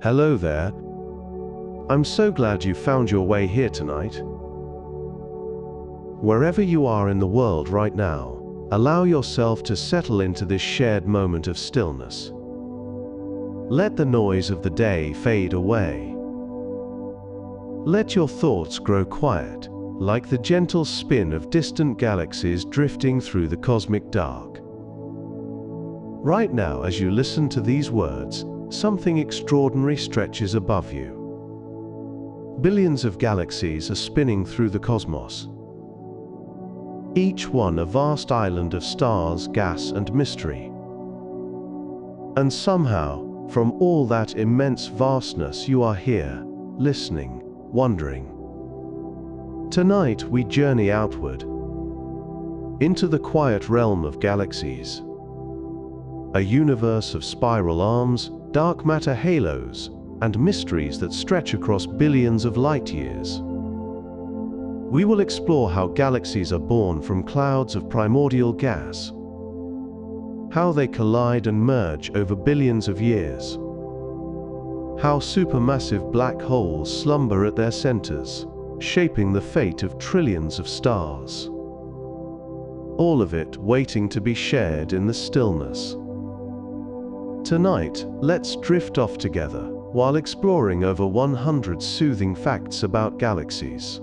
Hello there. I'm so glad you found your way here tonight. Wherever you are in the world right now, allow yourself to settle into this shared moment of stillness. Let the noise of the day fade away. Let your thoughts grow quiet, like the gentle spin of distant galaxies drifting through the cosmic dark. Right now, as you listen to these words, something extraordinary stretches above you. Billions of galaxies are spinning through the cosmos, each one a vast island of stars, gas, and mystery. And somehow, from all that immense vastness, you are here, listening, wondering. Tonight we journey outward, into the quiet realm of galaxies, a universe of spiral arms, dark matter halos, and mysteries that stretch across billions of light years. We will explore how galaxies are born from clouds of primordial gas, how they collide and merge over billions of years, how supermassive black holes slumber at their centers, shaping the fate of trillions of stars. All of it waiting to be shared in the stillness. Tonight, let's drift off together while exploring over 100 soothing facts about galaxies.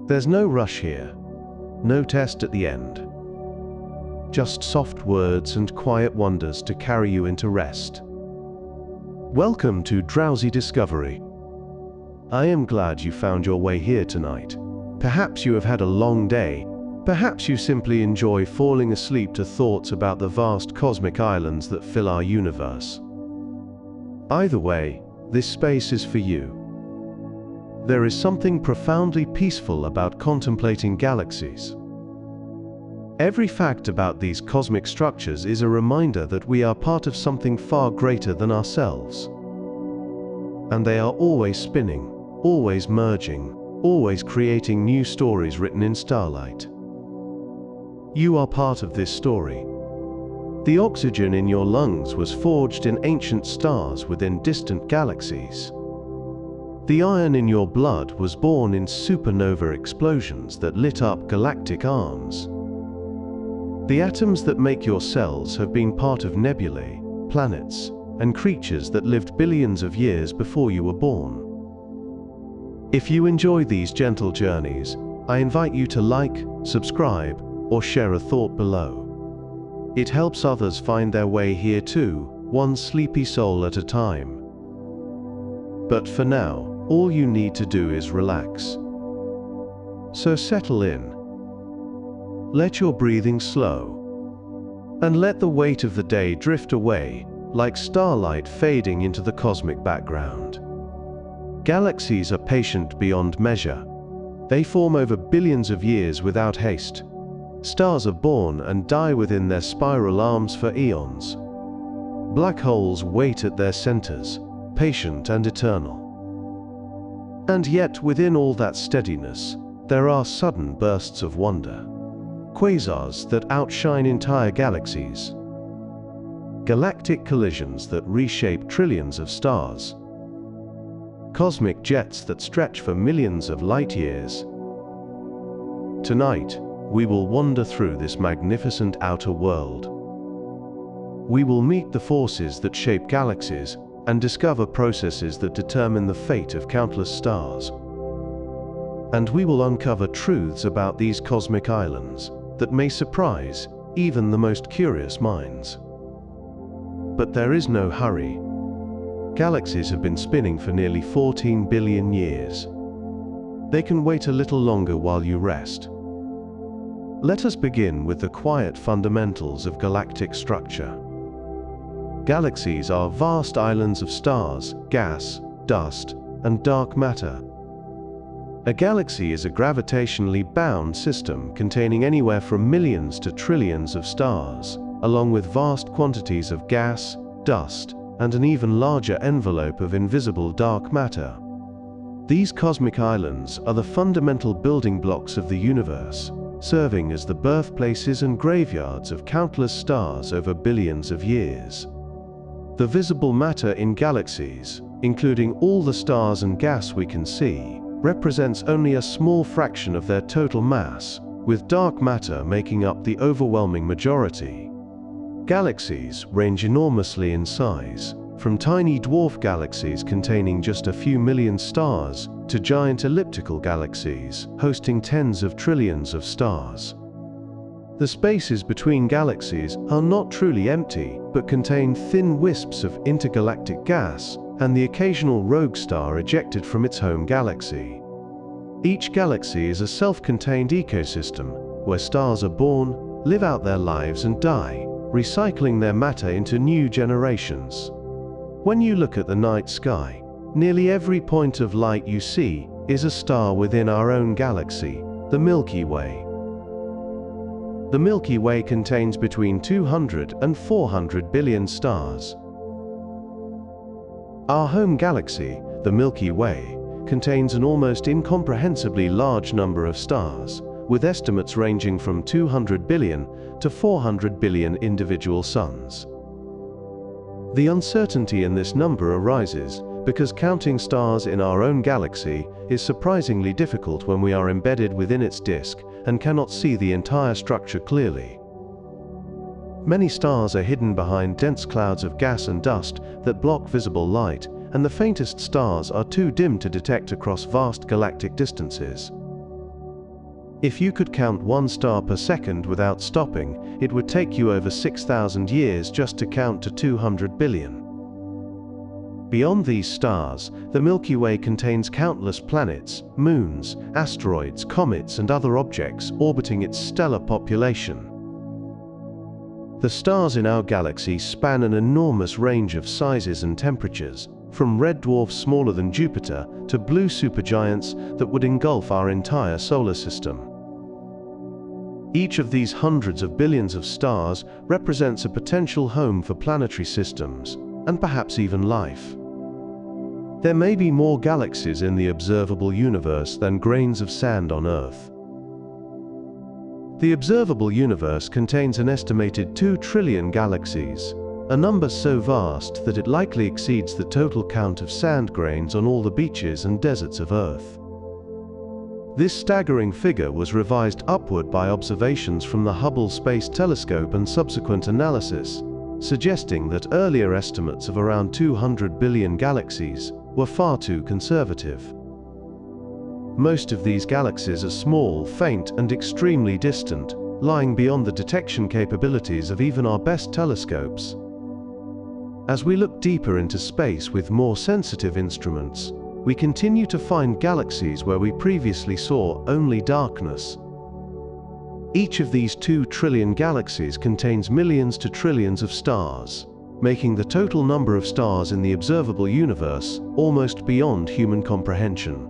There's no rush here, no test at the end. Just soft words and quiet wonders to carry you into rest. Welcome to Drowsy Discovery. I am glad you found your way here tonight. Perhaps you have had a long day. Perhaps you simply enjoy falling asleep to thoughts about the vast cosmic islands that fill our universe. Either way, this space is for you. There is something profoundly peaceful about contemplating galaxies. Every fact about these cosmic structures is a reminder that we are part of something far greater than ourselves. And they are always spinning, always merging, always creating new stories written in starlight. You are part of this story. The oxygen in your lungs was forged in ancient stars within distant galaxies. The iron in your blood was born in supernova explosions that lit up galactic arms. The atoms that make your cells have been part of nebulae, planets, and creatures that lived billions of years before you were born. If you enjoy these gentle journeys, I invite you to like, subscribe, or share a thought below. It helps others find their way here too, one sleepy soul at a time. But for now, all you need to do is relax. So settle in. Let your breathing slow, and let the weight of the day drift away, like starlight fading into the cosmic background. Galaxies are patient beyond measure. They form over billions of years without haste. Stars are born and die within their spiral arms for eons. Black holes wait at their centers, patient and eternal. And yet, within all that steadiness, there are sudden bursts of wonder. Quasars that outshine entire galaxies. Galactic collisions that reshape trillions of stars. Cosmic jets that stretch for millions of light years. Tonight, we will wander through this magnificent outer world. We will meet the forces that shape galaxies and discover processes that determine the fate of countless stars. And we will uncover truths about these cosmic islands that may surprise even the most curious minds. But there is no hurry. Galaxies have been spinning for nearly 14 billion years. They can wait a little longer while you rest. Let us begin with the quiet fundamentals of galactic structure. Galaxies are vast islands of stars, gas, dust, and dark matter. A galaxy is a gravitationally bound system containing anywhere from millions to trillions of stars, along with vast quantities of gas, dust, and an even larger envelope of invisible dark matter. These cosmic islands are the fundamental building blocks of the universe, serving as the birthplaces and graveyards of countless stars over billions of years. The visible matter in galaxies, including all the stars and gas we can see, represents only a small fraction of their total mass, with dark matter making up the overwhelming majority. Galaxies range enormously in size, from tiny dwarf galaxies containing just a few million stars to giant elliptical galaxies hosting tens of trillions of stars. The spaces between galaxies are not truly empty, but contain thin wisps of intergalactic gas and the occasional rogue star ejected from its home galaxy. Each galaxy is a self-contained ecosystem where stars are born, live out their lives and die, recycling their matter into new generations. When you look at the night sky, nearly every point of light you see is a star within our own galaxy, the Milky Way. The Milky Way contains between 200 and 400 billion stars. Our home galaxy, the Milky Way, contains an almost incomprehensibly large number of stars, with estimates ranging from 200 billion to 400 billion individual suns. The uncertainty in this number arises because counting stars in our own galaxy is surprisingly difficult when we are embedded within its disk and cannot see the entire structure clearly. Many stars are hidden behind dense clouds of gas and dust that block visible light, and the faintest stars are too dim to detect across vast galactic distances. If you could count one star per second without stopping, it would take you over 6,000 years just to count to 200 billion. Beyond these stars, the Milky Way contains countless planets, moons, asteroids, comets, and other objects orbiting its stellar population. The stars in our galaxy span an enormous range of sizes and temperatures, from red dwarfs smaller than Jupiter to blue supergiants that would engulf our entire solar system. Each of these hundreds of billions of stars represents a potential home for planetary systems, and perhaps even life. There may be more galaxies in the observable universe than grains of sand on Earth. The observable universe contains an estimated 2 trillion galaxies, a number so vast that it likely exceeds the total count of sand grains on all the beaches and deserts of Earth. This staggering figure was revised upward by observations from the Hubble Space Telescope and subsequent analysis, suggesting that earlier estimates of around 200 billion galaxies were far too conservative. Most of these galaxies are small, faint, and extremely distant, lying beyond the detection capabilities of even our best telescopes. As we look deeper into space with more sensitive instruments, we continue to find galaxies where we previously saw only darkness. Each of these 2 trillion galaxies contains millions to trillions of stars, making the total number of stars in the observable universe almost beyond human comprehension.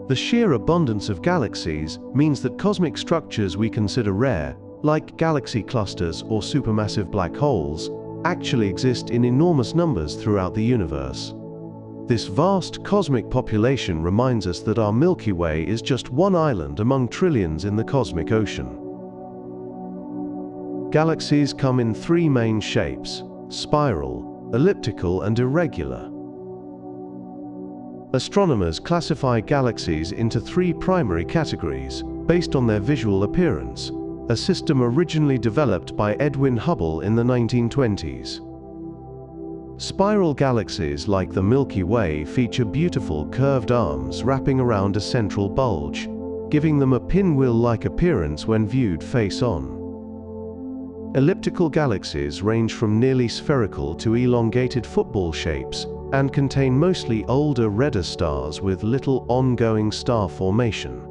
The sheer abundance of galaxies means that cosmic structures we consider rare, like galaxy clusters or supermassive black holes, actually exist in enormous numbers throughout the universe. This vast cosmic population reminds us that our Milky Way is just one island among trillions in the cosmic ocean. Galaxies come in 3 main shapes: spiral, elliptical, and irregular. Astronomers classify galaxies into 3 primary categories based on their visual appearance, a system originally developed by Edwin Hubble in the 1920s. Spiral galaxies like the Milky Way feature beautiful curved arms wrapping around a central bulge, giving them a pinwheel-like appearance when viewed face-on. Elliptical galaxies range from nearly spherical to elongated football shapes and contain mostly older, redder stars with little ongoing star formation.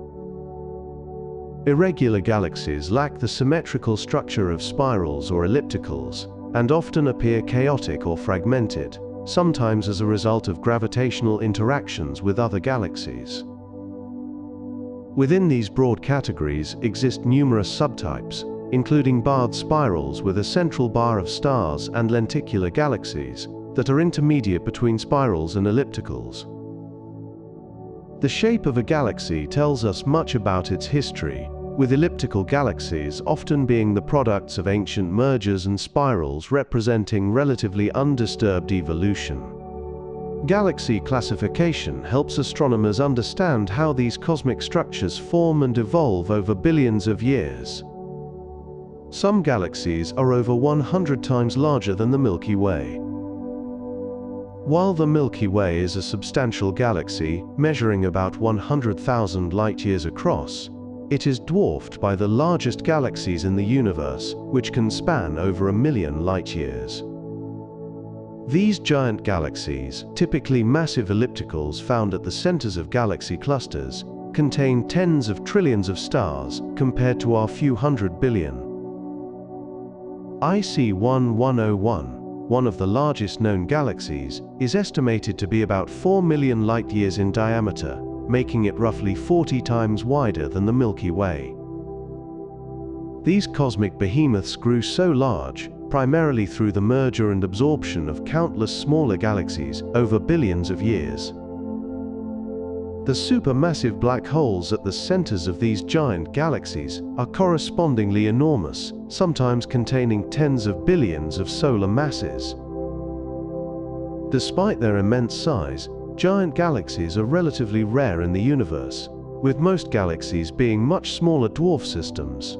Irregular galaxies lack the symmetrical structure of spirals or ellipticals, and often appear chaotic or fragmented, sometimes as a result of gravitational interactions with other galaxies. Within these broad categories exist numerous subtypes, including barred spirals with a central bar of stars and lenticular galaxies that are intermediate between spirals and ellipticals. The shape of a galaxy tells us much about its history, with elliptical galaxies often being the products of ancient mergers and spirals representing relatively undisturbed evolution. Galaxy classification helps astronomers understand how these cosmic structures form and evolve over billions of years. Some galaxies are over 100 times larger than the Milky Way. While the Milky Way is a substantial galaxy, measuring about 100,000 light-years across, it is dwarfed by the largest galaxies in the universe, which can span over 1,000,000 light-years. These giant galaxies, typically massive ellipticals found at the centers of galaxy clusters, contain tens of trillions of stars compared to our few hundred billion. IC1101, one of the largest known galaxies, is estimated to be about 4 million light-years in diameter, making it roughly 40 times wider than the Milky Way. These cosmic behemoths grew so large, primarily through the merger and absorption of countless smaller galaxies over billions of years. The supermassive black holes at the centers of these giant galaxies are correspondingly enormous, sometimes containing tens of billions of solar masses. Despite their immense size, giant galaxies are relatively rare in the universe, with most galaxies being much smaller dwarf systems.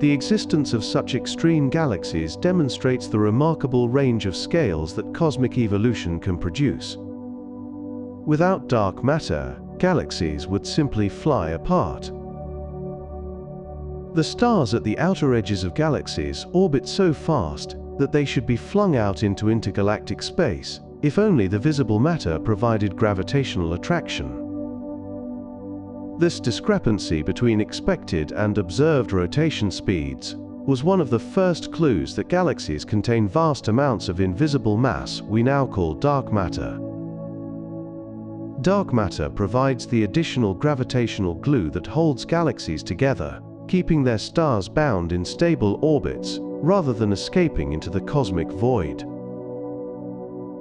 The existence of such extreme galaxies demonstrates the remarkable range of scales that cosmic evolution can produce. Without dark matter, galaxies would simply fly apart. The stars at the outer edges of galaxies orbit so fast that they should be flung out into intergalactic space, if only the visible matter provided gravitational attraction. This discrepancy between expected and observed rotation speeds was one of the first clues that galaxies contain vast amounts of invisible mass we now call dark matter. Dark matter provides the additional gravitational glue that holds galaxies together, keeping their stars bound in stable orbits rather than escaping into the cosmic void.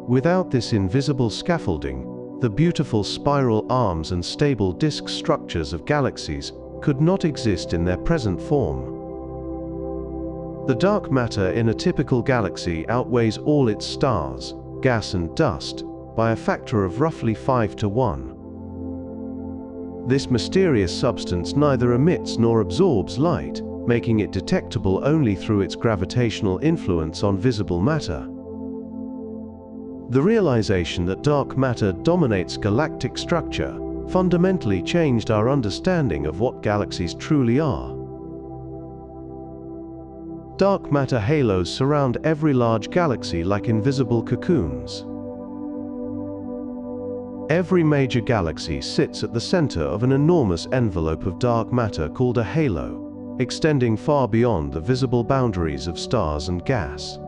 Without this invisible scaffolding, the beautiful spiral arms and stable disk structures of galaxies could not exist in their present form. The dark matter in a typical galaxy outweighs all its stars, gas and dust, by a factor of roughly 5 to 1. This mysterious substance neither emits nor absorbs light, making it detectable only through its gravitational influence on visible matter. The realization that dark matter dominates galactic structure fundamentally changed our understanding of what galaxies truly are. Dark matter halos surround every large galaxy like invisible cocoons. Every major galaxy sits at the center of an enormous envelope of dark matter called a halo, extending far beyond the visible boundaries of stars and gas.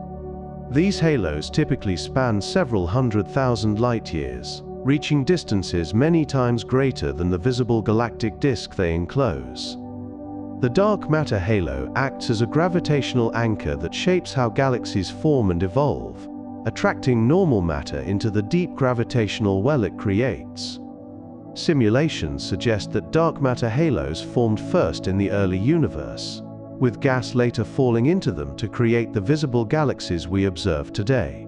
These halos typically span several 100,000 light-years, reaching distances many times greater than the visible galactic disk they enclose. The dark matter halo acts as a gravitational anchor that shapes how galaxies form and evolve, attracting normal matter into the deep gravitational well it creates. Simulations suggest that dark matter halos formed first in the early universe, with gas later falling into them to create the visible galaxies we observe today.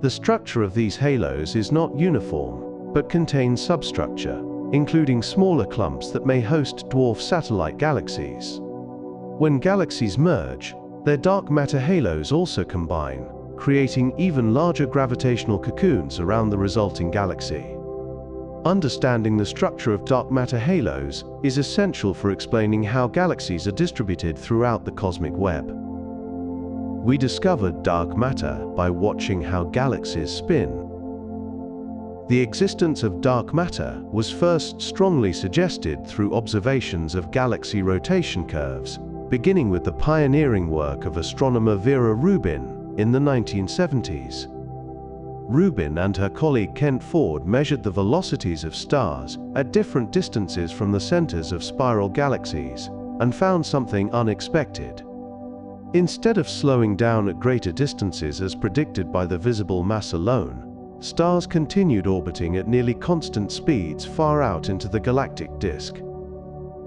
The structure of these halos is not uniform, but contains substructure, including smaller clumps that may host dwarf satellite galaxies. When galaxies merge, their dark matter halos also combine, creating even larger gravitational cocoons around the resulting galaxy. Understanding the structure of dark matter halos is essential for explaining how galaxies are distributed throughout the cosmic web. We discovered dark matter by watching how galaxies spin. The existence of dark matter was first strongly suggested through observations of galaxy rotation curves, beginning with the pioneering work of astronomer Vera Rubin in the 1970s. Rubin and her colleague Kent Ford measured the velocities of stars at different distances from the centers of spiral galaxies and found something unexpected. Instead of slowing down at greater distances as predicted by the visible mass alone, stars continued orbiting at nearly constant speeds far out into the galactic disk.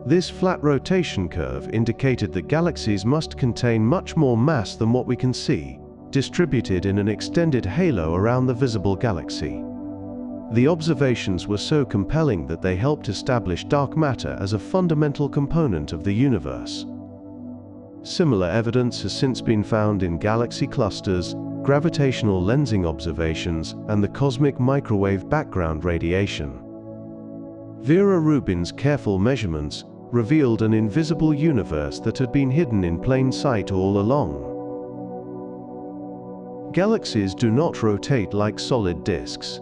This flat rotation curve indicated that galaxies must contain much more mass than what we can see, distributed in an extended halo around the visible galaxy. The observations were so compelling that they helped establish dark matter as a fundamental component of the universe. Similar evidence has since been found in galaxy clusters, gravitational lensing observations, and the cosmic microwave background radiation. Vera Rubin's careful measurements revealed an invisible universe that had been hidden in plain sight all along. Galaxies do not rotate like solid disks.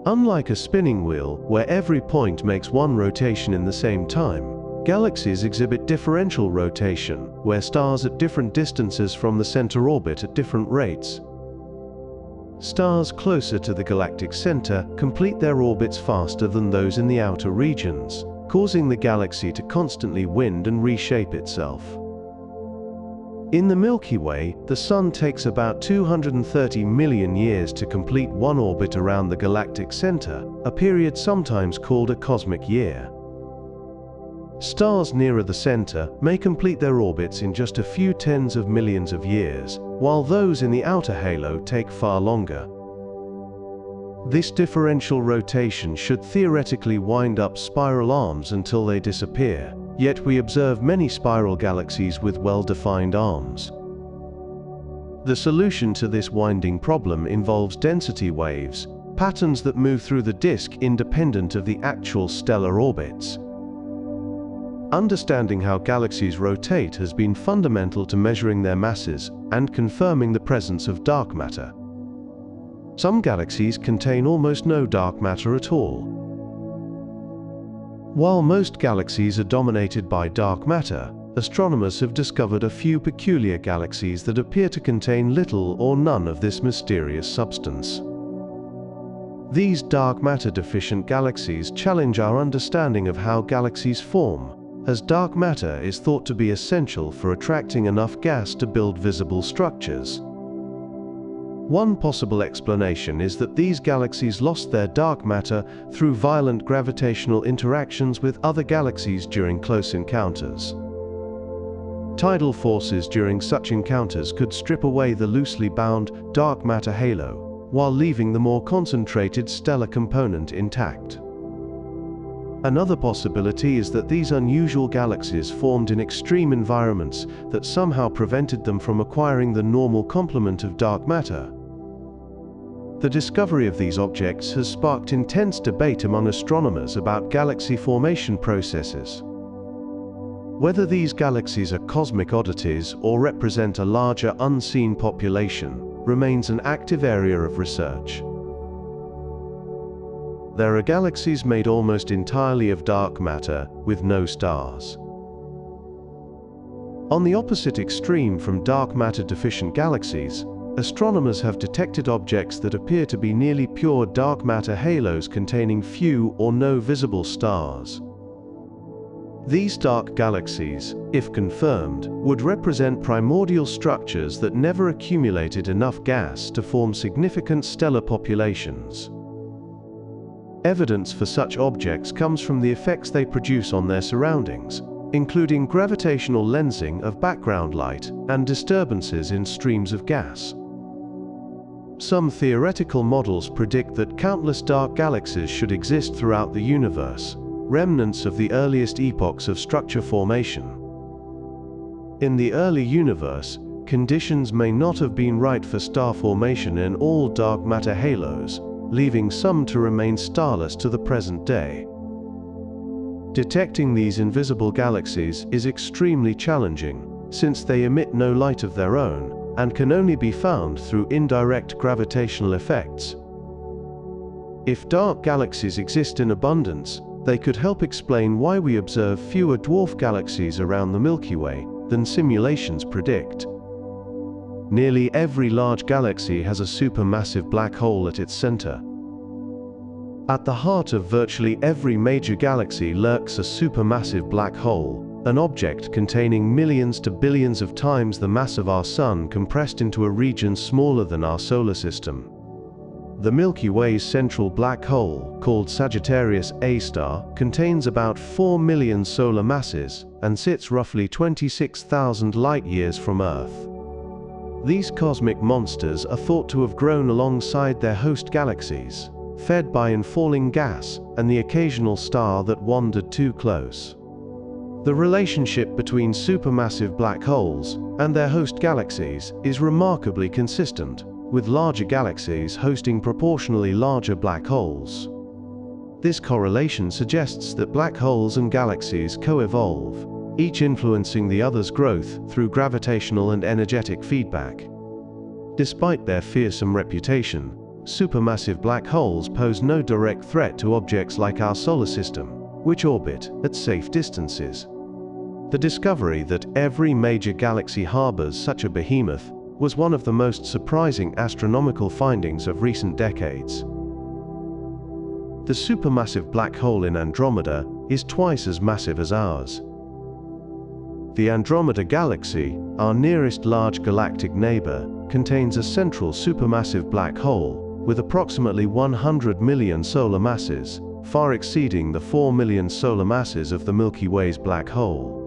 Unlike a spinning wheel, where every point makes one rotation in the same time, galaxies exhibit differential rotation, where stars at different distances from the center orbit at different rates. Stars closer to the galactic center complete their orbits faster than those in the outer regions, causing the galaxy to constantly wind and reshape itself. In the Milky Way, the Sun takes about 230 million years to complete one orbit around the galactic center, a period sometimes called a cosmic year. Stars nearer the center may complete their orbits in just a few tens of millions of years, while those in the outer halo take far longer. This differential rotation should theoretically wind up spiral arms until they disappear, yet we observe many spiral galaxies with well-defined arms. The solution to this winding problem involves density waves, patterns that move through the disk independent of the actual stellar orbits. Understanding how galaxies rotate has been fundamental to measuring their masses and confirming the presence of dark matter. Some galaxies contain almost no dark matter at all. While most galaxies are dominated by dark matter, astronomers have discovered a few peculiar galaxies that appear to contain little or none of this mysterious substance. These dark matter deficient galaxies challenge our understanding of how galaxies form, as dark matter is thought to be essential for attracting enough gas to build visible structures. One possible explanation is that these galaxies lost their dark matter through violent gravitational interactions with other galaxies during close encounters. Tidal forces during such encounters could strip away the loosely bound dark matter halo, while leaving the more concentrated stellar component intact. Another possibility is that these unusual galaxies formed in extreme environments that somehow prevented them from acquiring the normal complement of dark matter. The discovery of these objects has sparked intense debate among astronomers about galaxy formation processes. Whether these galaxies are cosmic oddities or represent a larger unseen population remains an active area of research. There are galaxies made almost entirely of dark matter, with no stars. On the opposite extreme from dark matter deficient galaxies, astronomers have detected objects that appear to be nearly pure dark matter halos containing few or no visible stars. These dark galaxies, if confirmed, would represent primordial structures that never accumulated enough gas to form significant stellar populations. Evidence for such objects comes from the effects they produce on their surroundings, including gravitational lensing of background light and disturbances in streams of gas. Some theoretical models predict that countless dark galaxies should exist throughout the universe, remnants of the earliest epochs of structure formation. In the early universe, conditions may not have been right for star formation in all dark matter halos, leaving some to remain starless to the present day. Detecting these invisible galaxies is extremely challenging, since they emit no light of their own and can only be found through indirect gravitational effects. If dark galaxies exist in abundance, they could help explain why we observe fewer dwarf galaxies around the Milky Way than simulations predict. Nearly every large galaxy has a supermassive black hole at its center. At the heart of virtually every major galaxy lurks a supermassive black hole, an object containing millions to billions of times the mass of our Sun compressed into a region smaller than our solar system. The Milky Way's central black hole, called Sagittarius A star, contains about 4 million solar masses and sits roughly 26,000 light-years from Earth. These cosmic monsters are thought to have grown alongside their host galaxies, fed by infalling gas and the occasional star that wandered too close. The relationship between supermassive black holes and their host galaxies is remarkably consistent, with larger galaxies hosting proportionally larger black holes. This correlation suggests that black holes and galaxies co-evolve, each influencing the other's growth through gravitational and energetic feedback. Despite their fearsome reputation, supermassive black holes pose no direct threat to objects like our solar system, which orbit at safe distances. The discovery that every major galaxy harbors such a behemoth was one of the most surprising astronomical findings of recent decades. The supermassive black hole in Andromeda is twice as massive as ours. The Andromeda Galaxy, our nearest large galactic neighbor, contains a central supermassive black hole with approximately 100 million solar masses, far exceeding the 4 million solar masses of the Milky Way's black hole.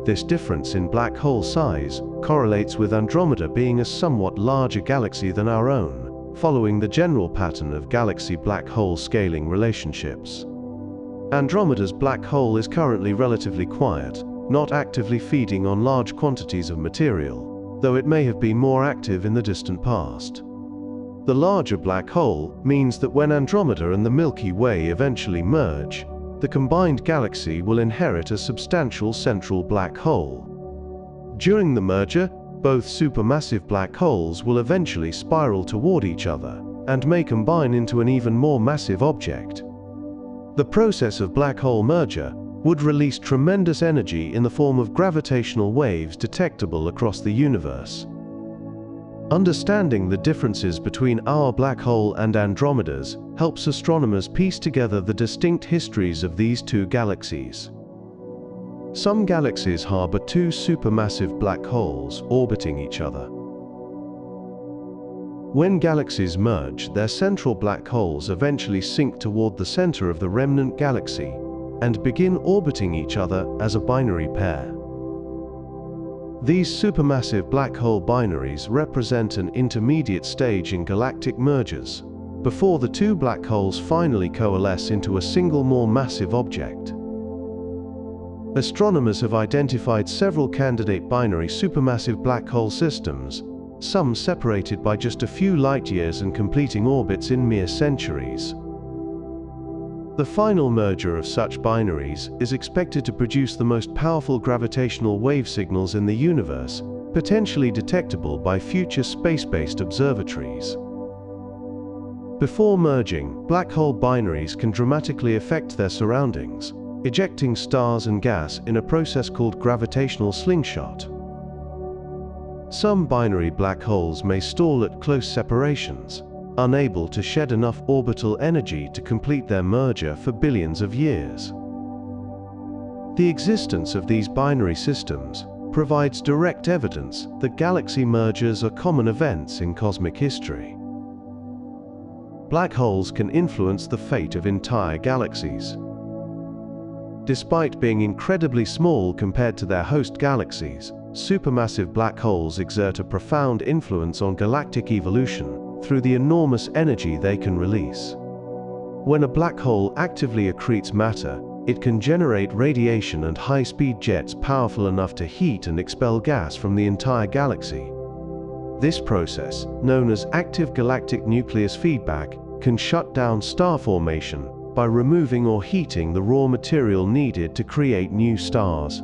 This difference in black hole size correlates with Andromeda being a somewhat larger galaxy than our own, following the general pattern of galaxy-black hole scaling relationships. Andromeda's black hole is currently relatively quiet, not actively feeding on large quantities of material, though it may have been more active in the distant past. The larger black hole means that when Andromeda and the Milky Way eventually merge, the combined galaxy will inherit a substantial central black hole. During the merger, both supermassive black holes will eventually spiral toward each other and may combine into an even more massive object. The process of black hole merger would release tremendous energy in the form of gravitational waves detectable across the universe. Understanding the differences between our black hole and Andromeda's helps astronomers piece together the distinct histories of these two galaxies. Some galaxies harbor two supermassive black holes orbiting each other. When galaxies merge, their central black holes eventually sink toward the center of the remnant galaxy and begin orbiting each other as a binary pair. These supermassive black hole binaries represent an intermediate stage in galactic mergers, before the two black holes finally coalesce into a single more massive object. Astronomers have identified several candidate binary supermassive black hole systems, some separated by just a few light-years and completing orbits in mere centuries. The final merger of such binaries is expected to produce the most powerful gravitational wave signals in the universe, potentially detectable by future space-based observatories. Before merging, black hole binaries can dramatically affect their surroundings, ejecting stars and gas in a process called gravitational slingshot. Some binary black holes may stall at close separations, unable to shed enough orbital energy to complete their merger for billions of years. The existence of these binary systems provides direct evidence that galaxy mergers are common events in cosmic history. Black holes can influence the fate of entire galaxies. Despite being incredibly small compared to their host galaxies, supermassive black holes exert a profound influence on galactic evolution through the enormous energy they can release. When a black hole actively accretes matter, it can generate radiation and high-speed jets powerful enough to heat and expel gas from the entire galaxy. This process, known as active galactic nucleus feedback, can shut down star formation by removing or heating the raw material needed to create new stars.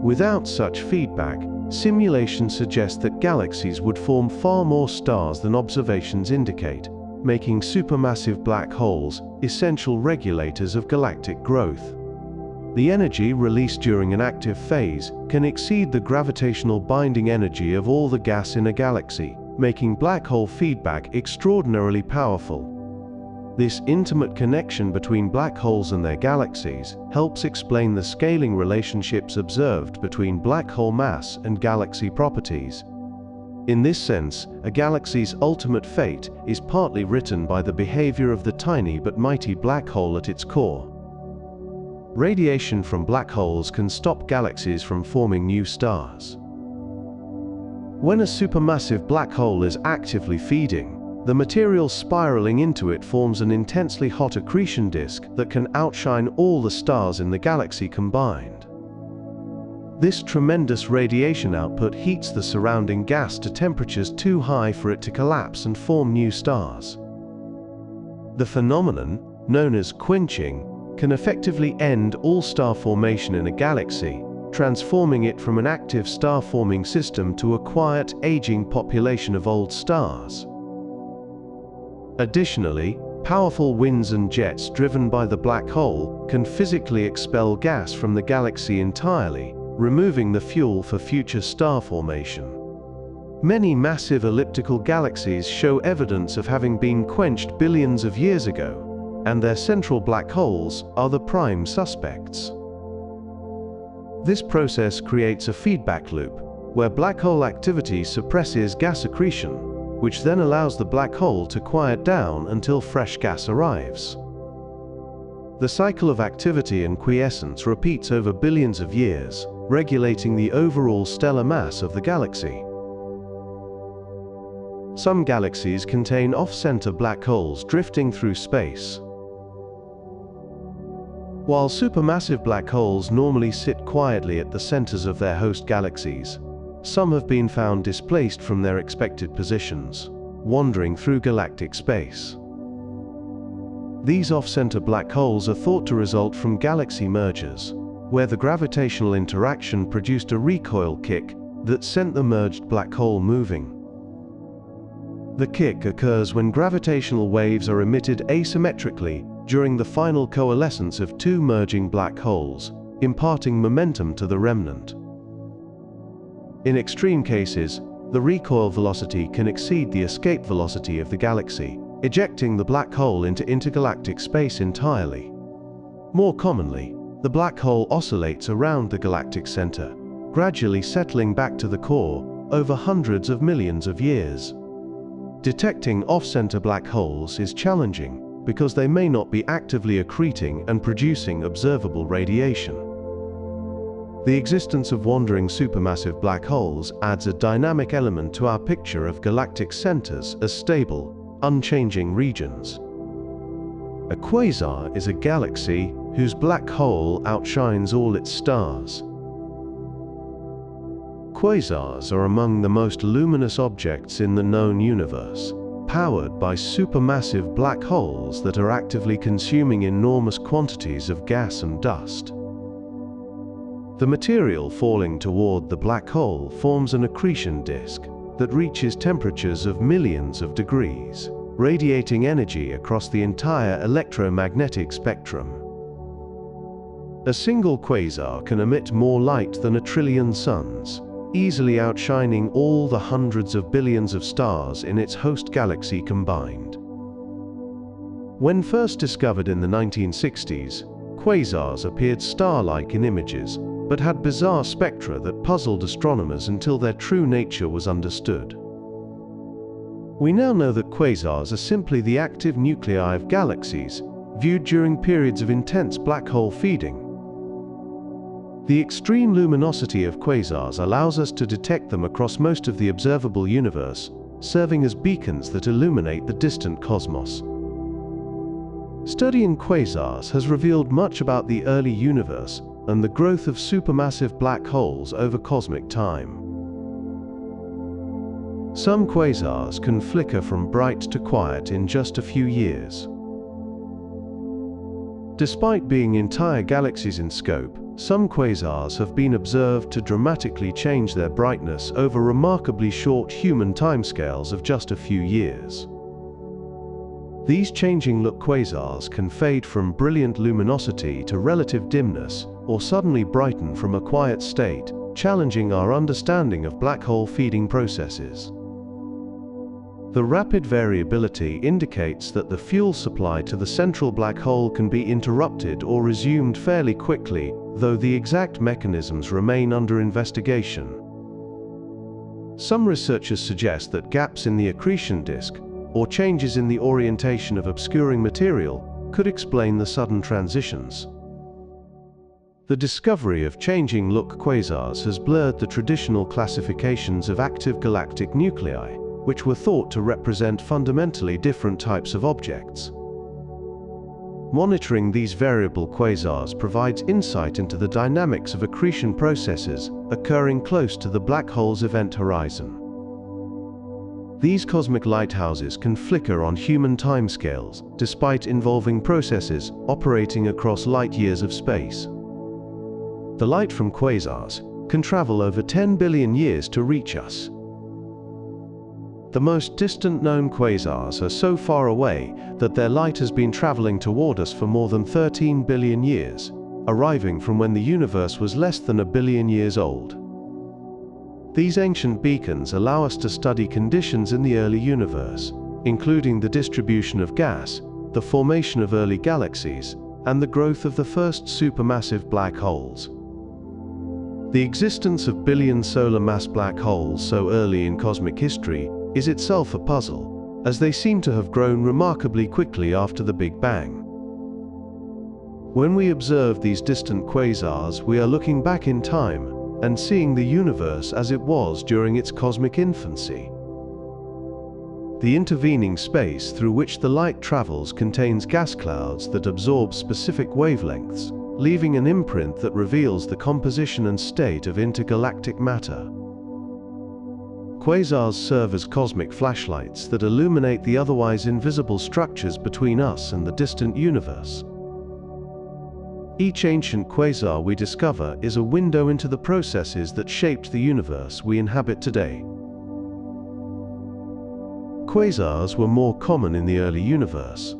Without such feedback, simulations suggest that galaxies would form far more stars than observations indicate, making supermassive black holes essential regulators of galactic growth. The energy released during an active phase can exceed the gravitational binding energy of all the gas in a galaxy, making black hole feedback extraordinarily powerful. This intimate connection between black holes and their galaxies helps explain the scaling relationships observed between black hole mass and galaxy properties. In this sense, a galaxy's ultimate fate is partly written by the behavior of the tiny but mighty black hole at its core. Radiation from black holes can stop galaxies from forming new stars. When a supermassive black hole is actively feeding, the material spiraling into it forms an intensely hot accretion disk that can outshine all the stars in the galaxy combined. This tremendous radiation output heats the surrounding gas to temperatures too high for it to collapse and form new stars. The phenomenon, known as quenching, can effectively end all star formation in a galaxy, transforming it from an active star-forming system to a quiet, aging population of old stars. Additionally, powerful winds and jets driven by the black hole can physically expel gas from the galaxy entirely, removing the fuel for future star formation. Many massive elliptical galaxies show evidence of having been quenched billions of years ago, and their central black holes are the prime suspects. This process creates a feedback loop, where black hole activity suppresses gas accretion, which then allows the black hole to quiet down until fresh gas arrives. The cycle of activity and quiescence repeats over billions of years, regulating the overall stellar mass of the galaxy. Some galaxies contain off-center black holes drifting through space. While supermassive black holes normally sit quietly at the centers of their host galaxies, some have been found displaced from their expected positions, wandering through galactic space. These off-center black holes are thought to result from galaxy mergers, where the gravitational interaction produced a recoil kick that sent the merged black hole moving. The kick occurs when gravitational waves are emitted asymmetrically during the final coalescence of two merging black holes, imparting momentum to the remnant. In extreme cases, the recoil velocity can exceed the escape velocity of the galaxy, ejecting the black hole into intergalactic space entirely. More commonly, the black hole oscillates around the galactic center, gradually settling back to the core over hundreds of millions of years. Detecting off-center black holes is challenging because they may not be actively accreting and producing observable radiation. The existence of wandering supermassive black holes adds a dynamic element to our picture of galactic centers as stable, unchanging regions. A quasar is a galaxy whose black hole outshines all its stars. Quasars are among the most luminous objects in the known universe, powered by supermassive black holes that are actively consuming enormous quantities of gas and dust. The material falling toward the black hole forms an accretion disk that reaches temperatures of millions of degrees, radiating energy across the entire electromagnetic spectrum. A single quasar can emit more light than 1 trillion suns, easily outshining all the hundreds of billions of stars in its host galaxy combined. When first discovered in the 1960s, quasars appeared star-like in images, but had bizarre spectra that puzzled astronomers until their true nature was understood. We now know that quasars are simply the active nuclei of galaxies, viewed during periods of intense black hole feeding. The extreme luminosity of quasars allows us to detect them across most of the observable universe, serving as beacons that illuminate the distant cosmos. Studying quasars has revealed much about the early universe and the growth of supermassive black holes over cosmic time. Some quasars can flicker from bright to quiet in just a few years. Despite being entire galaxies in scope, some quasars have been observed to dramatically change their brightness over remarkably short human timescales of just a few years. These changing-look quasars can fade from brilliant luminosity to relative dimness, or suddenly brighten from a quiet state, challenging our understanding of black hole feeding processes. The rapid variability indicates that the fuel supply to the central black hole can be interrupted or resumed fairly quickly, though the exact mechanisms remain under investigation. Some researchers suggest that gaps in the accretion disk, or changes in the orientation of obscuring material, could explain the sudden transitions. The discovery of changing-look quasars has blurred the traditional classifications of active galactic nuclei, which were thought to represent fundamentally different types of objects. Monitoring these variable quasars provides insight into the dynamics of accretion processes occurring close to the black hole's event horizon. These cosmic lighthouses can flicker on human timescales, despite involving processes operating across light-years of space. The light from quasars can travel over 10 billion years to reach us. The most distant known quasars are so far away that their light has been traveling toward us for more than 13 billion years, arriving from when the universe was less than a billion years old. These ancient beacons allow us to study conditions in the early universe, including the distribution of gas, the formation of early galaxies, and the growth of the first supermassive black holes. The existence of billion solar mass black holes so early in cosmic history is itself a puzzle, as they seem to have grown remarkably quickly after the Big Bang. When we observe these distant quasars, we are looking back in time and seeing the universe as it was during its cosmic infancy. The intervening space through which the light travels contains gas clouds that absorb specific wavelengths, leaving an imprint that reveals the composition and state of intergalactic matter. Quasars serve as cosmic flashlights that illuminate the otherwise invisible structures between us and the distant universe. Each ancient quasar we discover is a window into the processes that shaped the universe we inhabit today. Quasars were more common in the early universe.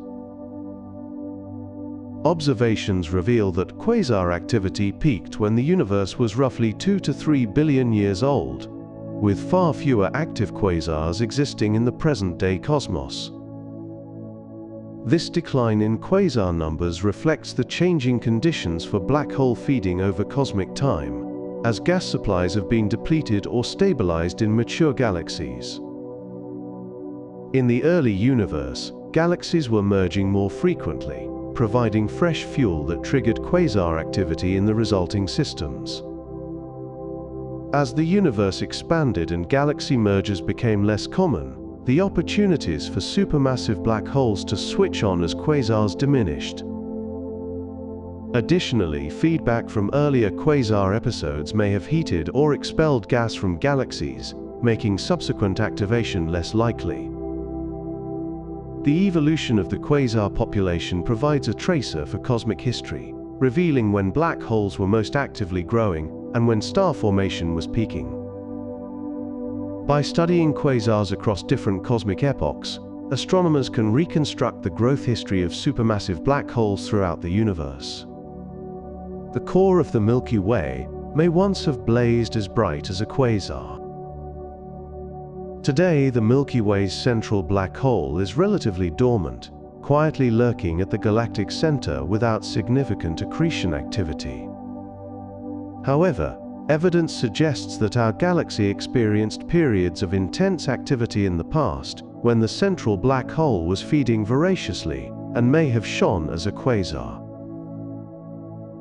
Observations reveal that quasar activity peaked when the universe was roughly 2 to 3 billion years old, with far fewer active quasars existing in the present-day cosmos. This decline in quasar numbers reflects the changing conditions for black hole feeding over cosmic time, as gas supplies have been depleted or stabilized in mature galaxies. In the early universe, galaxies were merging more frequently, providing fresh fuel that triggered quasar activity in the resulting systems. As the universe expanded and galaxy mergers became less common, the opportunities for supermassive black holes to switch on as quasars diminished. Additionally, feedback from earlier quasar episodes may have heated or expelled gas from galaxies, making subsequent activation less likely. The evolution of the quasar population provides a tracer for cosmic history, revealing when black holes were most actively growing and when star formation was peaking. By studying quasars across different cosmic epochs, astronomers can reconstruct the growth history of supermassive black holes throughout the universe. The core of the Milky Way may once have blazed as bright as a quasar. Today, the Milky Way's central black hole is relatively dormant, quietly lurking at the galactic center without significant accretion activity. However, evidence suggests that our galaxy experienced periods of intense activity in the past, when the central black hole was feeding voraciously and may have shone as a quasar.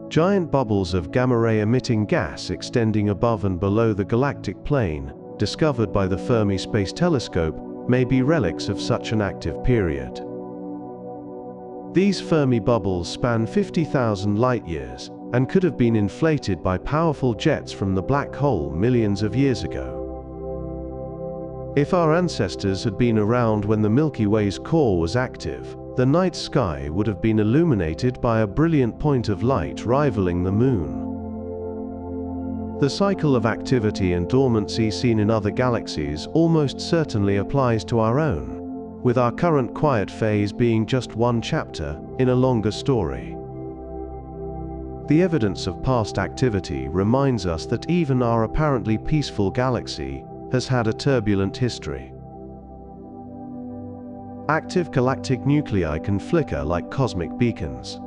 Giant bubbles of gamma-ray emitting gas extending above and below the galactic plane, discovered by the Fermi Space Telescope, may be relics of such an active period. These Fermi bubbles span 50,000 light-years and could have been inflated by powerful jets from the black hole millions of years ago. If our ancestors had been around when the Milky Way's core was active, the night sky would have been illuminated by a brilliant point of light rivaling the moon. The cycle of activity and dormancy seen in other galaxies almost certainly applies to our own, with our current quiet phase being just one chapter in a longer story. The evidence of past activity reminds us that even our apparently peaceful galaxy has had a turbulent history. Active galactic nuclei can flicker like cosmic beacons.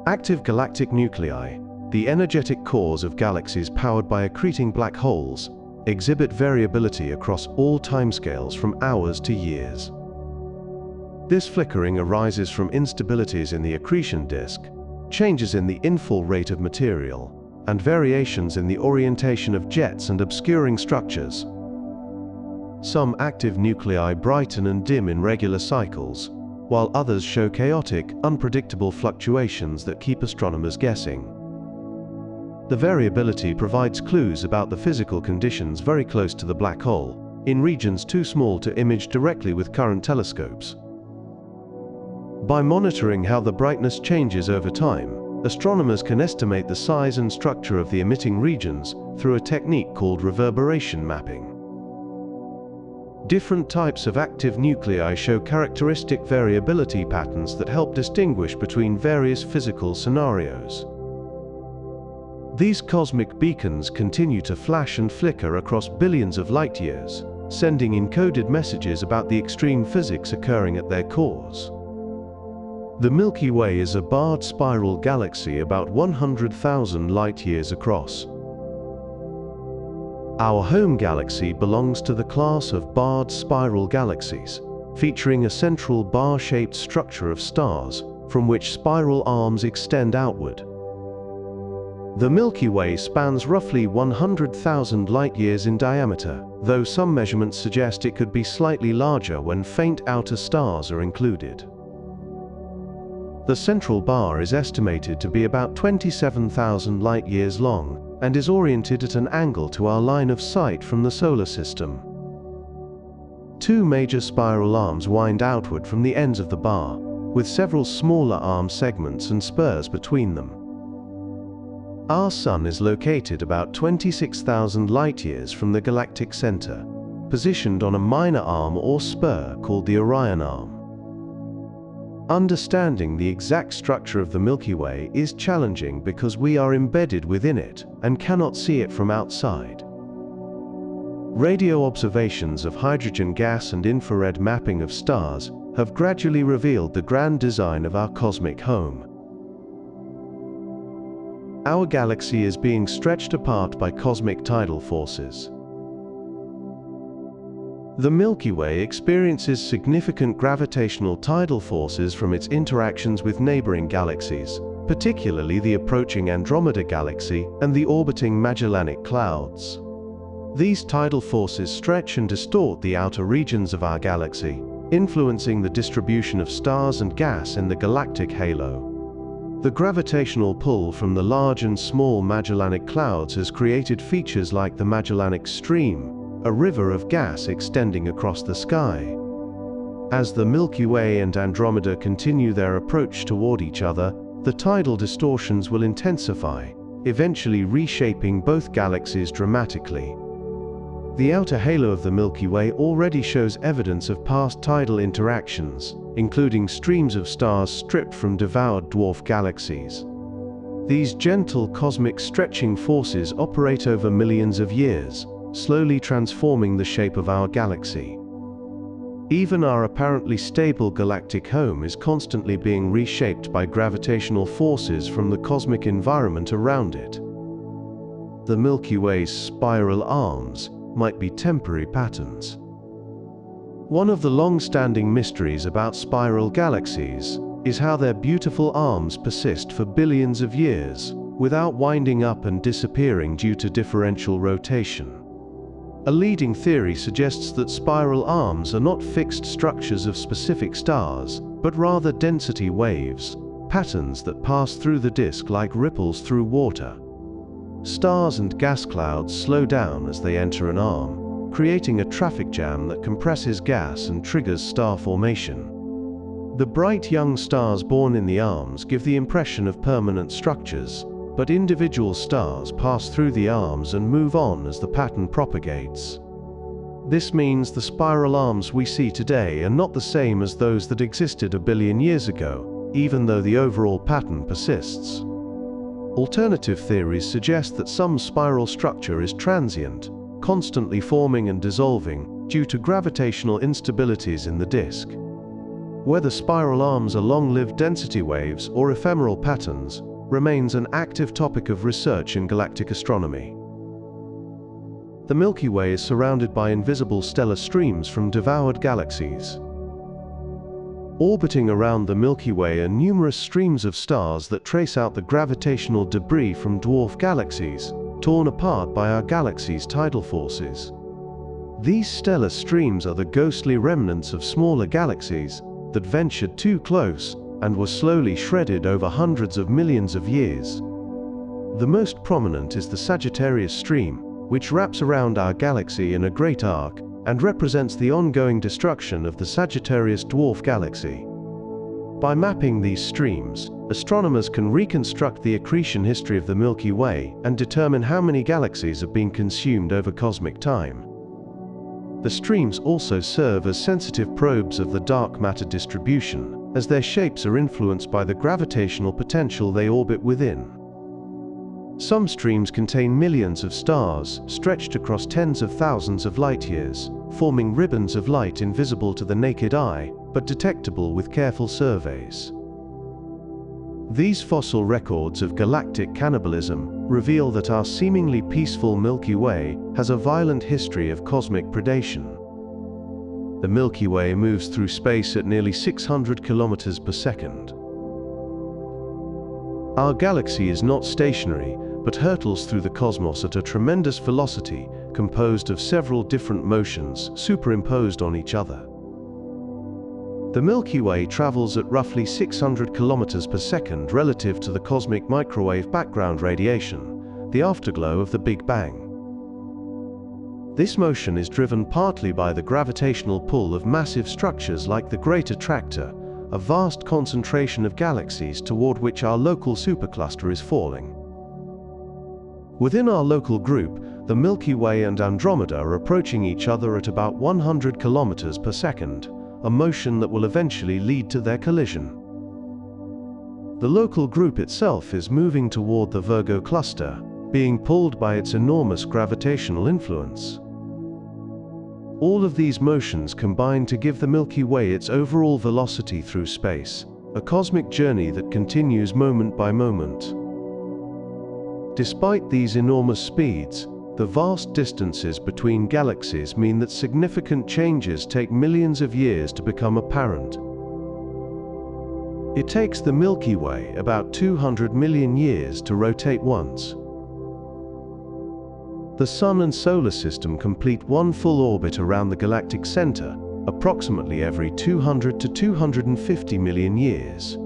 Active galactic nuclei, the energetic cores of galaxies powered by accreting black holes, exhibit variability across all timescales from hours to years. This flickering arises from instabilities in the accretion disk, changes in the infall rate of material, and variations in the orientation of jets and obscuring structures. Some active nuclei brighten and dim in regular cycles, while others show chaotic, unpredictable fluctuations that keep astronomers guessing. The variability provides clues about the physical conditions very close to the black hole, in regions too small to image directly with current telescopes. By monitoring how the brightness changes over time, astronomers can estimate the size and structure of the emitting regions through a technique called reverberation mapping. Different types of active nuclei show characteristic variability patterns that help distinguish between various physical scenarios. These cosmic beacons continue to flash and flicker across billions of light-years, sending encoded messages about the extreme physics occurring at their cores. The Milky Way is a barred spiral galaxy about 100,000 light-years across. Our home galaxy belongs to the class of barred spiral galaxies, featuring a central bar-shaped structure of stars from which spiral arms extend outward. The Milky Way spans roughly 100,000 light-years in diameter, though some measurements suggest it could be slightly larger when faint outer stars are included. The central bar is estimated to be about 27,000 light-years long and is oriented at an angle to our line of sight from the solar system. Two major spiral arms wind outward from the ends of the bar, with several smaller arm segments and spurs between them. Our Sun is located about 26,000 light-years from the galactic center, positioned on a minor arm or spur called the Orion Arm. Understanding the exact structure of the Milky Way is challenging because we are embedded within it and cannot see it from outside. Radio observations of hydrogen gas and infrared mapping of stars have gradually revealed the grand design of our cosmic home. Our galaxy is being stretched apart by cosmic tidal forces. The Milky Way experiences significant gravitational tidal forces from its interactions with neighboring galaxies, particularly the approaching Andromeda Galaxy and the orbiting Magellanic Clouds. These tidal forces stretch and distort the outer regions of our galaxy, influencing the distribution of stars and gas in the galactic halo. The gravitational pull from the large and small Magellanic Clouds has created features like the Magellanic Stream, a river of gas extending across the sky. As the Milky Way and Andromeda continue their approach toward each other, the tidal distortions will intensify, eventually reshaping both galaxies dramatically. The outer halo of the Milky Way already shows evidence of past tidal interactions, including streams of stars stripped from devoured dwarf galaxies. These gentle cosmic stretching forces operate over millions of years, slowly transforming the shape of our galaxy. Even our apparently stable galactic home is constantly being reshaped by gravitational forces from the cosmic environment around it. The Milky Way's spiral arms might be temporary patterns. One of the long-standing mysteries about spiral galaxies is how their beautiful arms persist for billions of years without winding up and disappearing due to differential rotation. A leading theory suggests that spiral arms are not fixed structures of specific stars, but rather density waves, patterns that pass through the disk like ripples through water. Stars and gas clouds slow down as they enter an arm, creating a traffic jam that compresses gas and triggers star formation. The bright young stars born in the arms give the impression of permanent structures, but individual stars pass through the arms and move on as the pattern propagates. This means the spiral arms we see today are not the same as those that existed a billion years ago, even though the overall pattern persists. Alternative theories suggest that some spiral structure is transient, constantly forming and dissolving due to gravitational instabilities in the disk. Whether spiral arms are long-lived density waves or ephemeral patterns remains an active topic of research in galactic astronomy. the Milky Way is surrounded by invisible stellar streams from devoured galaxies. Orbiting around the Milky Way are numerous streams of stars that trace out the gravitational debris from dwarf galaxies, torn apart by our galaxy's tidal forces. These stellar streams are the ghostly remnants of smaller galaxies that ventured too close and were slowly shredded over hundreds of millions of years. The most prominent is the Sagittarius stream, which wraps around our galaxy in a great arc and represents the ongoing destruction of the Sagittarius dwarf galaxy. By mapping these streams, astronomers can reconstruct the accretion history of the Milky Way and determine how many galaxies have been consumed over cosmic time. The streams also serve as sensitive probes of the dark matter distribution, as their shapes are influenced by the gravitational potential they orbit within. Some streams contain millions of stars stretched across tens of thousands of light-years, forming ribbons of light invisible to the naked eye, but detectable with careful surveys. These fossil records of galactic cannibalism reveal that our seemingly peaceful Milky Way has a violent history of cosmic predation. The Milky Way moves through space at nearly 600 kilometers per second. Our galaxy is not stationary, but hurtles through the cosmos at a tremendous velocity, composed of several different motions superimposed on each other. The Milky Way travels at roughly 600 kilometers per second relative to the cosmic microwave background radiation, the afterglow of the Big Bang. This motion is driven partly by the gravitational pull of massive structures like the Great Attractor, a vast concentration of galaxies toward which our local supercluster is falling. Within our local group, the Milky Way and Andromeda are approaching each other at about 100 kilometers per second, a motion that will eventually lead to their collision. The local group itself is moving toward the Virgo cluster, being pulled by its enormous gravitational influence. All of these motions combine to give the Milky Way its overall velocity through space, a cosmic journey that continues moment by moment. Despite these enormous speeds, the vast distances between galaxies mean that significant changes take millions of years to become apparent. It takes the Milky Way about 200 million years to rotate once. The Sun and Solar System complete one full orbit around the galactic center, approximately every 200 to 250 million years.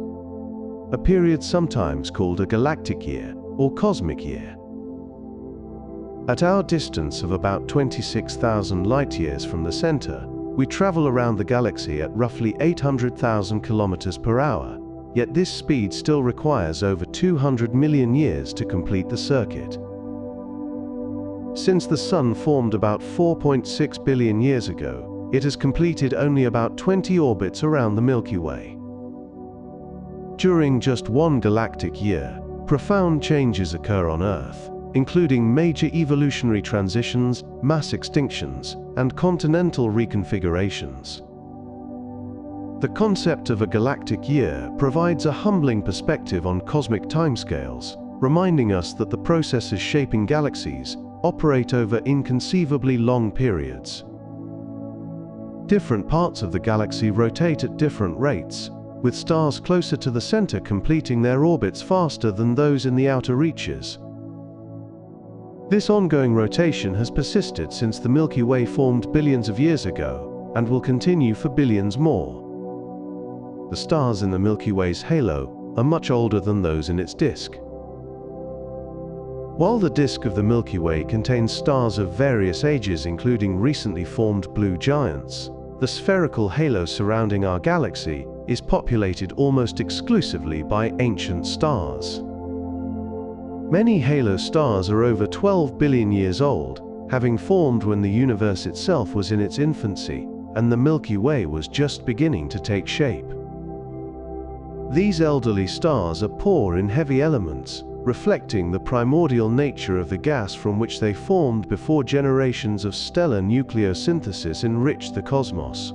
A period sometimes called a galactic year or cosmic year. At our distance of about 26,000 light-years from the center, we travel around the galaxy at roughly 800,000 kilometers per hour, yet this speed still requires over 200 million years to complete the circuit. Since the Sun formed about 4.6 billion years ago, it has completed only about 20 orbits around the Milky Way. During just one galactic year, profound changes occur on Earth, including major evolutionary transitions, mass extinctions, and continental reconfigurations. The concept of a galactic year provides a humbling perspective on cosmic timescales, reminding us that the processes shaping galaxies operate over inconceivably long periods. Different parts of the galaxy rotate at different rates, with stars closer to the center completing their orbits faster than those in the outer reaches. This ongoing rotation has persisted since the Milky Way formed billions of years ago, and will continue for billions more. The stars in the Milky Way's halo are much older than those in its disk. While the disk of the Milky Way contains stars of various ages including recently formed blue giants, the spherical halo surrounding our galaxy is populated almost exclusively by ancient stars. Many halo stars are over 12 billion years old, having formed when the universe itself was in its infancy, and the Milky Way was just beginning to take shape. These elderly stars are poor in heavy elements, reflecting the primordial nature of the gas from which they formed before generations of stellar nucleosynthesis enriched the cosmos.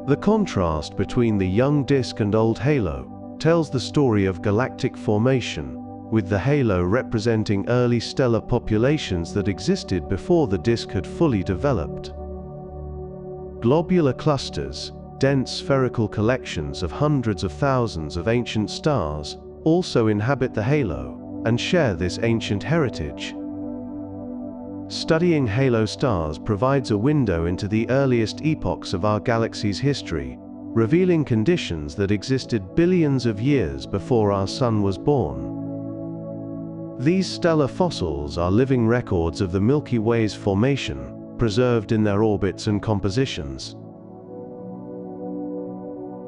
The contrast between the young disk and old halo tells the story of galactic formation, with the halo representing early stellar populations that existed before the disk had fully developed. Globular clusters, dense spherical collections of hundreds of thousands of ancient stars, also inhabit the halo and share this ancient heritage. Studying halo stars provides a window into the earliest epochs of our galaxy's history, revealing conditions that existed billions of years before our Sun was born. These stellar fossils are living records of the Milky Way's formation, preserved in their orbits and compositions.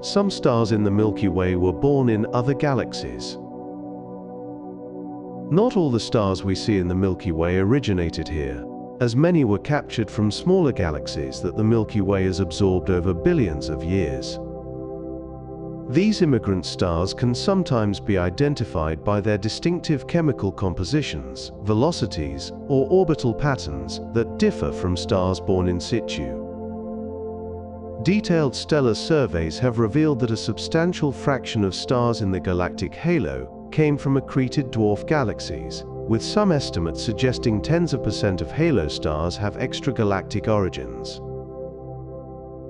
Some stars in the Milky Way were born in other galaxies. Not all the stars we see in the Milky Way originated here, as many were captured from smaller galaxies that the Milky Way has absorbed over billions of years. These immigrant stars can sometimes be identified by their distinctive chemical compositions, velocities, or orbital patterns that differ from stars born in situ. Detailed stellar surveys have revealed that a substantial fraction of stars in the galactic halo came from accreted dwarf galaxies, with some estimates suggesting tens of % of halo stars have extragalactic origins.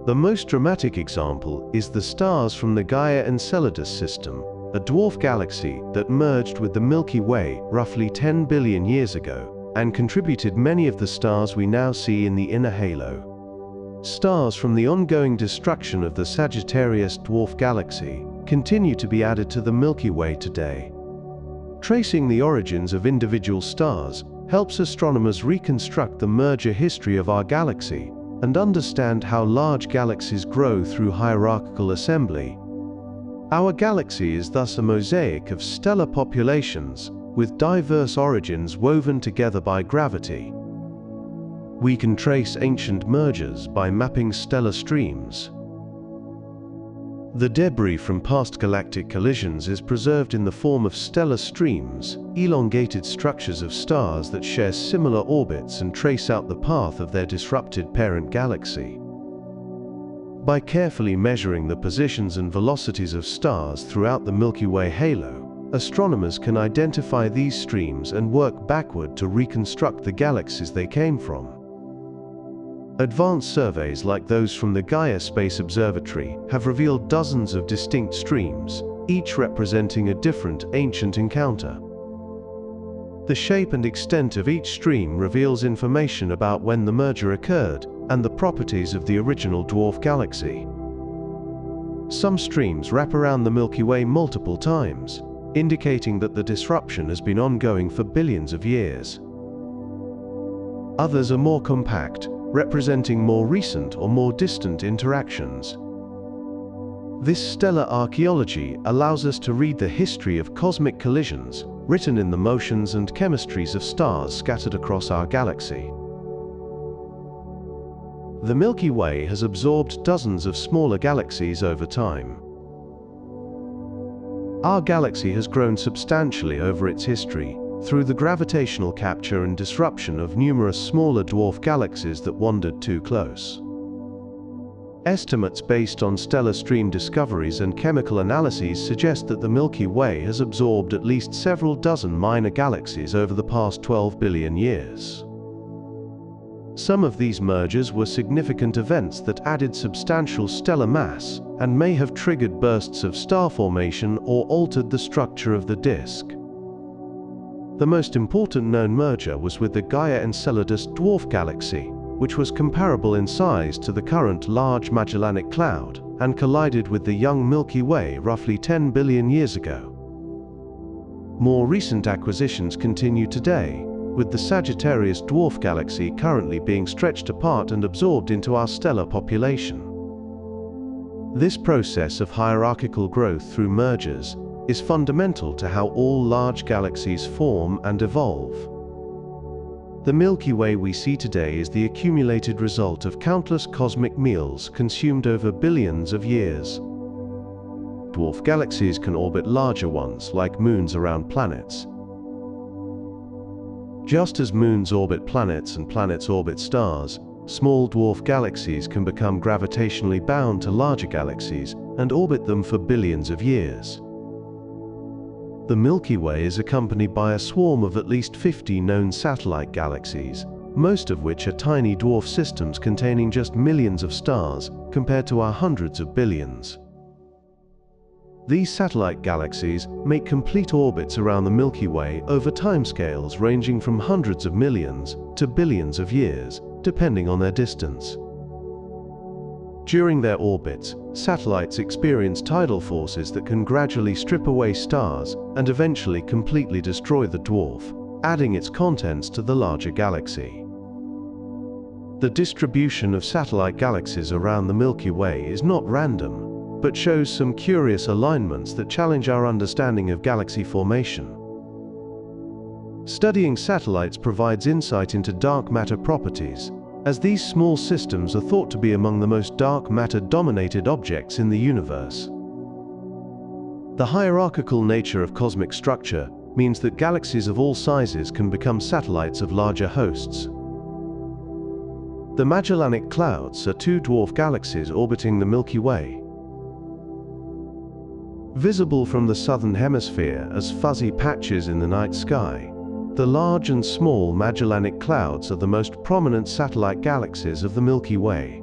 The most dramatic example is the stars from the Gaia Enceladus system, a dwarf galaxy that merged with the Milky Way roughly 10 billion years ago, and contributed many of the stars we now see in the inner halo. Stars from the ongoing destruction of the Sagittarius dwarf galaxy continue to be added to the Milky Way today. Tracing the origins of individual stars helps astronomers reconstruct the merger history of our galaxy and understand how large galaxies grow through hierarchical assembly. Our galaxy is thus a mosaic of stellar populations with diverse origins woven together by gravity. We can trace ancient mergers by mapping stellar streams. The debris from past galactic collisions is preserved in the form of stellar streams, elongated structures of stars that share similar orbits and trace out the path of their disrupted parent galaxy. By carefully measuring the positions and velocities of stars throughout the Milky Way halo, astronomers can identify these streams and work backward to reconstruct the galaxies they came from. Advanced surveys like those from the Gaia Space Observatory have revealed dozens of distinct streams, each representing a different ancient encounter. The shape and extent of each stream reveals information about when the merger occurred and the properties of the original dwarf galaxy. Some streams wrap around the Milky Way multiple times, indicating that the disruption has been ongoing for billions of years. Others are more compact, representing more recent or more distant interactions. This stellar archaeology allows us to read the history of cosmic collisions, written in the motions and chemistries of stars scattered across our galaxy. The Milky Way has absorbed dozens of smaller galaxies over time. Our galaxy has grown substantially over its history, through the gravitational capture and disruption of numerous smaller dwarf galaxies that wandered too close. Estimates based on stellar stream discoveries and chemical analyses suggest that the Milky Way has absorbed at least several dozen minor galaxies over the past 12 billion years. Some of these mergers were significant events that added substantial stellar mass and may have triggered bursts of star formation or altered the structure of the disk. The most important known merger was with the Gaia Enceladus dwarf galaxy, which was comparable in size to the current Large Magellanic Cloud and collided with the young Milky Way roughly 10 billion years ago. More recent acquisitions continue today, with the Sagittarius dwarf galaxy currently being stretched apart and absorbed into our stellar population. This process of hierarchical growth through mergers is fundamental to how all large galaxies form and evolve. The Milky Way we see today is the accumulated result of countless cosmic meals consumed over billions of years. Dwarf galaxies can orbit larger ones, like moons around planets. Just as moons orbit planets and planets orbit stars, small dwarf galaxies can become gravitationally bound to larger galaxies and orbit them for billions of years. The Milky Way is accompanied by a swarm of at least 50 known satellite galaxies, most of which are tiny dwarf systems containing just millions of stars compared to our hundreds of billions. These satellite galaxies make complete orbits around the Milky Way over timescales ranging from hundreds of millions to billions of years, depending on their distance. During their orbits, satellites experience tidal forces that can gradually strip away stars and eventually completely destroy the dwarf, adding its contents to the larger galaxy. The distribution of satellite galaxies around the Milky Way is not random, but shows some curious alignments that challenge our understanding of galaxy formation. Studying satellites provides insight into dark matter properties, as these small systems are thought to be among the most dark matter-dominated objects in the universe. The hierarchical nature of cosmic structure means that galaxies of all sizes can become satellites of larger hosts. The Magellanic Clouds are two dwarf galaxies orbiting the Milky Way. Visible from the southern hemisphere as fuzzy patches in the night sky, the large and small Magellanic Clouds are the most prominent satellite galaxies of the Milky Way.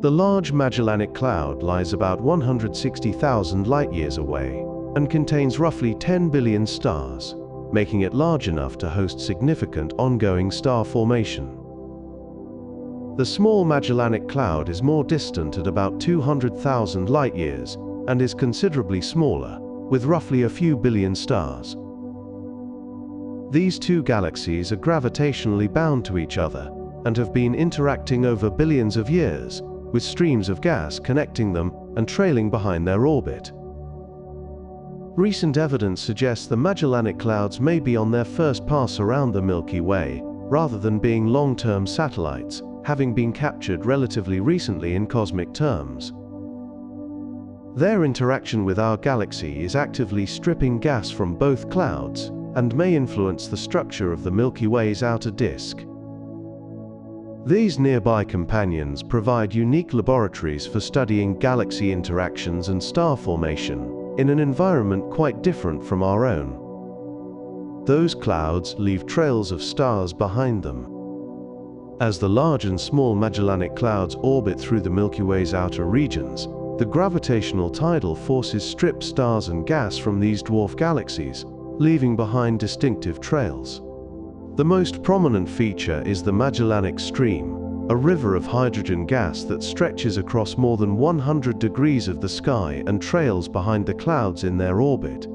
The Large Magellanic Cloud lies about 160,000 light-years away and contains roughly 10 billion stars, making it large enough to host significant ongoing star formation. The Small Magellanic Cloud is more distant at about 200,000 light-years and is considerably smaller, with roughly a few billion stars. These two galaxies are gravitationally bound to each other and have been interacting over billions of years, with streams of gas connecting them and trailing behind their orbit. Recent evidence suggests the Magellanic Clouds may be on their first pass around the Milky Way, rather than being long-term satellites, having been captured relatively recently in cosmic terms. Their interaction with our galaxy is actively stripping gas from both clouds and may influence the structure of the Milky Way's outer disk. These nearby companions provide unique laboratories for studying galaxy interactions and star formation in an environment quite different from our own. Those clouds leave trails of stars behind them. As the Large and Small Magellanic Clouds orbit through the Milky Way's outer regions, the gravitational tidal forces strip stars and gas from these dwarf galaxies, leaving behind distinctive trails. The most prominent feature is the Magellanic Stream, a river of hydrogen gas that stretches across more than 100 degrees of the sky and trails behind the clouds in their orbit.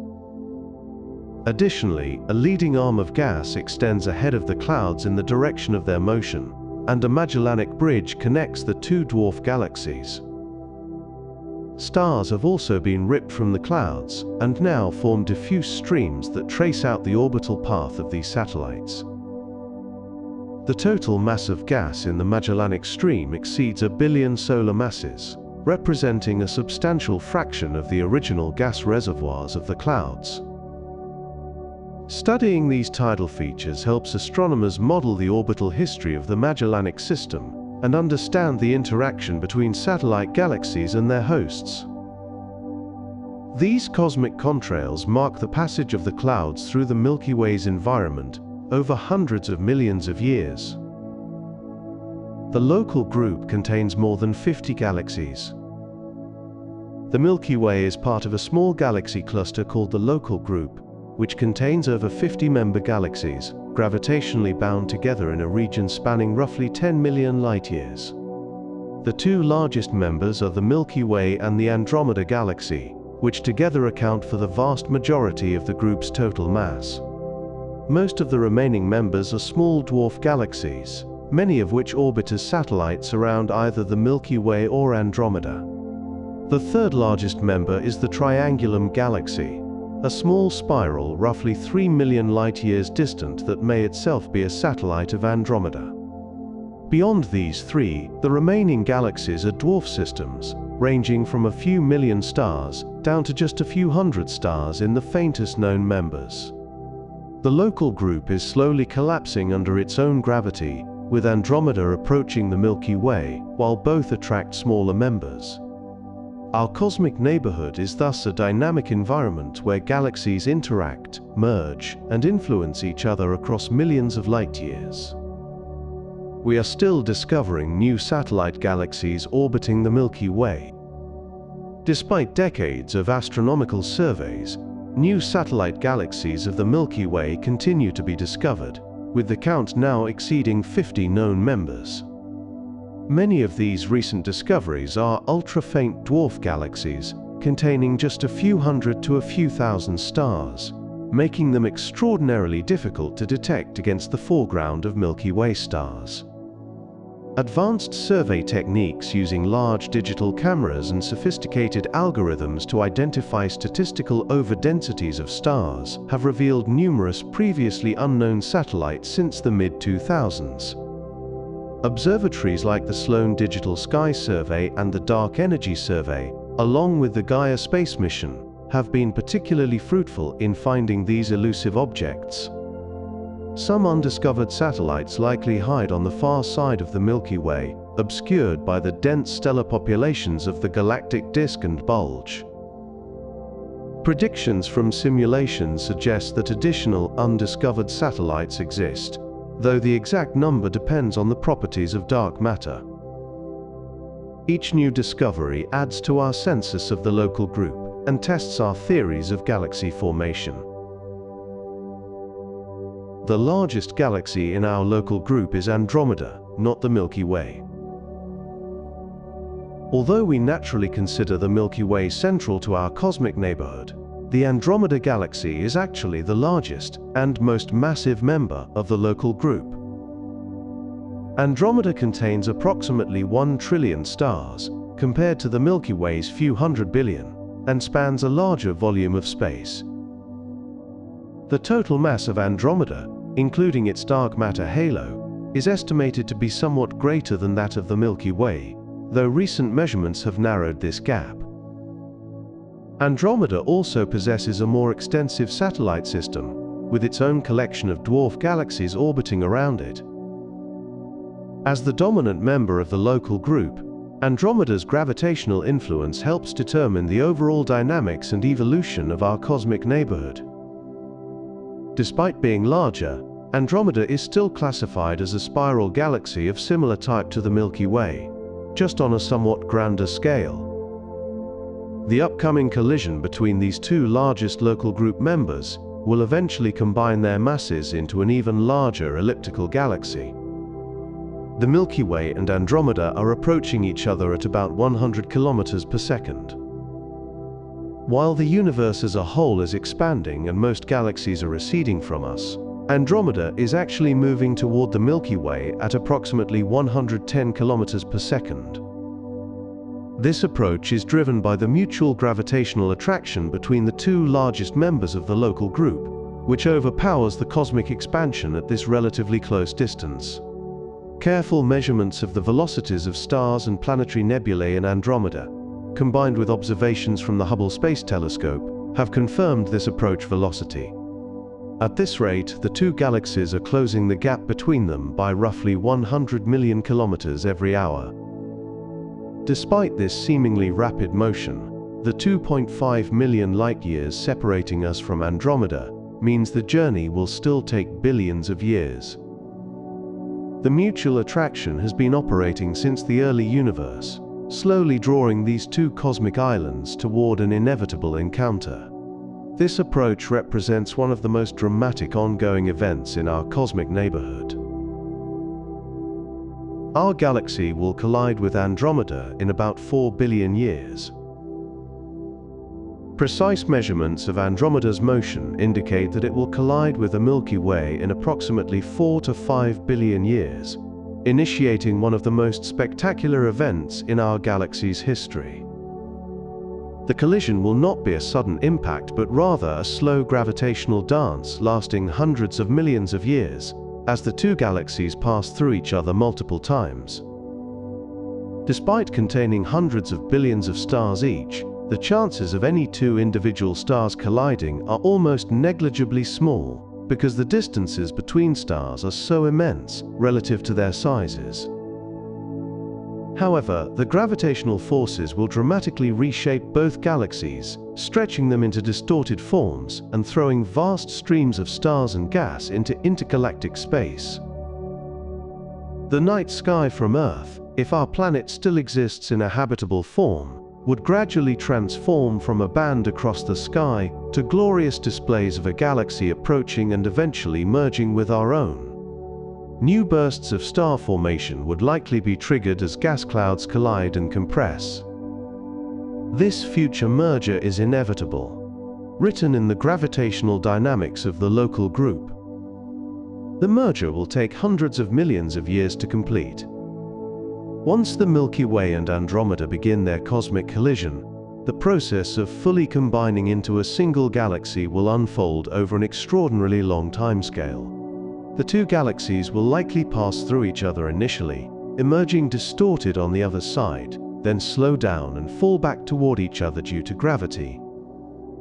Additionally, a leading arm of gas extends ahead of the clouds in the direction of their motion, and a Magellanic Bridge connects the two dwarf galaxies. Stars have also been ripped from the clouds and now form diffuse streams that trace out the orbital path of these satellites. The total mass of gas in the Magellanic Stream exceeds 1 billion solar masses, representing a substantial fraction of the original gas reservoirs of the clouds. Studying these tidal features helps astronomers model the orbital history of the Magellanic System and understand the interaction between satellite galaxies and their hosts. These cosmic contrails mark the passage of the clouds through the Milky Way's environment over hundreds of millions of years. The local group contains more than 50 galaxies. The Milky Way is part of a small galaxy cluster called the Local Group, which contains over 50 member galaxies, gravitationally bound together in a region spanning roughly 10 million light-years. The two largest members are the Milky Way and the Andromeda Galaxy, which together account for the vast majority of the group's total mass. Most of the remaining members are small dwarf galaxies, many of which orbit as satellites around either the Milky Way or Andromeda. The third largest member is the Triangulum Galaxy, a small spiral roughly 3 million light-years distant that may itself be a satellite of Andromeda. Beyond these three, the remaining galaxies are dwarf systems, ranging from a few million stars down to just a few hundred stars in the faintest known members. The Local Group is slowly collapsing under its own gravity, with Andromeda approaching the Milky Way, while both attract smaller members. Our cosmic neighborhood is thus a dynamic environment where galaxies interact, merge, and influence each other across millions of light-years. We are still discovering new satellite galaxies orbiting the Milky Way. Despite decades of astronomical surveys, new satellite galaxies of the Milky Way continue to be discovered, with the count now exceeding 50 known members. Many of these recent discoveries are ultra-faint dwarf galaxies, containing just a few hundred to a few thousand stars, making them extraordinarily difficult to detect against the foreground of Milky Way stars. Advanced survey techniques using large digital cameras and sophisticated algorithms to identify statistical overdensities of stars have revealed numerous previously unknown satellites since the mid-2000s. Observatories like the Sloan Digital Sky Survey and the Dark Energy Survey, along with the Gaia space mission, have been particularly fruitful in finding these elusive objects. Some undiscovered satellites likely hide on the far side of the Milky Way, obscured by the dense stellar populations of the galactic disk and bulge. Predictions from simulations suggest that additional undiscovered satellites exist, though the exact number depends on the properties of dark matter. Each new discovery adds to our census of the local group and tests our theories of galaxy formation. The largest galaxy in our local group is Andromeda, not the Milky Way. Although we naturally consider the Milky Way central to our cosmic neighborhood, the Andromeda Galaxy is actually the largest and most massive member of the local group. Andromeda contains approximately 1 trillion stars, compared to the Milky Way's few hundred billion, and spans a larger volume of space. The total mass of Andromeda, including its dark matter halo, is estimated to be somewhat greater than that of the Milky Way, though recent measurements have narrowed this gap. Andromeda also possesses a more extensive satellite system, with its own collection of dwarf galaxies orbiting around it. As the dominant member of the local group, Andromeda's gravitational influence helps determine the overall dynamics and evolution of our cosmic neighborhood. Despite being larger, Andromeda is still classified as a spiral galaxy of similar type to the Milky Way, just on a somewhat grander scale. The upcoming collision between these two largest local group members will eventually combine their masses into an even larger elliptical galaxy. The Milky Way and Andromeda are approaching each other at about 100 kilometers per second. While the universe as a whole is expanding and most galaxies are receding from us, Andromeda is actually moving toward the Milky Way at approximately 110 kilometers per second. This approach is driven by the mutual gravitational attraction between the two largest members of the local group, which overpowers the cosmic expansion at this relatively close distance. Careful measurements of the velocities of stars and planetary nebulae in Andromeda, combined with observations from the Hubble Space Telescope, have confirmed this approach velocity. At this rate, the two galaxies are closing the gap between them by roughly 100 million kilometers every hour. Despite this seemingly rapid motion, the 2.5 million light-years separating us from Andromeda means the journey will still take billions of years. The mutual attraction has been operating since the early universe, slowly drawing these two cosmic islands toward an inevitable encounter. This approach represents one of the most dramatic ongoing events in our cosmic neighborhood. Our galaxy will collide with Andromeda in about 4 billion years. Precise measurements of Andromeda's motion indicate that it will collide with the Milky Way in approximately 4 to 5 billion years, initiating one of the most spectacular events in our galaxy's history. The collision will not be a sudden impact, but rather a slow gravitational dance lasting hundreds of millions of years, as the two galaxies pass through each other multiple times. Despite containing hundreds of billions of stars each, the chances of any two individual stars colliding are almost negligibly small, because the distances between stars are so immense relative to their sizes. However, the gravitational forces will dramatically reshape both galaxies, stretching them into distorted forms and throwing vast streams of stars and gas into intergalactic space. The night sky from Earth, if our planet still exists in a habitable form, would gradually transform from a band across the sky to glorious displays of a galaxy approaching and eventually merging with our own. New bursts of star formation would likely be triggered as gas clouds collide and compress. This future merger is inevitable, written in the gravitational dynamics of the local group. The merger will take hundreds of millions of years to complete. Once the Milky Way and Andromeda begin their cosmic collision, the process of fully combining into a single galaxy will unfold over an extraordinarily long timescale. The two galaxies will likely pass through each other initially, emerging distorted on the other side, then slow down and fall back toward each other due to gravity.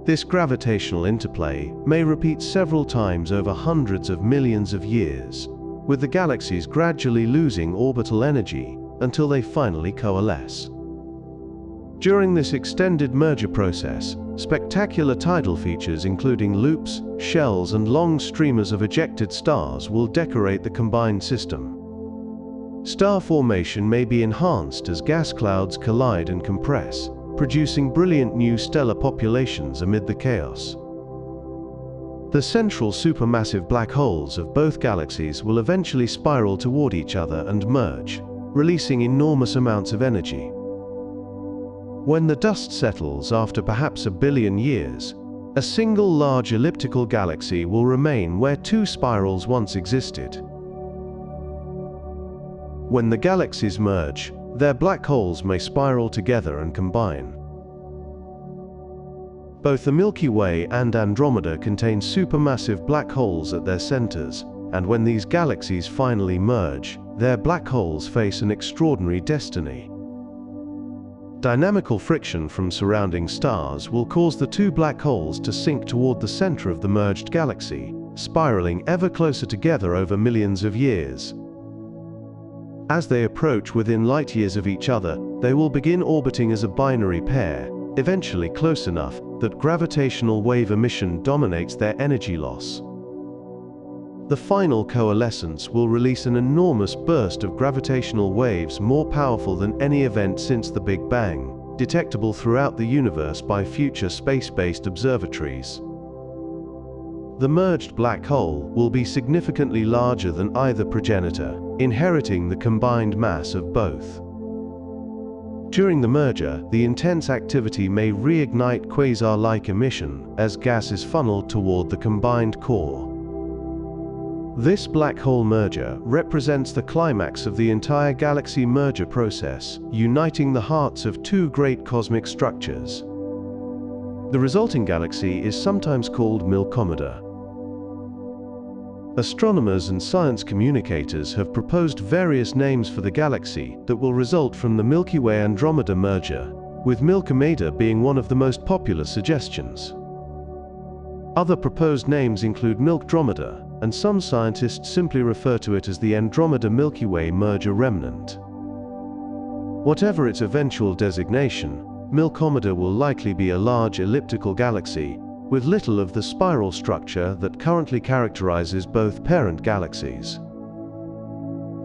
This gravitational interplay may repeat several times over hundreds of millions of years, with the galaxies gradually losing orbital energy until they finally coalesce. During this extended merger process, spectacular tidal features including loops, shells, and long streamers of ejected stars will decorate the combined system. Star formation may be enhanced as gas clouds collide and compress, producing brilliant new stellar populations amid the chaos. The central supermassive black holes of both galaxies will eventually spiral toward each other and merge, releasing enormous amounts of energy. When the dust settles after perhaps 1 billion years, a single large elliptical galaxy will remain where two spirals once existed. When the galaxies merge, their black holes may spiral together and combine. Both the Milky Way and Andromeda contain supermassive black holes at their centers, and when these galaxies finally merge, their black holes face an extraordinary destiny. Dynamical friction from surrounding stars will cause the two black holes to sink toward the center of the merged galaxy, spiraling ever closer together over millions of years. As they approach within light years of each other, they will begin orbiting as a binary pair, eventually close enough that gravitational wave emission dominates their energy loss. The final coalescence will release an enormous burst of gravitational waves more powerful than any event since the Big Bang, detectable throughout the universe by future space-based observatories. The merged black hole will be significantly larger than either progenitor, inheriting the combined mass of both. During the merger, the intense activity may reignite quasar-like emission as gas is funneled toward the combined core. This black hole merger represents the climax of the entire galaxy merger process, uniting the hearts of two great cosmic structures. The resulting galaxy is sometimes called Milkomeda. Astronomers and science communicators have proposed various names for the galaxy that will result from the Milky Way-Andromeda merger, with Milkomeda being one of the most popular suggestions. Other proposed names include Milkdromeda, and some scientists simply refer to it as the Andromeda-Milky Way merger remnant. Whatever its eventual designation, Milkomeda will likely be a large elliptical galaxy with little of the spiral structure that currently characterizes both parent galaxies.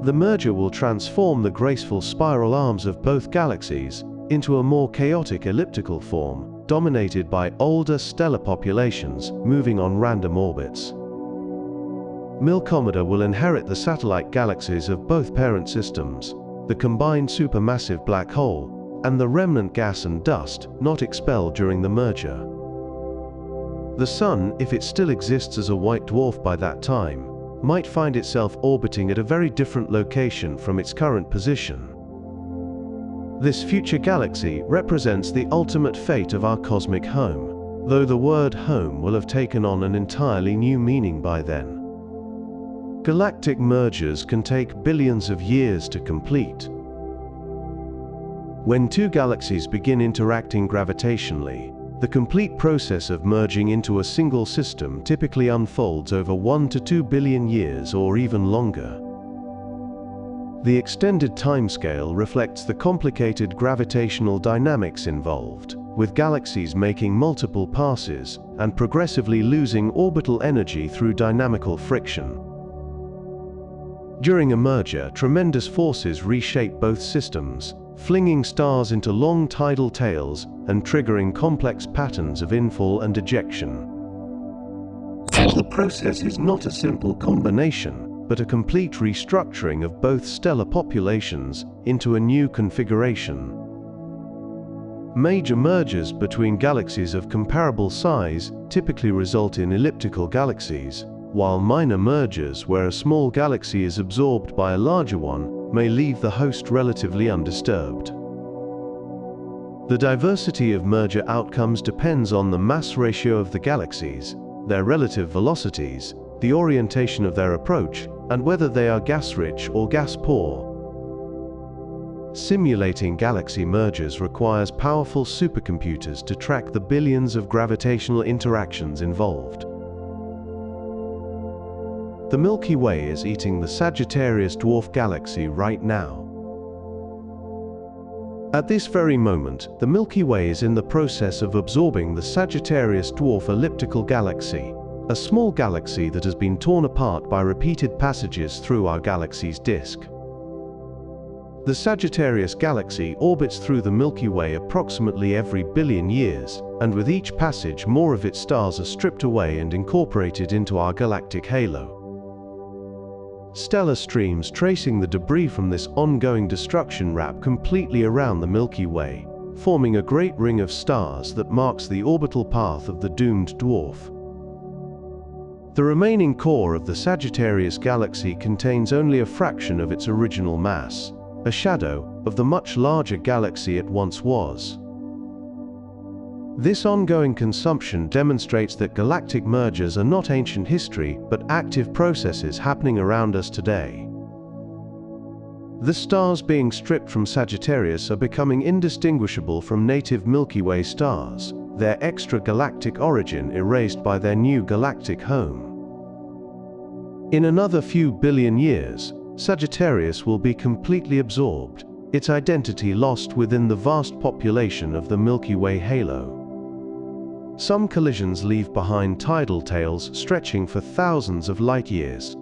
The merger will transform the graceful spiral arms of both galaxies into a more chaotic elliptical form, dominated by older stellar populations moving on random orbits. Milkomeda will inherit the satellite galaxies of both parent systems, the combined supermassive black hole, and the remnant gas and dust not expelled during the merger. The Sun, if it still exists as a white dwarf by that time, might find itself orbiting at a very different location from its current position. This future galaxy represents the ultimate fate of our cosmic home, though the word home will have taken on an entirely new meaning by then. Galactic mergers can take billions of years to complete. When two galaxies begin interacting gravitationally, the complete process of merging into a single system typically unfolds over 1 to 2 billion years or even longer. The extended timescale reflects the complicated gravitational dynamics involved, with galaxies making multiple passes and progressively losing orbital energy through dynamical friction. During a merger, tremendous forces reshape both systems, flinging stars into long tidal tails and triggering complex patterns of infall and ejection. The process is not a simple combination, but a complete restructuring of both stellar populations into a new configuration. Major mergers between galaxies of comparable size typically result in elliptical galaxies, while minor mergers where a small galaxy is absorbed by a larger one may leave the host relatively undisturbed. The diversity of merger outcomes depends on the mass ratio of the galaxies, their relative velocities, the orientation of their approach, and whether they are gas-rich or gas-poor. Simulating galaxy mergers requires powerful supercomputers to track the billions of gravitational interactions involved. The Milky Way is eating the Sagittarius dwarf galaxy right now. At this very moment, the Milky Way is in the process of absorbing the Sagittarius dwarf elliptical galaxy, a small galaxy that has been torn apart by repeated passages through our galaxy's disk. The Sagittarius galaxy orbits through the Milky Way approximately every billion years, and with each passage more of its stars are stripped away and incorporated into our galactic halo. Stellar streams tracing the debris from this ongoing destruction wrap completely around the Milky Way, forming a great ring of stars that marks the orbital path of the doomed dwarf. The remaining core of the Sagittarius galaxy contains only a fraction of its original mass, a shadow of the much larger galaxy it once was. This ongoing consumption demonstrates that galactic mergers are not ancient history, but active processes happening around us today. The stars being stripped from Sagittarius are becoming indistinguishable from native Milky Way stars, their extragalactic origin erased by their new galactic home. In another few billion years, Sagittarius will be completely absorbed, its identity lost within the vast population of the Milky Way halo. Some collisions leave behind tidal tails stretching for thousands of light years.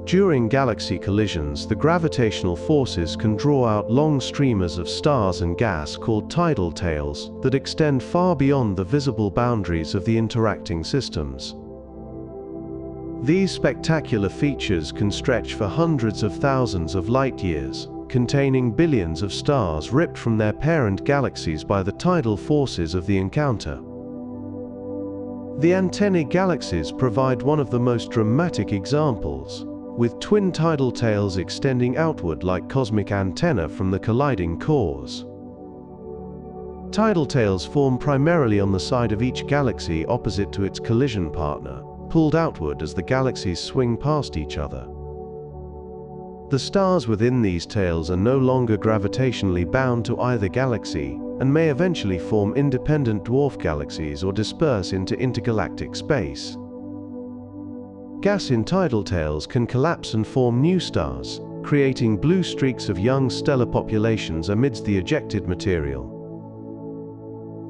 During galaxy collisions, the gravitational forces can draw out long streamers of stars and gas called tidal tails that extend far beyond the visible boundaries of the interacting systems. These spectacular features can stretch for hundreds of thousands of light years, containing billions of stars ripped from their parent galaxies by the tidal forces of the encounter. The antennae galaxies provide one of the most dramatic examples, with twin tidal tails extending outward like cosmic antennae from the colliding cores. Tidal tails form primarily on the side of each galaxy opposite to its collision partner, pulled outward as the galaxies swing past each other. The stars within these tails are no longer gravitationally bound to either galaxy, and may eventually form independent dwarf galaxies or disperse into intergalactic space. Gas in tidal tails can collapse and form new stars, creating blue streaks of young stellar populations amidst the ejected material.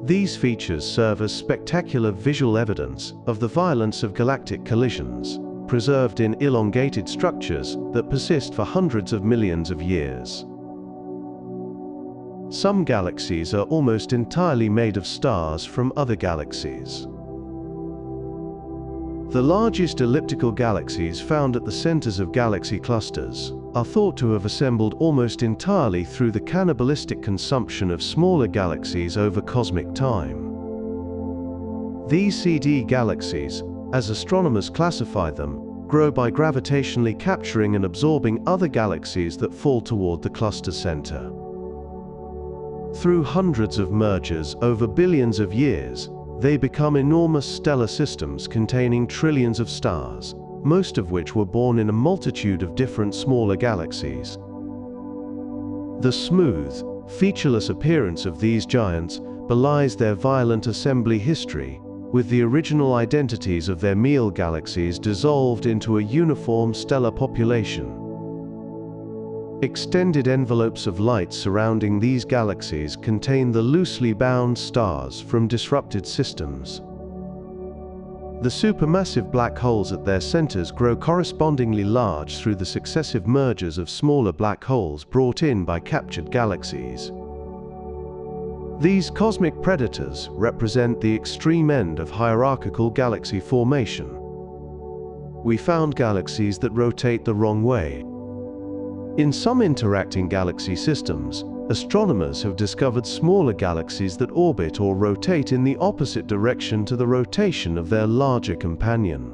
These features serve as spectacular visual evidence of the violence of galactic collisions, preserved in elongated structures that persist for hundreds of millions of years. Some galaxies are almost entirely made of stars from other galaxies. The largest elliptical galaxies found at the centers of galaxy clusters are thought to have assembled almost entirely through the cannibalistic consumption of smaller galaxies over cosmic time. These CD galaxies, as astronomers classify them, grow by gravitationally capturing and absorbing other galaxies that fall toward the cluster center. Through hundreds of mergers over billions of years, they become enormous stellar systems containing trillions of stars, most of which were born in a multitude of different smaller galaxies. The smooth, featureless appearance of these giants belies their violent assembly history, with the original identities of their meal galaxies dissolved into a uniform stellar population. Extended envelopes of light surrounding these galaxies contain the loosely bound stars from disrupted systems. The supermassive black holes at their centers grow correspondingly large through the successive mergers of smaller black holes brought in by captured galaxies. These cosmic predators represent the extreme end of hierarchical galaxy formation. We found galaxies that rotate the wrong way. In some interacting galaxy systems, astronomers have discovered smaller galaxies that orbit or rotate in the opposite direction to the rotation of their larger companion.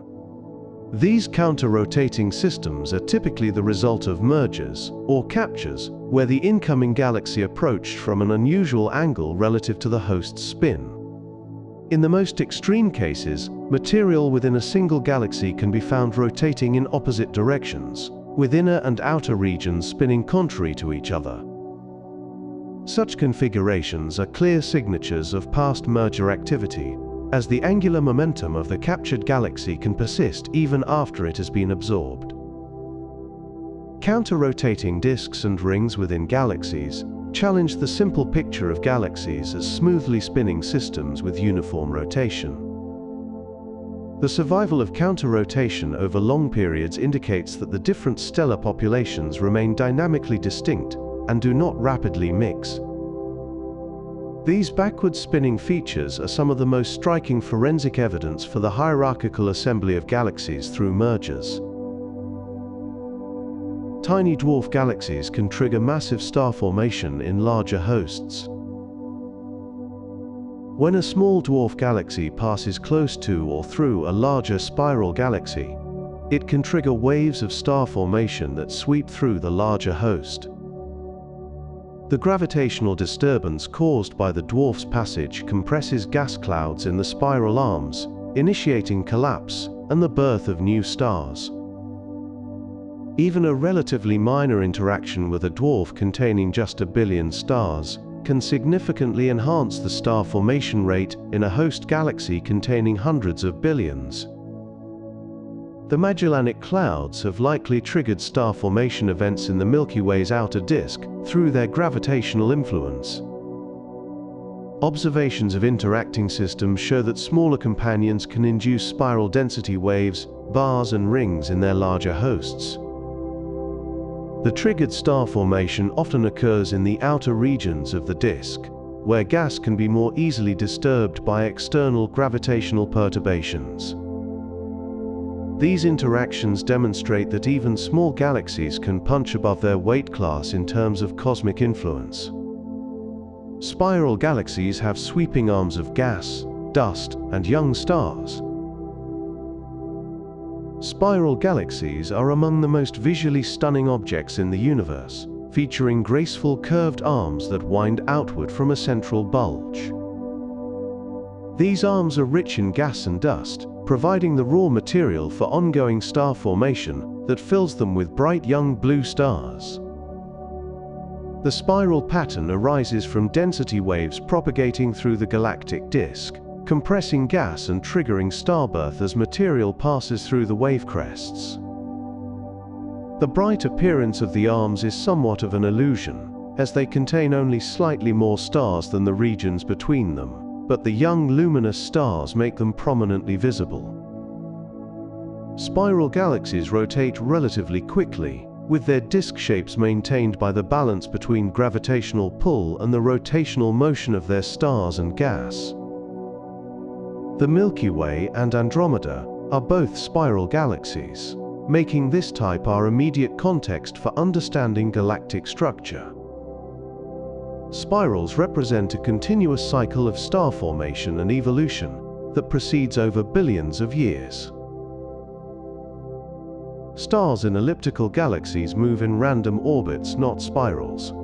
These counter-rotating systems are typically the result of mergers, or captures, where the incoming galaxy approached from an unusual angle relative to the host's spin. In the most extreme cases, material within a single galaxy can be found rotating in opposite directions, with inner and outer regions spinning contrary to each other. Such configurations are clear signatures of past merger activity, as the angular momentum of the captured galaxy can persist even after it has been absorbed. Counter-rotating disks and rings within galaxies challenge the simple picture of galaxies as smoothly spinning systems with uniform rotation. The survival of counter-rotation over long periods indicates that the different stellar populations remain dynamically distinct and do not rapidly mix. These backward spinning features are some of the most striking forensic evidence for the hierarchical assembly of galaxies through mergers. Tiny dwarf galaxies can trigger massive star formation in larger hosts. When a small dwarf galaxy passes close to or through a larger spiral galaxy, it can trigger waves of star formation that sweep through the larger host. The gravitational disturbance caused by the dwarf's passage compresses gas clouds in the spiral arms, initiating collapse and the birth of new stars. Even a relatively minor interaction with a dwarf containing just a billion stars can significantly enhance the star formation rate in a host galaxy containing hundreds of billions. The Magellanic Clouds have likely triggered star formation events in the Milky Way's outer disk through their gravitational influence. Observations of interacting systems show that smaller companions can induce spiral density waves, bars and rings in their larger hosts. The triggered star formation often occurs in the outer regions of the disk, where gas can be more easily disturbed by external gravitational perturbations. These interactions demonstrate that even small galaxies can punch above their weight class in terms of cosmic influence. Spiral galaxies have sweeping arms of gas, dust, and young stars. Spiral galaxies are among the most visually stunning objects in the universe, featuring graceful curved arms that wind outward from a central bulge. These arms are rich in gas and dust, providing the raw material for ongoing star formation that fills them with bright young blue stars. The spiral pattern arises from density waves propagating through the galactic disk, compressing gas and triggering starbirth as material passes through the wave crests. The bright appearance of the arms is somewhat of an illusion, as they contain only slightly more stars than the regions between them, but the young luminous stars make them prominently visible. Spiral galaxies rotate relatively quickly, with their disk shapes maintained by the balance between gravitational pull and the rotational motion of their stars and gas. The Milky Way and Andromeda are both spiral galaxies, making this type our immediate context for understanding galactic structure. Spirals represent a continuous cycle of star formation and evolution that proceeds over billions of years. Stars in elliptical galaxies move in random orbits, not spirals.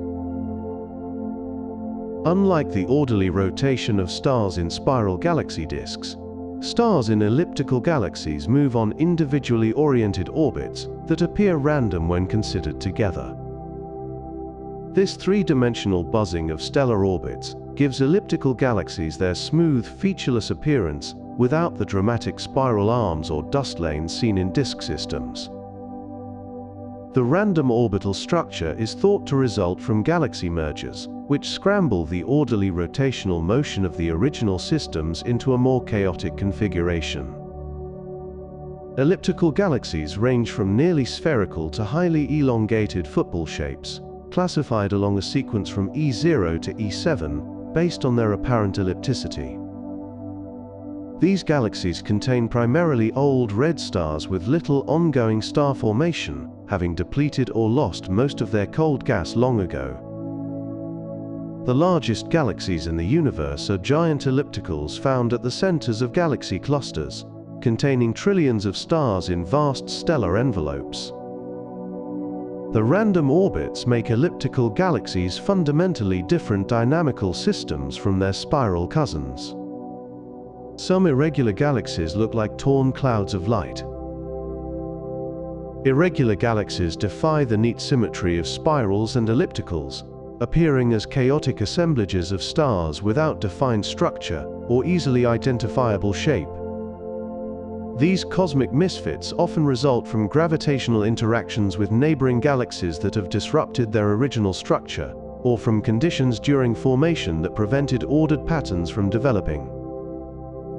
Unlike the orderly rotation of stars in spiral galaxy disks, stars in elliptical galaxies move on individually oriented orbits that appear random when considered together. This three-dimensional buzzing of stellar orbits gives elliptical galaxies their smooth, featureless appearance without the dramatic spiral arms or dust lanes seen in disk systems. The The random orbital structure is thought to result from galaxy mergers, which scramble the orderly rotational motion of the original systems into a more chaotic configuration. Elliptical galaxies range from nearly spherical to highly elongated football shapes, classified along a sequence from E0 to E7, based on their apparent ellipticity. These galaxies contain primarily old red stars with little ongoing star formation, having depleted or lost most of their cold gas long ago. The largest galaxies in the universe are giant ellipticals found at the centers of galaxy clusters, containing trillions of stars in vast stellar envelopes. The random orbits make elliptical galaxies fundamentally different dynamical systems from their spiral cousins. Some irregular galaxies look like torn clouds of light. Irregular galaxies defy the neat symmetry of spirals and ellipticals, appearing as chaotic assemblages of stars without defined structure or easily identifiable shape. These cosmic misfits often result from gravitational interactions with neighboring galaxies that have disrupted their original structure, or from conditions during formation that prevented ordered patterns from developing.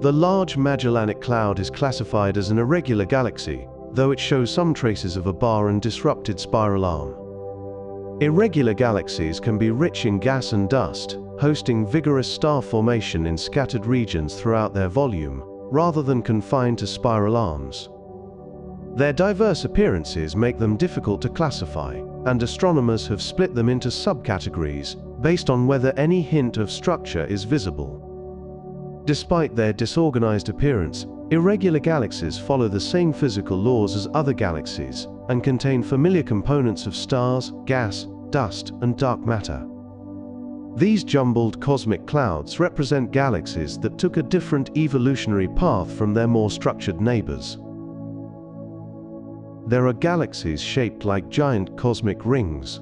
The Large Magellanic Cloud is classified as an irregular galaxy, though it shows some traces of a bar and disrupted spiral arm. Irregular galaxies can be rich in gas and dust, hosting vigorous star formation in scattered regions throughout their volume, rather than confined to spiral arms. Their diverse appearances make them difficult to classify, and astronomers have split them into subcategories based on whether any hint of structure is visible. Despite their disorganized appearance, irregular galaxies follow the same physical laws as other galaxies and contain familiar components of stars, gas, dust, and dark matter. These jumbled cosmic clouds represent galaxies that took a different evolutionary path from their more structured neighbors. There are galaxies shaped like giant cosmic rings.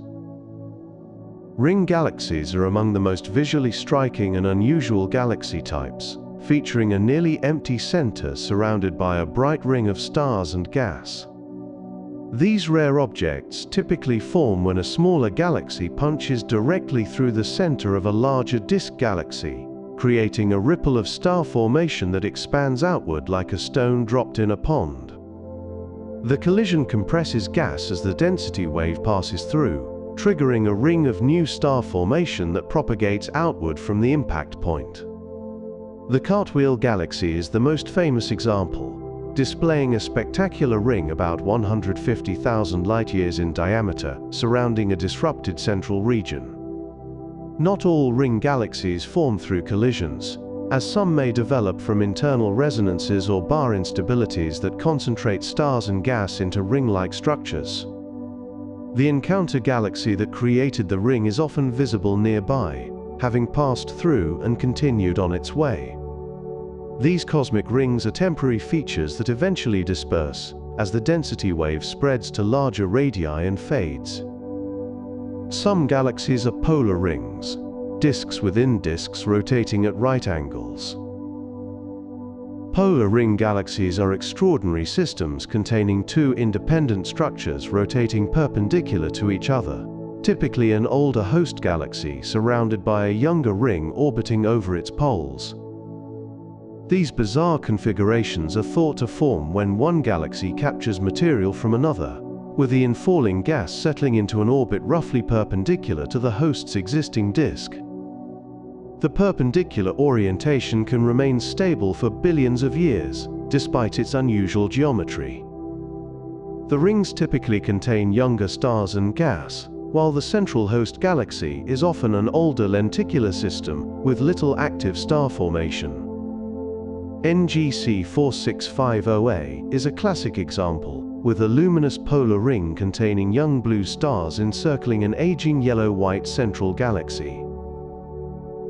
Ring galaxies are among the most visually striking and unusual galaxy types, featuring a nearly empty center surrounded by a bright ring of stars and gas. These rare objects typically form when a smaller galaxy punches directly through the center of a larger disk galaxy, creating a ripple of star formation that expands outward like a stone dropped in a pond. The collision compresses gas as the density wave passes through, triggering a ring of new star formation that propagates outward from the impact point. The Cartwheel Galaxy is the most famous example, displaying a spectacular ring about 150,000 light-years in diameter surrounding a disrupted central region. Not all ring galaxies form through collisions, as some may develop from internal resonances or bar instabilities that concentrate stars and gas into ring-like structures. The encounter galaxy that created the ring is often visible nearby, having passed through and continued on its way. These cosmic rings are temporary features that eventually disperse as the density wave spreads to larger radii and fades. Some galaxies are polar rings, disks within disks rotating at right angles. Polar ring galaxies are extraordinary systems containing two independent structures rotating perpendicular to each other, typically an older host galaxy surrounded by a younger ring orbiting over its poles. These bizarre configurations are thought to form when one galaxy captures material from another, with the infalling gas settling into an orbit roughly perpendicular to the host's existing disk. The perpendicular orientation can remain stable for billions of years, despite its unusual geometry. The rings typically contain younger stars and gas, while the central host galaxy is often an older lenticular system with little active star formation. NGC 4650A is a classic example, with a luminous polar ring containing young blue stars encircling an aging yellow-white central galaxy.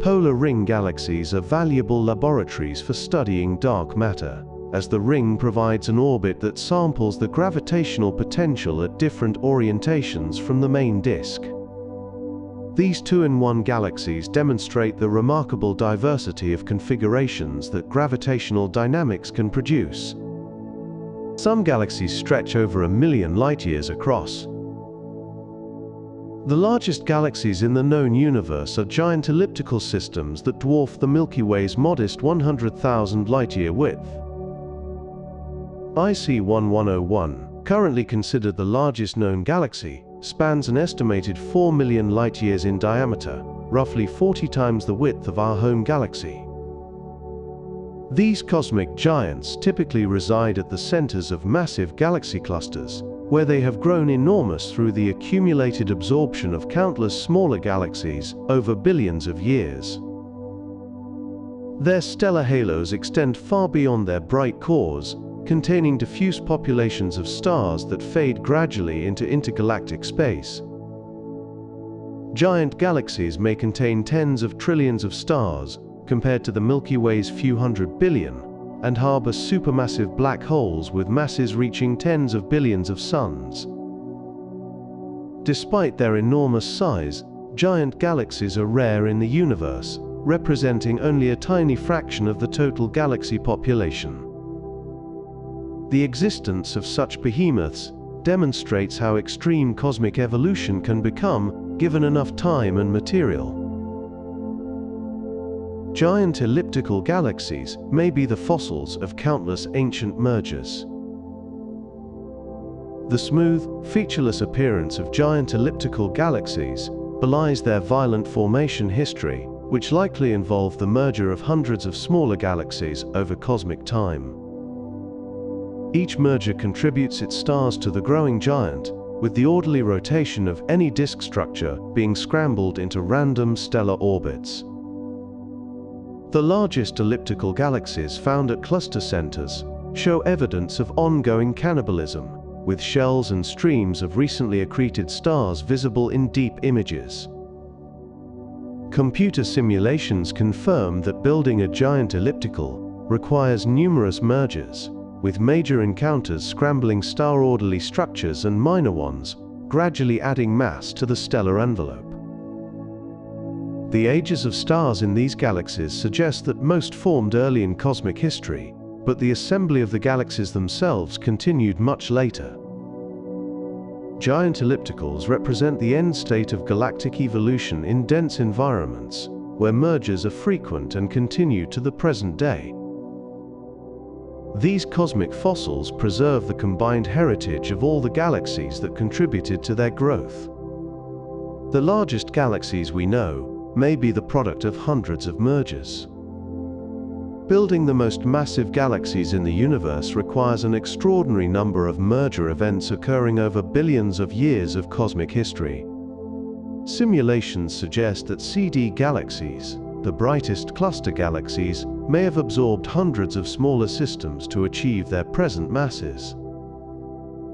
Polar ring galaxies are valuable laboratories for studying dark matter, as the ring provides an orbit that samples the gravitational potential at different orientations from the main disk. These two-in-one galaxies demonstrate the remarkable diversity of configurations that gravitational dynamics can produce. Some galaxies stretch over 1 million light-years across, The largest galaxies in the known universe are giant elliptical systems that dwarf the Milky Way's modest 100,000 light-year width. IC 1101, currently considered the largest known galaxy, spans an estimated 4 million light-years in diameter, roughly 40 times the width of our home galaxy. These cosmic giants typically reside at the centers of massive galaxy clusters, where they have grown enormous through the accumulated absorption of countless smaller galaxies over billions of years. Their stellar halos extend far beyond their bright cores, containing diffuse populations of stars that fade gradually into intergalactic space. Giant galaxies may contain tens of trillions of stars, compared to the Milky Way's few hundred billion, and harbor supermassive black holes with masses reaching tens of billions of suns. Despite their enormous size, giant galaxies are rare in the universe, representing only a tiny fraction of the total galaxy population. The existence of such behemoths demonstrates how extreme cosmic evolution can become, given enough time and material. Giant elliptical galaxies may be the fossils of countless ancient mergers. The smooth, featureless appearance of giant elliptical galaxies belies their violent formation history, which likely involved the merger of hundreds of smaller galaxies over cosmic time. Each merger contributes its stars to the growing giant, with the orderly rotation of any disk structure being scrambled into random stellar orbits. The largest elliptical galaxies found at cluster centers show evidence of ongoing cannibalism, with shells and streams of recently accreted stars visible in deep images. Computer simulations confirm that building a giant elliptical requires numerous mergers, with major encounters scrambling star-orderly structures and minor ones gradually adding mass to the stellar envelope. The ages of stars in these galaxies suggest that most formed early in cosmic history, but the assembly of the galaxies themselves continued much later. Giant ellipticals represent the end state of galactic evolution in dense environments, where mergers are frequent and continue to the present day. These cosmic fossils preserve the combined heritage of all the galaxies that contributed to their growth. The largest galaxies we know may be the product of hundreds of mergers. Building the most massive galaxies in the universe requires an extraordinary number of merger events occurring over billions of years of cosmic history. Simulations suggest that CD galaxies, the brightest cluster galaxies, may have absorbed hundreds of smaller systems to achieve their present masses.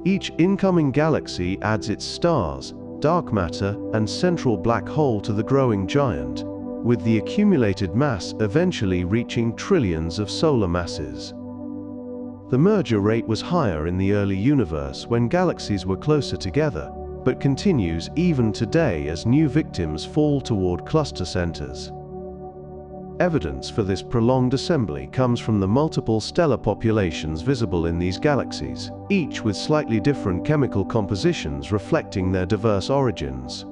Each incoming galaxy adds its stars, dark matter, and central black hole to the growing giant, with the accumulated mass eventually reaching trillions of solar masses. The merger rate was higher in the early universe when galaxies were closer together, but continues even today as new victims fall toward cluster centers. Evidence for this prolonged assembly comes from the multiple stellar populations visible in these galaxies, each with slightly different chemical compositions reflecting their diverse origins.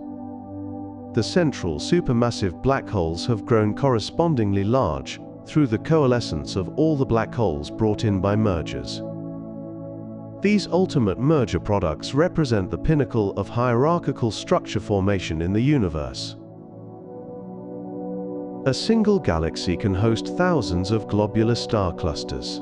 The central supermassive black holes have grown correspondingly large through the coalescence of all the black holes brought in by mergers. These ultimate merger products represent the pinnacle of hierarchical structure formation in the universe. A single galaxy can host thousands of globular star clusters.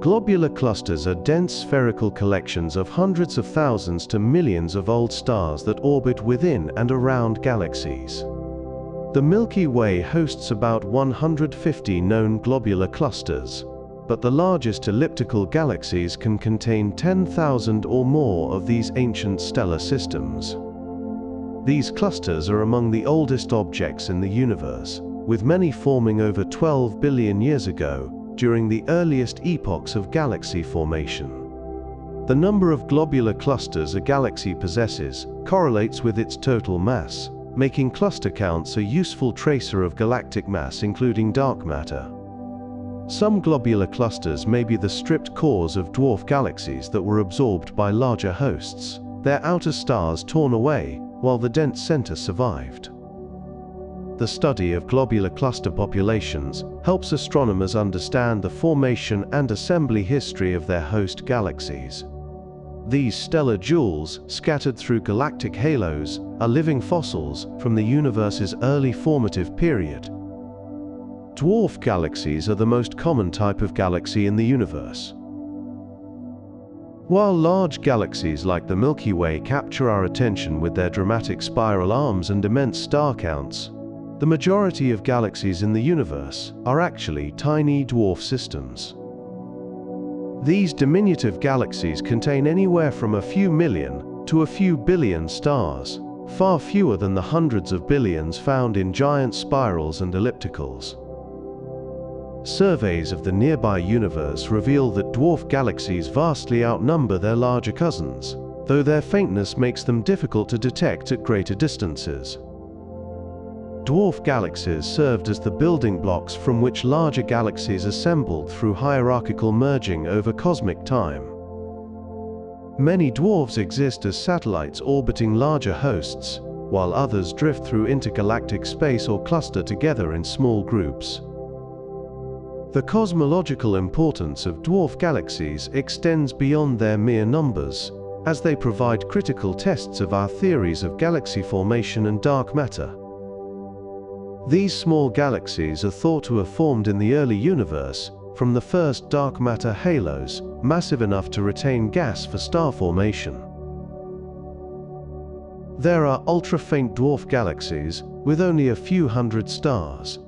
Globular clusters are dense spherical collections of hundreds of thousands to millions of old stars that orbit within and around galaxies. The Milky Way hosts about 150 known globular clusters, but the largest elliptical galaxies can contain 10,000 or more of these ancient stellar systems. These clusters are among the oldest objects in the universe, with many forming over 12 billion years ago, during the earliest epochs of galaxy formation. The number of globular clusters a galaxy possesses correlates with its total mass, making cluster counts a useful tracer of galactic mass, including dark matter. Some globular clusters may be the stripped cores of dwarf galaxies that were absorbed by larger hosts, their outer stars torn away, while the dense center survived. The study of globular cluster populations helps astronomers understand the formation and assembly history of their host galaxies. These stellar jewels, scattered through galactic halos, are living fossils from the universe's early formative period. Dwarf galaxies are the most common type of galaxy in the universe. While large galaxies like the Milky Way capture our attention with their dramatic spiral arms and immense star counts, the majority of galaxies in the universe are actually tiny dwarf systems. These diminutive galaxies contain anywhere from a few million to a few billion stars, far fewer than the hundreds of billions found in giant spirals and ellipticals. Surveys of the nearby universe reveal that dwarf galaxies vastly outnumber their larger cousins, though their faintness makes them difficult to detect at greater distances. Dwarf galaxies served as the building blocks from which larger galaxies assembled through hierarchical merging over cosmic time. Many dwarfs exist as satellites orbiting larger hosts, while others drift through intergalactic space or cluster together in small groups. The cosmological importance of dwarf galaxies extends beyond their mere numbers, as they provide critical tests of our theories of galaxy formation and dark matter. These small galaxies are thought to have formed in the early universe from the first dark matter halos, massive enough to retain gas for star formation. There are ultra-faint dwarf galaxies with only a few hundred stars.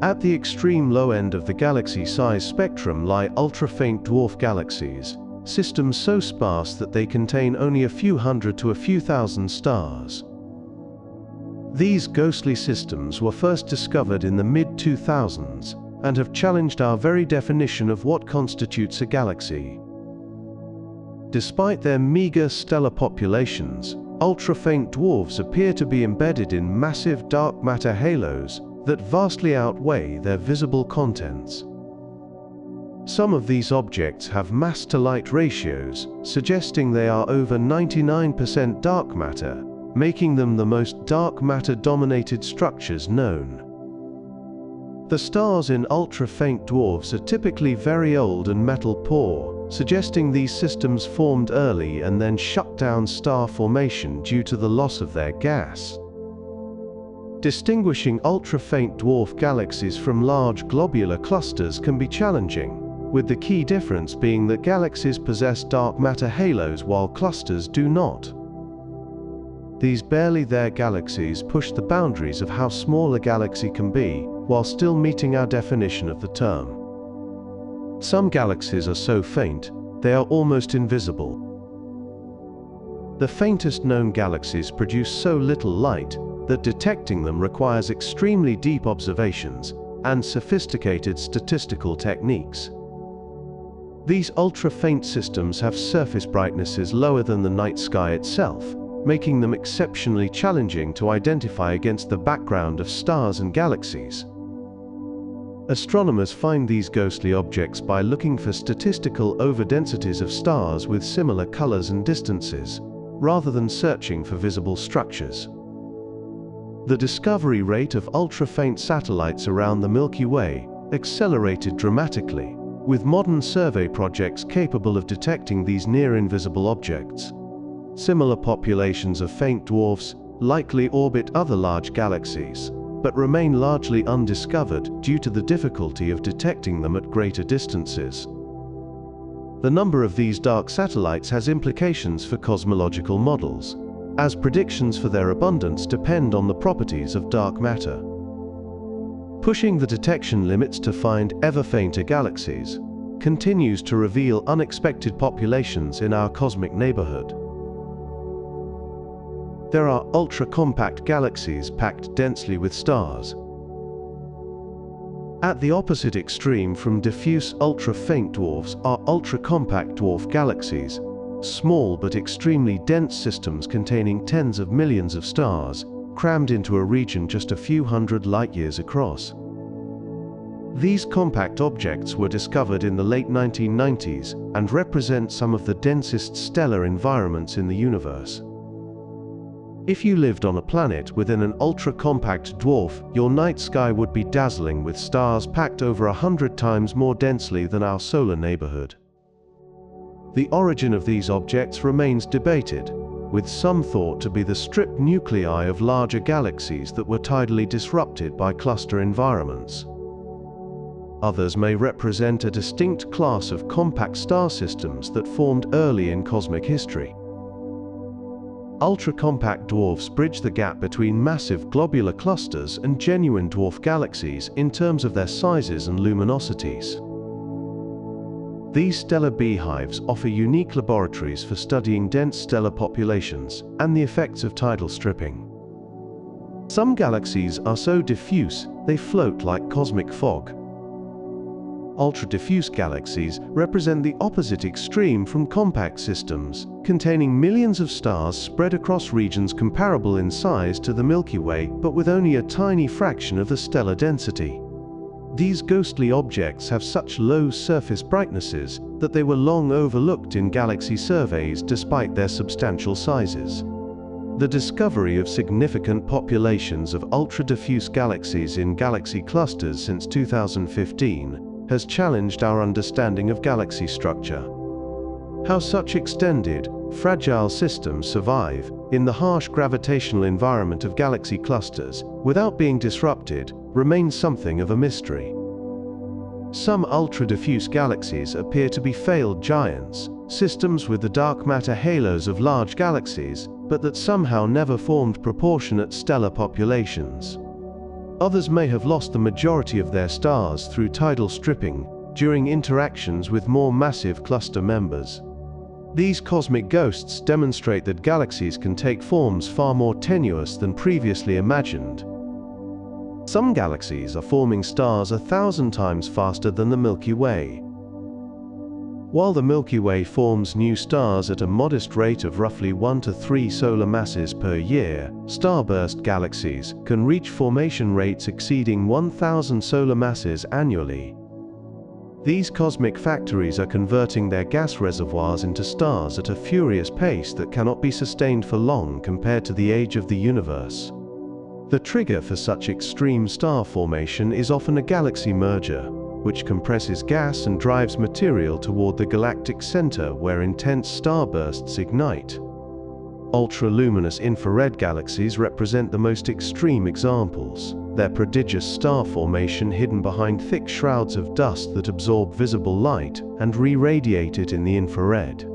At the extreme low end of the galaxy size spectrum lie ultra-faint dwarf galaxies, systems so sparse that they contain only a few hundred to a few thousand stars. These ghostly systems were first discovered in the mid-2000s and have challenged our very definition of what constitutes a galaxy. Despite their meager stellar populations, ultra-faint dwarfs appear to be embedded in massive dark matter halos that vastly outweigh their visible contents. Some of these objects have mass-to-light ratios, suggesting they are over 99% dark matter, making them the most dark matter-dominated structures known. The stars in ultra-faint dwarfs are typically very old and metal-poor, suggesting these systems formed early and then shut down star formation due to the loss of their gas. Distinguishing ultra-faint dwarf galaxies from large globular clusters can be challenging, with the key difference being that galaxies possess dark matter halos while clusters do not. These barely there galaxies push the boundaries of how small a galaxy can be, while still meeting our definition of the term. Some galaxies are so faint, they are almost invisible. The faintest known galaxies produce so little light that detecting them requires extremely deep observations and sophisticated statistical techniques. These ultra-faint systems have surface brightnesses lower than the night sky itself, making them exceptionally challenging to identify against the background of stars and galaxies. Astronomers find these ghostly objects by looking for statistical overdensities of stars with similar colors and distances, rather than searching for visible structures. The discovery rate of ultra-faint satellites around the Milky Way accelerated dramatically, with modern survey projects capable of detecting these near-invisible objects. Similar populations of faint dwarfs likely orbit other large galaxies, but remain largely undiscovered due to the difficulty of detecting them at greater distances. The number of these dark satellites has implications for cosmological models, as predictions for their abundance depend on the properties of dark matter. Pushing the detection limits to find ever fainter galaxies continues to reveal unexpected populations in our cosmic neighborhood. There are ultra-compact galaxies packed densely with stars. At the opposite extreme from diffuse ultra-faint dwarfs are ultra-compact dwarf galaxies, small but extremely dense systems containing tens of millions of stars, crammed into a region just a few hundred light-years across. These compact objects were discovered in the late 1990s and represent some of the densest stellar environments in the universe. If you lived on a planet within an ultra-compact dwarf, your night sky would be dazzling with stars packed over 100 times more densely than our solar neighborhood. The origin of these objects remains debated, with some thought to be the stripped nuclei of larger galaxies that were tidally disrupted by cluster environments. Others may represent a distinct class of compact star systems that formed early in cosmic history. Ultra-compact dwarfs bridge the gap between massive globular clusters and genuine dwarf galaxies in terms of their sizes and luminosities. These stellar beehives offer unique laboratories for studying dense stellar populations and the effects of tidal stripping. Some galaxies are so diffuse they float like cosmic fog. Ultra-diffuse galaxies represent the opposite extreme from compact systems, containing millions of stars spread across regions comparable in size to the Milky Way, but with only a tiny fraction of the stellar density. These ghostly objects have such low surface brightnesses that they were long overlooked in galaxy surveys despite their substantial sizes. The discovery of significant populations of ultra-diffuse galaxies in galaxy clusters since 2015 has challenged our understanding of galaxy structure. How such extended, fragile systems survive in the harsh gravitational environment of galaxy clusters without being disrupted remains something of a mystery. Some ultra-diffuse galaxies appear to be failed giants, systems with the dark matter halos of large galaxies, but that somehow never formed proportionate stellar populations. Others may have lost the majority of their stars through tidal stripping during interactions with more massive cluster members. These cosmic ghosts demonstrate that galaxies can take forms far more tenuous than previously imagined. Some galaxies are forming stars 1,000 times faster than the Milky Way. While the Milky Way forms new stars at a modest rate of roughly 1 to 3 solar masses per year, starburst galaxies can reach formation rates exceeding 1,000 solar masses annually. These cosmic factories are converting their gas reservoirs into stars at a furious pace that cannot be sustained for long compared to the age of the universe. The trigger for such extreme star formation is often a galaxy merger, which compresses gas and drives material toward the galactic center where intense starbursts ignite. Ultra-luminous infrared galaxies represent the most extreme examples, their prodigious star formation hidden behind thick shrouds of dust that absorb visible light and re-radiate it in the infrared.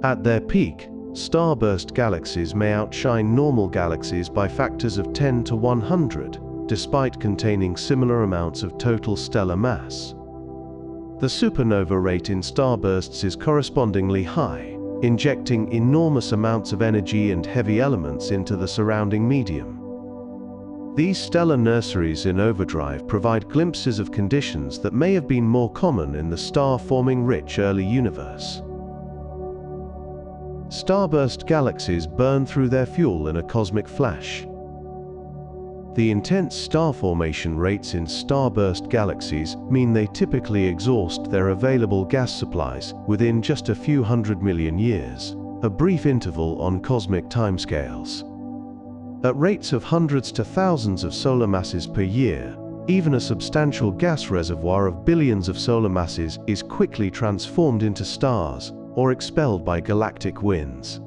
At their peak, starburst galaxies may outshine normal galaxies by factors of 10 to 100, despite containing similar amounts of total stellar mass. The supernova rate in starbursts is correspondingly high, injecting enormous amounts of energy and heavy elements into the surrounding medium. These stellar nurseries in overdrive provide glimpses of conditions that may have been more common in the star-forming rich early universe. Starburst galaxies burn through their fuel in a cosmic flash. The intense star formation rates in starburst galaxies mean they typically exhaust their available gas supplies within just a few 100 million years, a brief interval on cosmic timescales. At rates of hundreds to thousands of solar masses per year, even a substantial gas reservoir of billions of solar masses is quickly transformed into stars or expelled by galactic winds.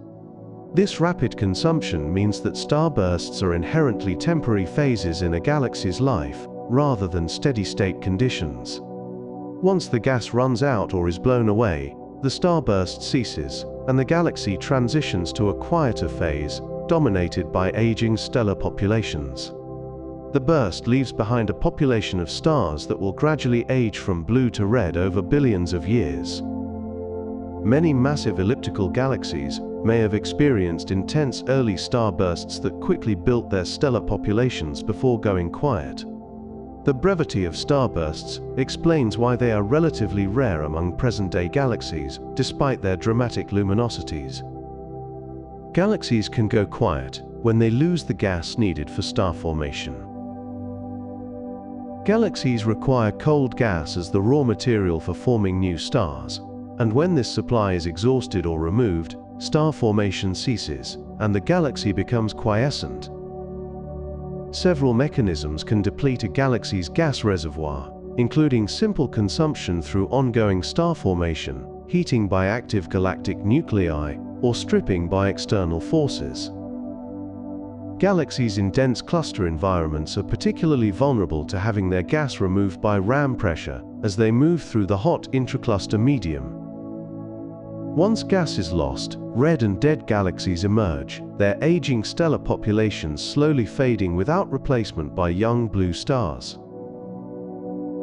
This rapid consumption means that starbursts are inherently temporary phases in a galaxy's life, rather than steady-state conditions. Once the gas runs out or is blown away, the starburst ceases, and the galaxy transitions to a quieter phase, dominated by aging stellar populations. The burst leaves behind a population of stars that will gradually age from blue to red over billions of years. Many massive elliptical galaxies may have experienced intense early starbursts that quickly built their stellar populations before going quiet. The brevity of starbursts explains why they are relatively rare among present-day galaxies, despite their dramatic luminosities. Galaxies can go quiet when they lose the gas needed for star formation. Galaxies require cold gas as the raw material for forming new stars, and when this supply is exhausted or removed, star formation ceases, and the galaxy becomes quiescent. Several mechanisms can deplete a galaxy's gas reservoir, including simple consumption through ongoing star formation, heating by active galactic nuclei, or stripping by external forces. Galaxies in dense cluster environments are particularly vulnerable to having their gas removed by ram pressure as they move through the hot intracluster medium. Once gas is lost, red and dead galaxies emerge, their aging stellar populations slowly fading without replacement by young blue stars.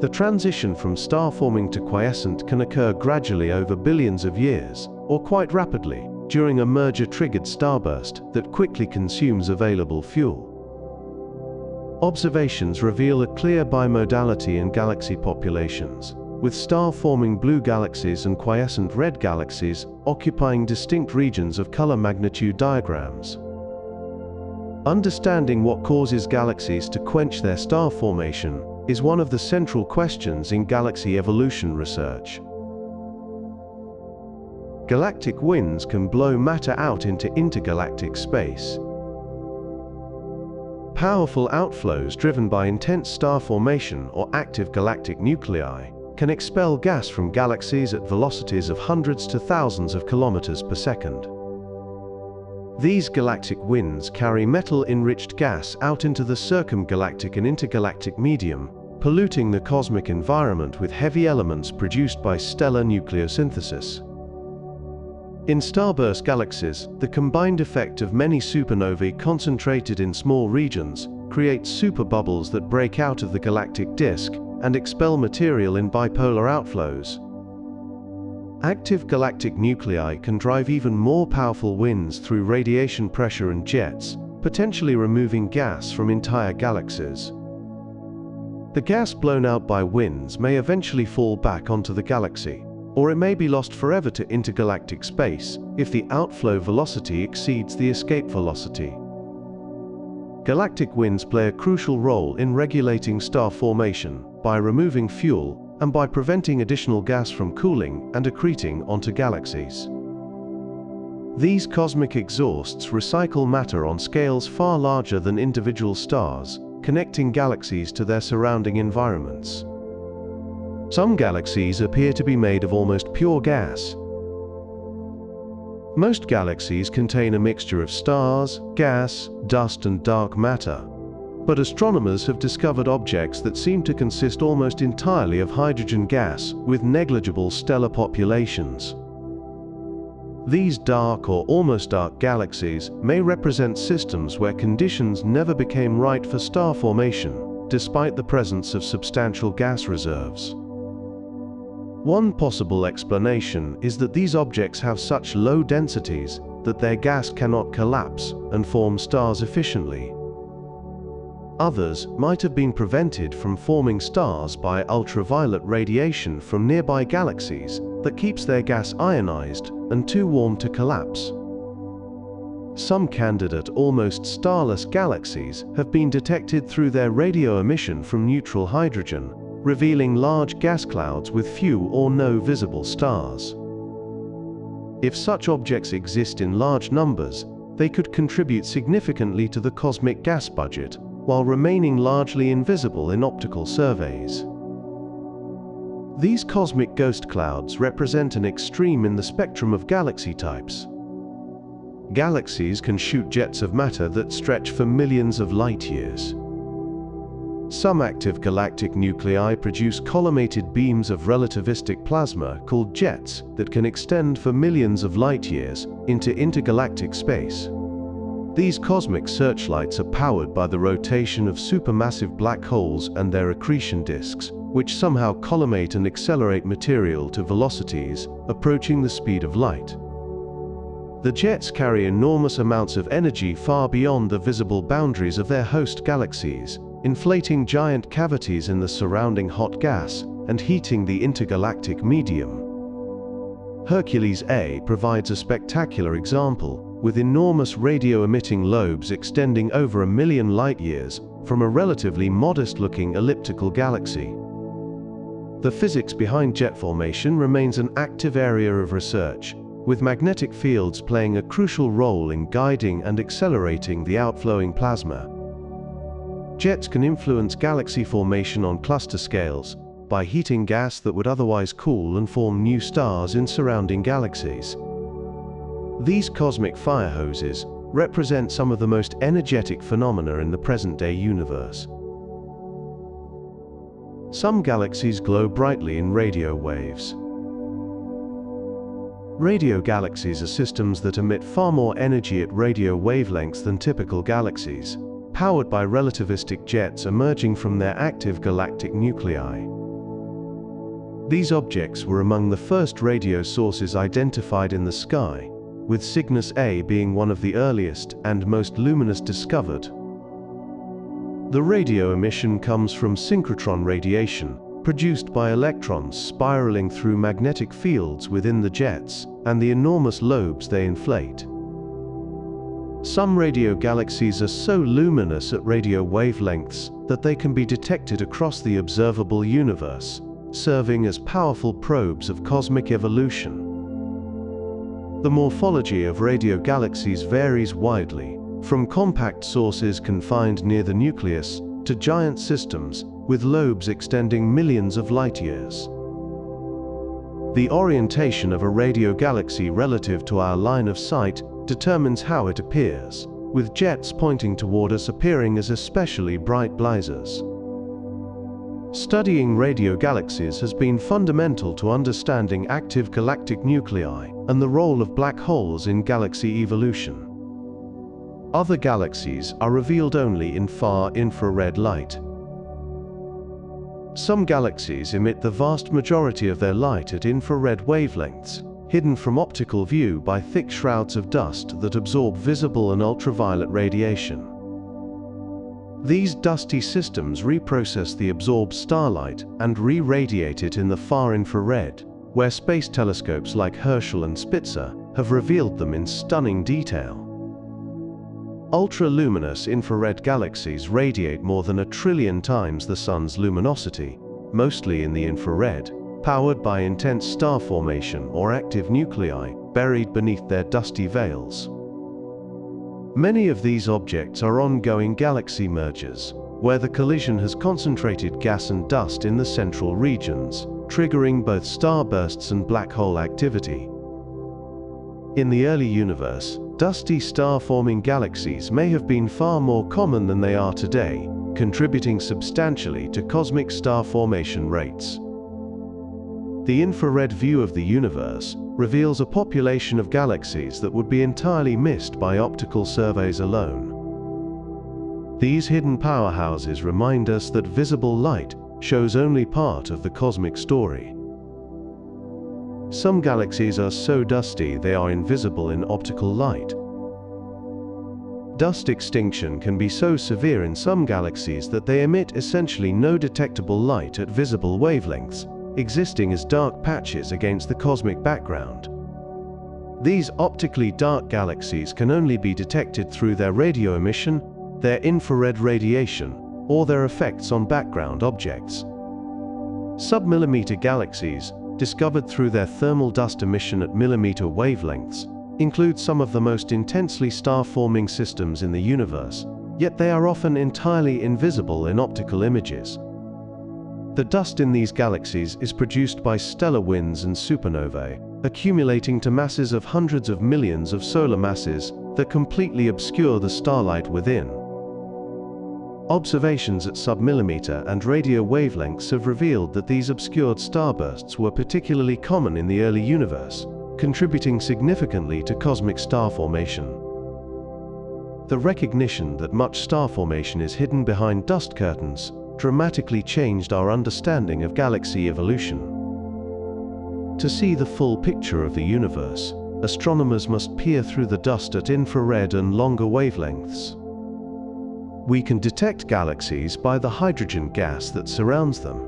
The transition from star-forming to quiescent can occur gradually over billions of years, or quite rapidly, during a merger-triggered starburst that quickly consumes available fuel. Observations reveal a clear bimodality in galaxy populations, with star-forming blue galaxies and quiescent red galaxies occupying distinct regions of color magnitude diagrams. Understanding what causes galaxies to quench their star formation is one of the central questions in galaxy evolution research. Galactic winds can blow matter out into intergalactic space. Powerful outflows driven by intense star formation or active galactic nuclei can expel gas from galaxies at velocities of hundreds to thousands of kilometers per second. These galactic winds carry metal-enriched gas out into the circumgalactic and intergalactic medium, polluting the cosmic environment with heavy elements produced by stellar nucleosynthesis. In starburst galaxies, the combined effect of many supernovae concentrated in small regions creates superbubbles that break out of the galactic disk and expel material in bipolar outflows. Active galactic nuclei can drive even more powerful winds through radiation pressure and jets, potentially removing gas from entire galaxies. The gas blown out by winds may eventually fall back onto the galaxy, or it may be lost forever to intergalactic space if the outflow velocity exceeds the escape velocity. Galactic winds play a crucial role in regulating star formation by removing fuel and by preventing additional gas from cooling and accreting onto galaxies. These cosmic exhausts recycle matter on scales far larger than individual stars, connecting galaxies to their surrounding environments. Some galaxies appear to be made of almost pure gas. Most galaxies contain a mixture of stars, gas, dust, and dark matter. But astronomers have discovered objects that seem to consist almost entirely of hydrogen gas with negligible stellar populations. These dark or almost dark galaxies may represent systems where conditions never became right for star formation, despite the presence of substantial gas reserves. One possible explanation is that these objects have such low densities that their gas cannot collapse and form stars efficiently. Others might have been prevented from forming stars by ultraviolet radiation from nearby galaxies that keeps their gas ionized and too warm to collapse. Some candidate almost starless galaxies have been detected through their radio emission from neutral hydrogen, revealing large gas clouds with few or no visible stars. If such objects exist in large numbers, they could contribute significantly to the cosmic gas budget, while remaining largely invisible in optical surveys. These cosmic ghost clouds represent an extreme in the spectrum of galaxy types. Galaxies can shoot jets of matter that stretch for millions of light-years. Some active galactic nuclei produce collimated beams of relativistic plasma called jets that can extend for millions of light-years into intergalactic space. These cosmic searchlights are powered by the rotation of supermassive black holes and their accretion disks, which somehow collimate and accelerate material to velocities approaching the speed of light. The jets carry enormous amounts of energy far beyond the visible boundaries of their host galaxies, inflating giant cavities in the surrounding hot gas and heating the intergalactic medium. Hercules A provides a spectacular example, with enormous radio-emitting lobes extending over 1 million light-years from a relatively modest-looking elliptical galaxy. The physics behind jet formation remains an active area of research, with magnetic fields playing a crucial role in guiding and accelerating the outflowing plasma. Jets can influence galaxy formation on cluster scales by heating gas that would otherwise cool and form new stars in surrounding galaxies. These cosmic fire hoses represent some of the most energetic phenomena in the present-day universe. Some galaxies glow brightly in radio waves. Radio galaxies are systems that emit far more energy at radio wavelengths than typical galaxies, powered by relativistic jets emerging from their active galactic nuclei. These objects were among the first radio sources identified in the sky, with Cygnus A being one of the earliest and most luminous discovered. The radio emission comes from synchrotron radiation, produced by electrons spiraling through magnetic fields within the jets and the enormous lobes they inflate. Some radio galaxies are so luminous at radio wavelengths that they can be detected across the observable universe, serving as powerful probes of cosmic evolution. The morphology of radio galaxies varies widely, from compact sources confined near the nucleus to giant systems with lobes extending millions of light-years. The orientation of a radio galaxy relative to our line of sight determines how it appears, with jets pointing toward us appearing as especially bright blazes. Studying radio galaxies has been fundamental to understanding active galactic nuclei and the role of black holes in galaxy evolution. Other galaxies are revealed only in far infrared light. Some galaxies emit the vast majority of their light at infrared wavelengths, hidden from optical view by thick shrouds of dust that absorb visible and ultraviolet radiation. These dusty systems reprocess the absorbed starlight and re-radiate it in the far infrared, where space telescopes like Herschel and Spitzer have revealed them in stunning detail. Ultra-luminous infrared galaxies radiate more than 1 trillion times the Sun's luminosity, mostly in the infrared, powered by intense star formation or active nuclei buried beneath their dusty veils. Many of these objects are ongoing galaxy mergers, where the collision has concentrated gas and dust in the central regions, triggering both starbursts and black hole activity. In the early universe, dusty star-forming galaxies may have been far more common than they are today, contributing substantially to cosmic star formation rates. The infrared view of the universe reveals a population of galaxies that would be entirely missed by optical surveys alone. These hidden powerhouses remind us that visible light shows only part of the cosmic story. Some galaxies are so dusty they are invisible in optical light. Dust extinction can be so severe in some galaxies that they emit essentially no detectable light at visible wavelengths, existing as dark patches against the cosmic background. These optically dark galaxies can only be detected through their radio emission, their infrared radiation, or their effects on background objects. Submillimeter galaxies, discovered through their thermal dust emission at millimeter wavelengths, include some of the most intensely star-forming systems in the universe, yet they are often entirely invisible in optical images. The dust in these galaxies is produced by stellar winds and supernovae, accumulating to masses of hundreds of millions of solar masses that completely obscure the starlight within. Observations at submillimeter and radio wavelengths have revealed that these obscured starbursts were particularly common in the early universe, contributing significantly to cosmic star formation. The recognition that much star formation is hidden behind dust curtains dramatically changed our understanding of galaxy evolution. To see the full picture of the universe, astronomers must peer through the dust at infrared and longer wavelengths. We can detect galaxies by the hydrogen gas that surrounds them.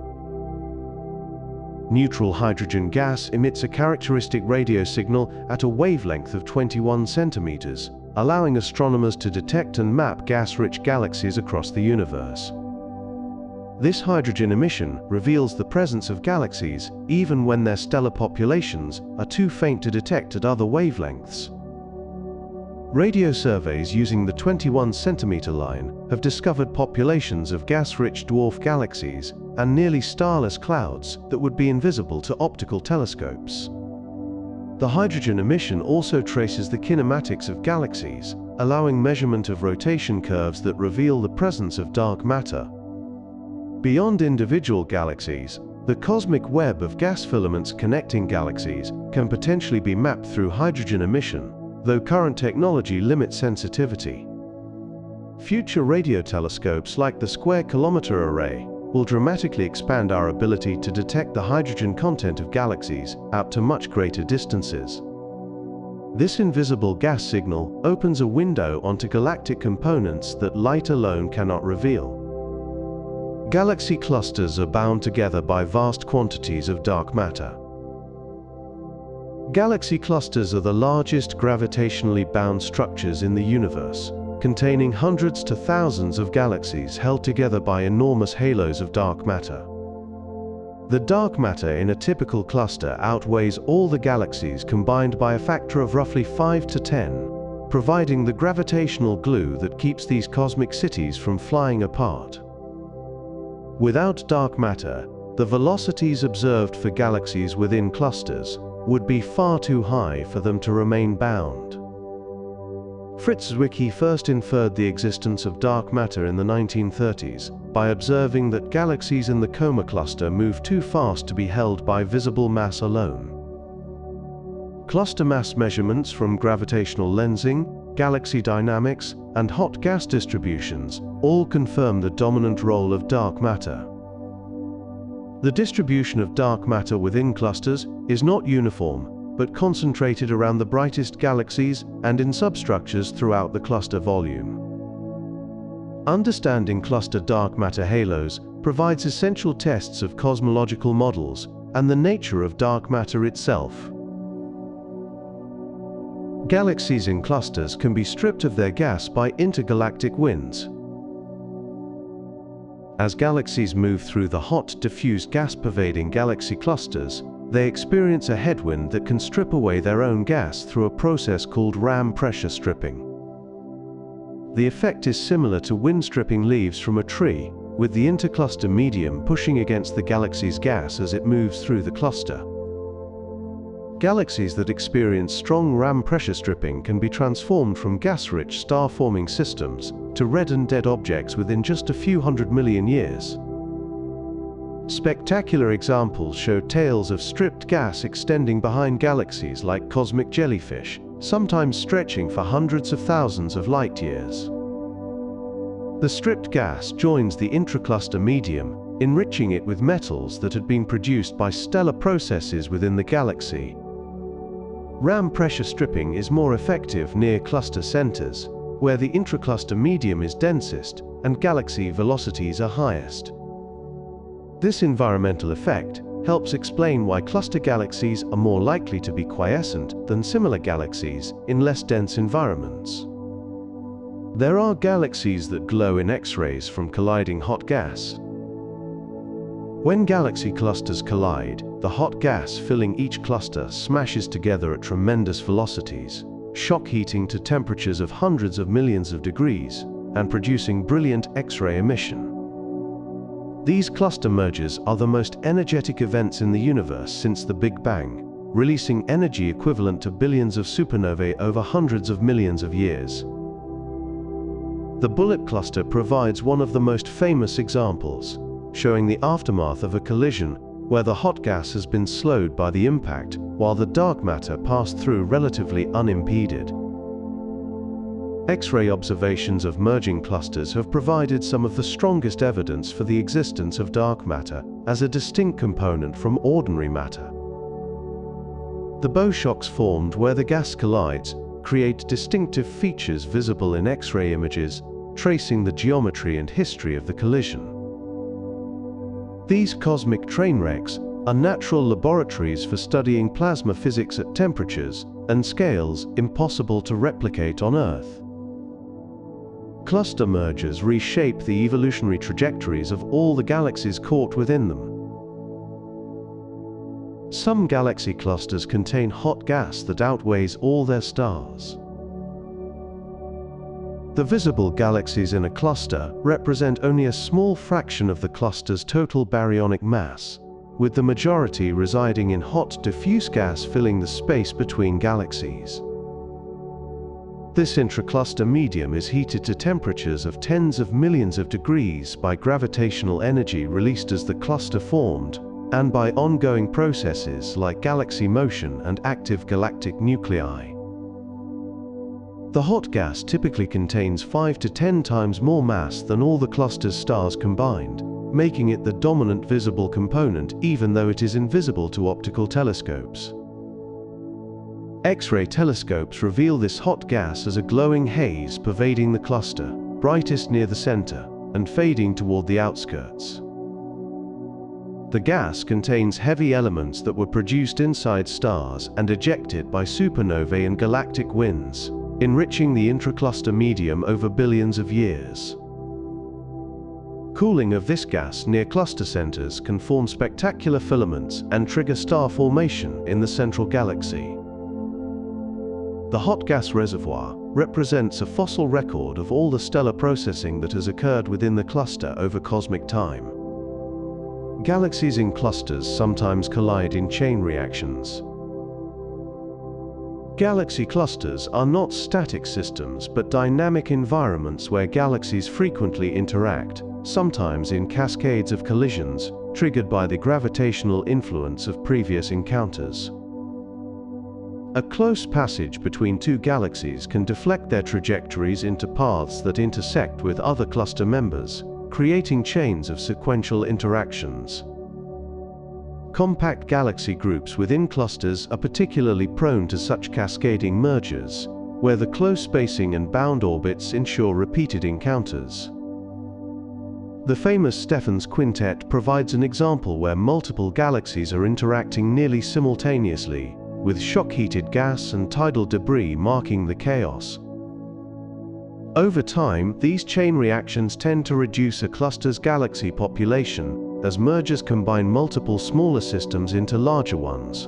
Neutral hydrogen gas emits a characteristic radio signal at a wavelength of 21 centimeters, allowing astronomers to detect and map gas-rich galaxies across the universe. This hydrogen emission reveals the presence of galaxies even when their stellar populations are too faint to detect at other wavelengths. Radio surveys using the 21 centimeter line have discovered populations of gas-rich dwarf galaxies and nearly starless clouds that would be invisible to optical telescopes. The hydrogen emission also traces the kinematics of galaxies, allowing measurement of rotation curves that reveal the presence of dark matter. Beyond individual galaxies, the cosmic web of gas filaments connecting galaxies can potentially be mapped through hydrogen emission, though current technology limits sensitivity. Future radio telescopes like the Square Kilometre Array will dramatically expand our ability to detect the hydrogen content of galaxies out to much greater distances. This invisible gas signal opens a window onto galactic components that light alone cannot reveal. Galaxy clusters are bound together by vast quantities of dark matter. Galaxy clusters are the largest gravitationally bound structures in the universe, containing hundreds to thousands of galaxies held together by enormous halos of dark matter. The dark matter in a typical cluster outweighs all the galaxies combined by a factor of roughly 5 to 10, providing the gravitational glue that keeps these cosmic cities from flying apart. Without dark matter, the velocities observed for galaxies within clusters would be far too high for them to remain bound. Fritz Zwicky first inferred the existence of dark matter in the 1930s by observing that galaxies in the Coma cluster move too fast to be held by visible mass alone. Cluster mass measurements from gravitational lensing, galaxy dynamics, and hot gas distributions all confirm the dominant role of dark matter. The distribution of dark matter within clusters is not uniform, but concentrated around the brightest galaxies and in substructures throughout the cluster volume. Understanding cluster dark matter halos provides essential tests of cosmological models and the nature of dark matter itself. Galaxies in clusters can be stripped of their gas by intergalactic winds. As galaxies move through the hot, diffuse gas-pervading galaxy clusters, they experience a headwind that can strip away their own gas through a process called ram pressure stripping. The effect is similar to wind stripping leaves from a tree, with the intercluster medium pushing against the galaxy's gas as it moves through the cluster. Galaxies that experience strong ram pressure stripping can be transformed from gas-rich star-forming systems to red and dead objects within just a few 100 million years. Spectacular examples show tails of stripped gas extending behind galaxies like cosmic jellyfish, sometimes stretching for hundreds of thousands of light-years. The stripped gas joins the intracluster medium, enriching it with metals that had been produced by stellar processes within the galaxy. Ram pressure stripping is more effective near cluster centers, where the intracluster medium is densest and galaxy velocities are highest. This environmental effect helps explain why cluster galaxies are more likely to be quiescent than similar galaxies in less dense environments. There are galaxies that glow in X-rays from colliding hot gas. When galaxy clusters collide, the hot gas filling each cluster smashes together at tremendous velocities, shock heating to temperatures of hundreds of millions of degrees, and producing brilliant X-ray emission. These cluster mergers are the most energetic events in the universe since the Big Bang, releasing energy equivalent to billions of supernovae over hundreds of millions of years. The Bullet cluster provides one of the most famous examples, showing the aftermath of a collision where the hot gas has been slowed by the impact, while the dark matter passed through relatively unimpeded. X-ray observations of merging clusters have provided some of the strongest evidence for the existence of dark matter as a distinct component from ordinary matter. The bow shocks formed where the gas collides create distinctive features visible in X-ray images, tracing the geometry and history of the collision. These cosmic train wrecks are natural laboratories for studying plasma physics at temperatures and scales impossible to replicate on Earth. Cluster mergers reshape the evolutionary trajectories of all the galaxies caught within them. Some galaxy clusters contain hot gas that outweighs all their stars. The visible galaxies in a cluster represent only a small fraction of the cluster's total baryonic mass, with the majority residing in hot diffuse gas filling the space between galaxies. This intracluster medium is heated to temperatures of tens of millions of degrees by gravitational energy released as the cluster formed, and by ongoing processes like galaxy motion and active galactic nuclei. The hot gas typically contains 5 to 10 times more mass than all the cluster's stars combined, making it the dominant visible component even though it is invisible to optical telescopes. X-ray telescopes reveal this hot gas as a glowing haze pervading the cluster, brightest near the center, and fading toward the outskirts. The gas contains heavy elements that were produced inside stars and ejected by supernovae and galactic winds, enriching the intracluster medium over billions of years. Cooling of this gas near cluster centers can form spectacular filaments and trigger star formation in the central galaxy. The hot gas reservoir represents a fossil record of all the stellar processing that has occurred within the cluster over cosmic time. Galaxies in clusters sometimes collide in chain reactions. Galaxy clusters are not static systems but dynamic environments where galaxies frequently interact, sometimes in cascades of collisions, triggered by the gravitational influence of previous encounters. A close passage between two galaxies can deflect their trajectories into paths that intersect with other cluster members, creating chains of sequential interactions. Compact galaxy groups within clusters are particularly prone to such cascading mergers, where the close spacing and bound orbits ensure repeated encounters. The famous Stephan's quintet provides an example where multiple galaxies are interacting nearly simultaneously, with shock-heated gas and tidal debris marking the chaos. Over time, these chain reactions tend to reduce a cluster's galaxy population, as mergers combine multiple smaller systems into larger ones.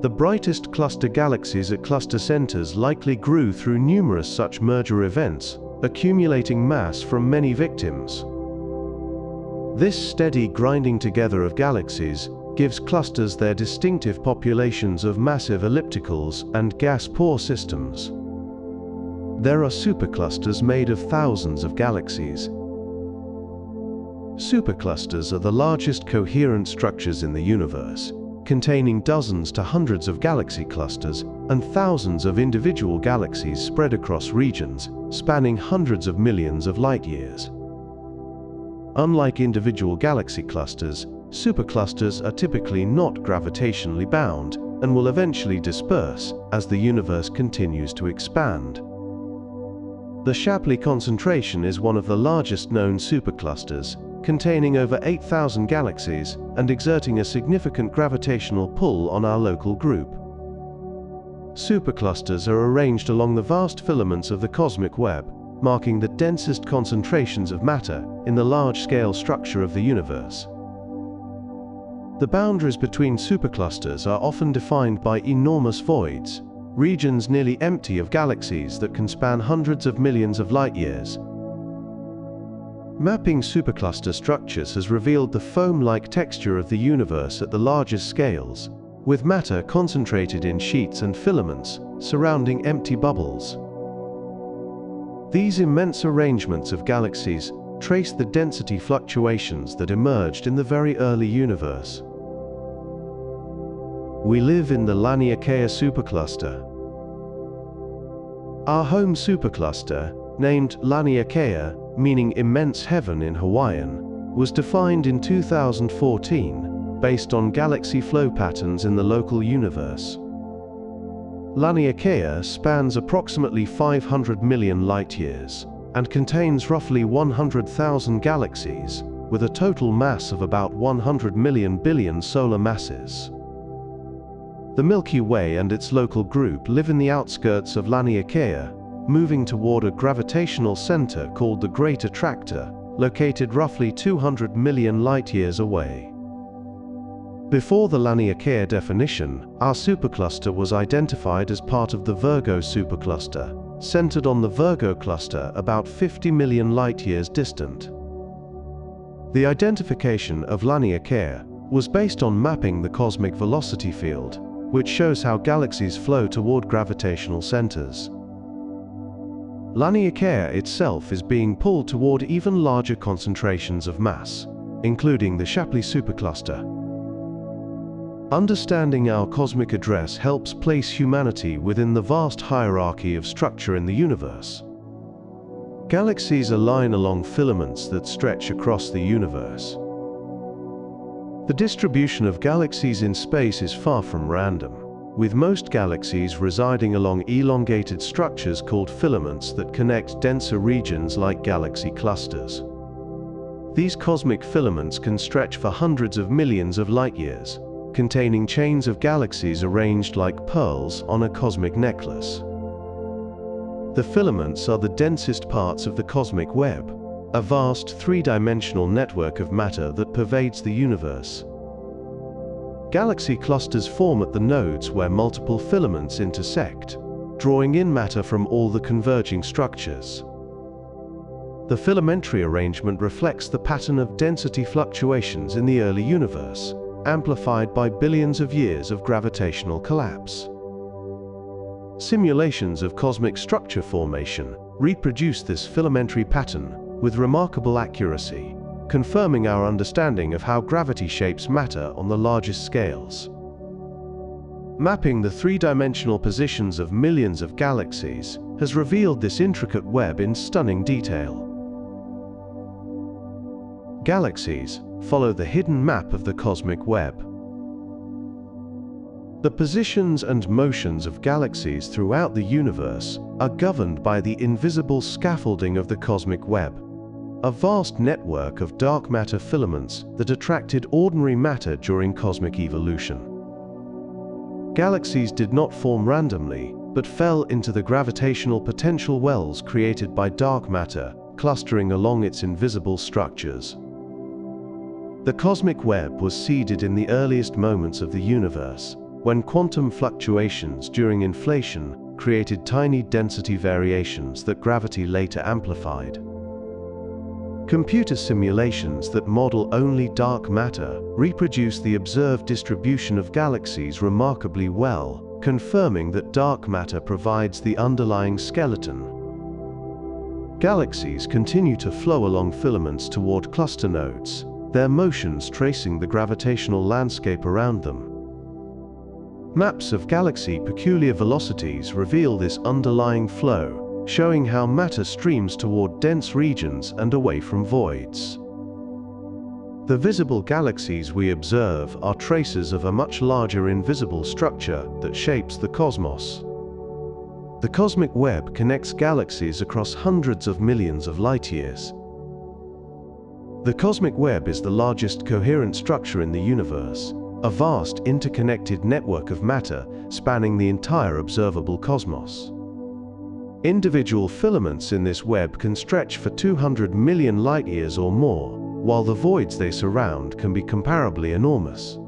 The brightest cluster galaxies at cluster centers likely grew through numerous such merger events, accumulating mass from many victims. This steady grinding together of galaxies gives clusters their distinctive populations of massive ellipticals and gas-poor systems. There are superclusters made of thousands of galaxies. Superclusters are the largest coherent structures in the universe, containing dozens to hundreds of galaxy clusters and thousands of individual galaxies spread across regions, spanning hundreds of millions of light-years. Unlike individual galaxy clusters, superclusters are typically not gravitationally bound and will eventually disperse as the universe continues to expand. The Shapley concentration is one of the largest known superclusters, containing over 8,000 galaxies and exerting a significant gravitational pull on our local group. Superclusters are arranged along the vast filaments of the cosmic web, marking the densest concentrations of matter in the large-scale structure of the universe. The boundaries between superclusters are often defined by enormous voids, regions nearly empty of galaxies that can span hundreds of millions of light-years. Mapping supercluster structures has revealed the foam-like texture of the universe at the largest scales, with matter concentrated in sheets and filaments surrounding empty bubbles. These immense arrangements of galaxies trace the density fluctuations that emerged in the very early universe. We live in the Laniakea supercluster. Our home supercluster, named Laniakea, meaning immense heaven in Hawaiian, was defined in 2014 based on galaxy flow patterns in the local universe. Laniakea spans approximately 500 million light-years and contains roughly 100,000 galaxies, with a total mass of about 100 million billion solar masses. The Milky Way and its local group live in the outskirts of Laniakea, moving toward a gravitational center called the Great Attractor, located roughly 200 million light-years away. Before the Laniakea definition, our supercluster was identified as part of the Virgo supercluster, centered on the Virgo cluster about 50 million light-years distant. The identification of Laniakea was based on mapping the cosmic velocity field, which shows how galaxies flow toward gravitational centers. Laniakea itself is being pulled toward even larger concentrations of mass, including the Shapley supercluster. Understanding our cosmic address helps place humanity within the vast hierarchy of structure in the universe. Galaxies align along filaments that stretch across the universe. The distribution of galaxies in space is far from random, with most galaxies residing along elongated structures called filaments that connect denser regions like galaxy clusters. These cosmic filaments can stretch for hundreds of millions of light-years, containing chains of galaxies arranged like pearls on a cosmic necklace. The filaments are the densest parts of the cosmic web, a vast three-dimensional network of matter that pervades the universe. Galaxy clusters form at the nodes where multiple filaments intersect, drawing in matter from all the converging structures. The filamentary arrangement reflects the pattern of density fluctuations in the early universe, amplified by billions of years of gravitational collapse. Simulations of cosmic structure formation reproduce this filamentary pattern with remarkable accuracy, confirming our understanding of how gravity shapes matter on the largest scales. Mapping the three-dimensional positions of millions of galaxies has revealed this intricate web in stunning detail. Galaxies follow the hidden map of the cosmic web. The positions and motions of galaxies throughout the universe are governed by the invisible scaffolding of the cosmic web, a vast network of dark matter filaments that attracted ordinary matter during cosmic evolution. Galaxies did not form randomly, but fell into the gravitational potential wells created by dark matter clustering along its invisible structures. The cosmic web was seeded in the earliest moments of the universe, when quantum fluctuations during inflation created tiny density variations that gravity later amplified. Computer simulations that model only dark matter reproduce the observed distribution of galaxies remarkably well, confirming that dark matter provides the underlying skeleton. Galaxies continue to flow along filaments toward cluster nodes, their motions tracing the gravitational landscape around them. Maps of galaxy peculiar velocities reveal this underlying flow, showing how matter streams toward dense regions and away from voids. The visible galaxies we observe are traces of a much larger invisible structure that shapes the cosmos. The cosmic web connects galaxies across hundreds of millions of light-years. The cosmic web is the largest coherent structure in the universe, a vast interconnected network of matter spanning the entire observable cosmos. Individual filaments in this web can stretch for 200 million light-years or more, while the voids they surround can be comparably enormous.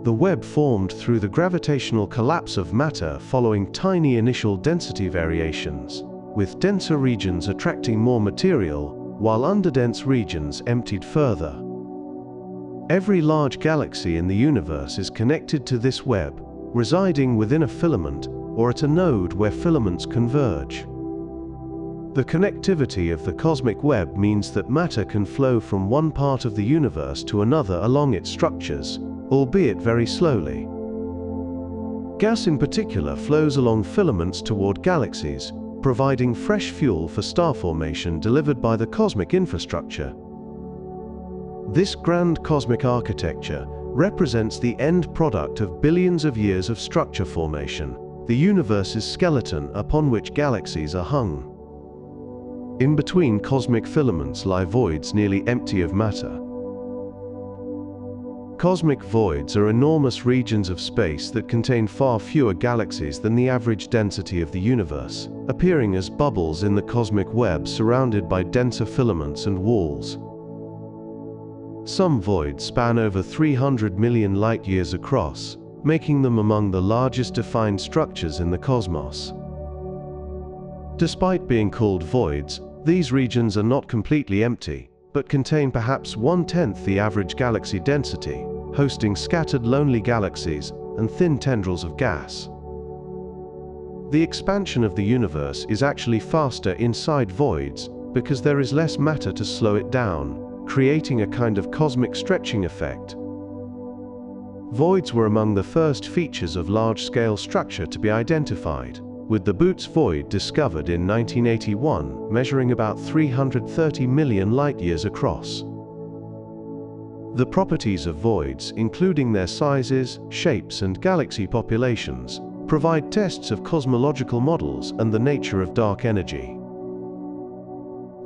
The web formed through the gravitational collapse of matter following tiny initial density variations, with denser regions attracting more material, while underdense regions emptied further. Every large galaxy in the universe is connected to this web, residing within a filament or at a node where filaments converge. The connectivity of the cosmic web means that matter can flow from one part of the universe to another along its structures, albeit very slowly. Gas in particular flows along filaments toward galaxies, providing fresh fuel for star formation delivered by the cosmic infrastructure. This grand cosmic architecture represents the end product of billions of years of structure formation, the universe's skeleton upon which galaxies are hung. In between cosmic filaments lie voids nearly empty of matter. Cosmic voids are enormous regions of space that contain far fewer galaxies than the average density of the universe, appearing as bubbles in the cosmic web surrounded by denser filaments and walls. Some voids span over 300 million light-years across, making them among the largest defined structures in the cosmos. Despite being called voids, these regions are not completely empty, but contain perhaps 1/10 the average galaxy density, hosting scattered lonely galaxies and thin tendrils of gas. The expansion of the universe is actually faster inside voids because there is less matter to slow it down, creating a kind of cosmic stretching effect. Voids were among the first features of large-scale structure to be identified, with the Boots void discovered in 1981, measuring about 330 million light-years across. The properties of voids, including their sizes, shapes, and galaxy populations, provide tests of cosmological models and the nature of dark energy.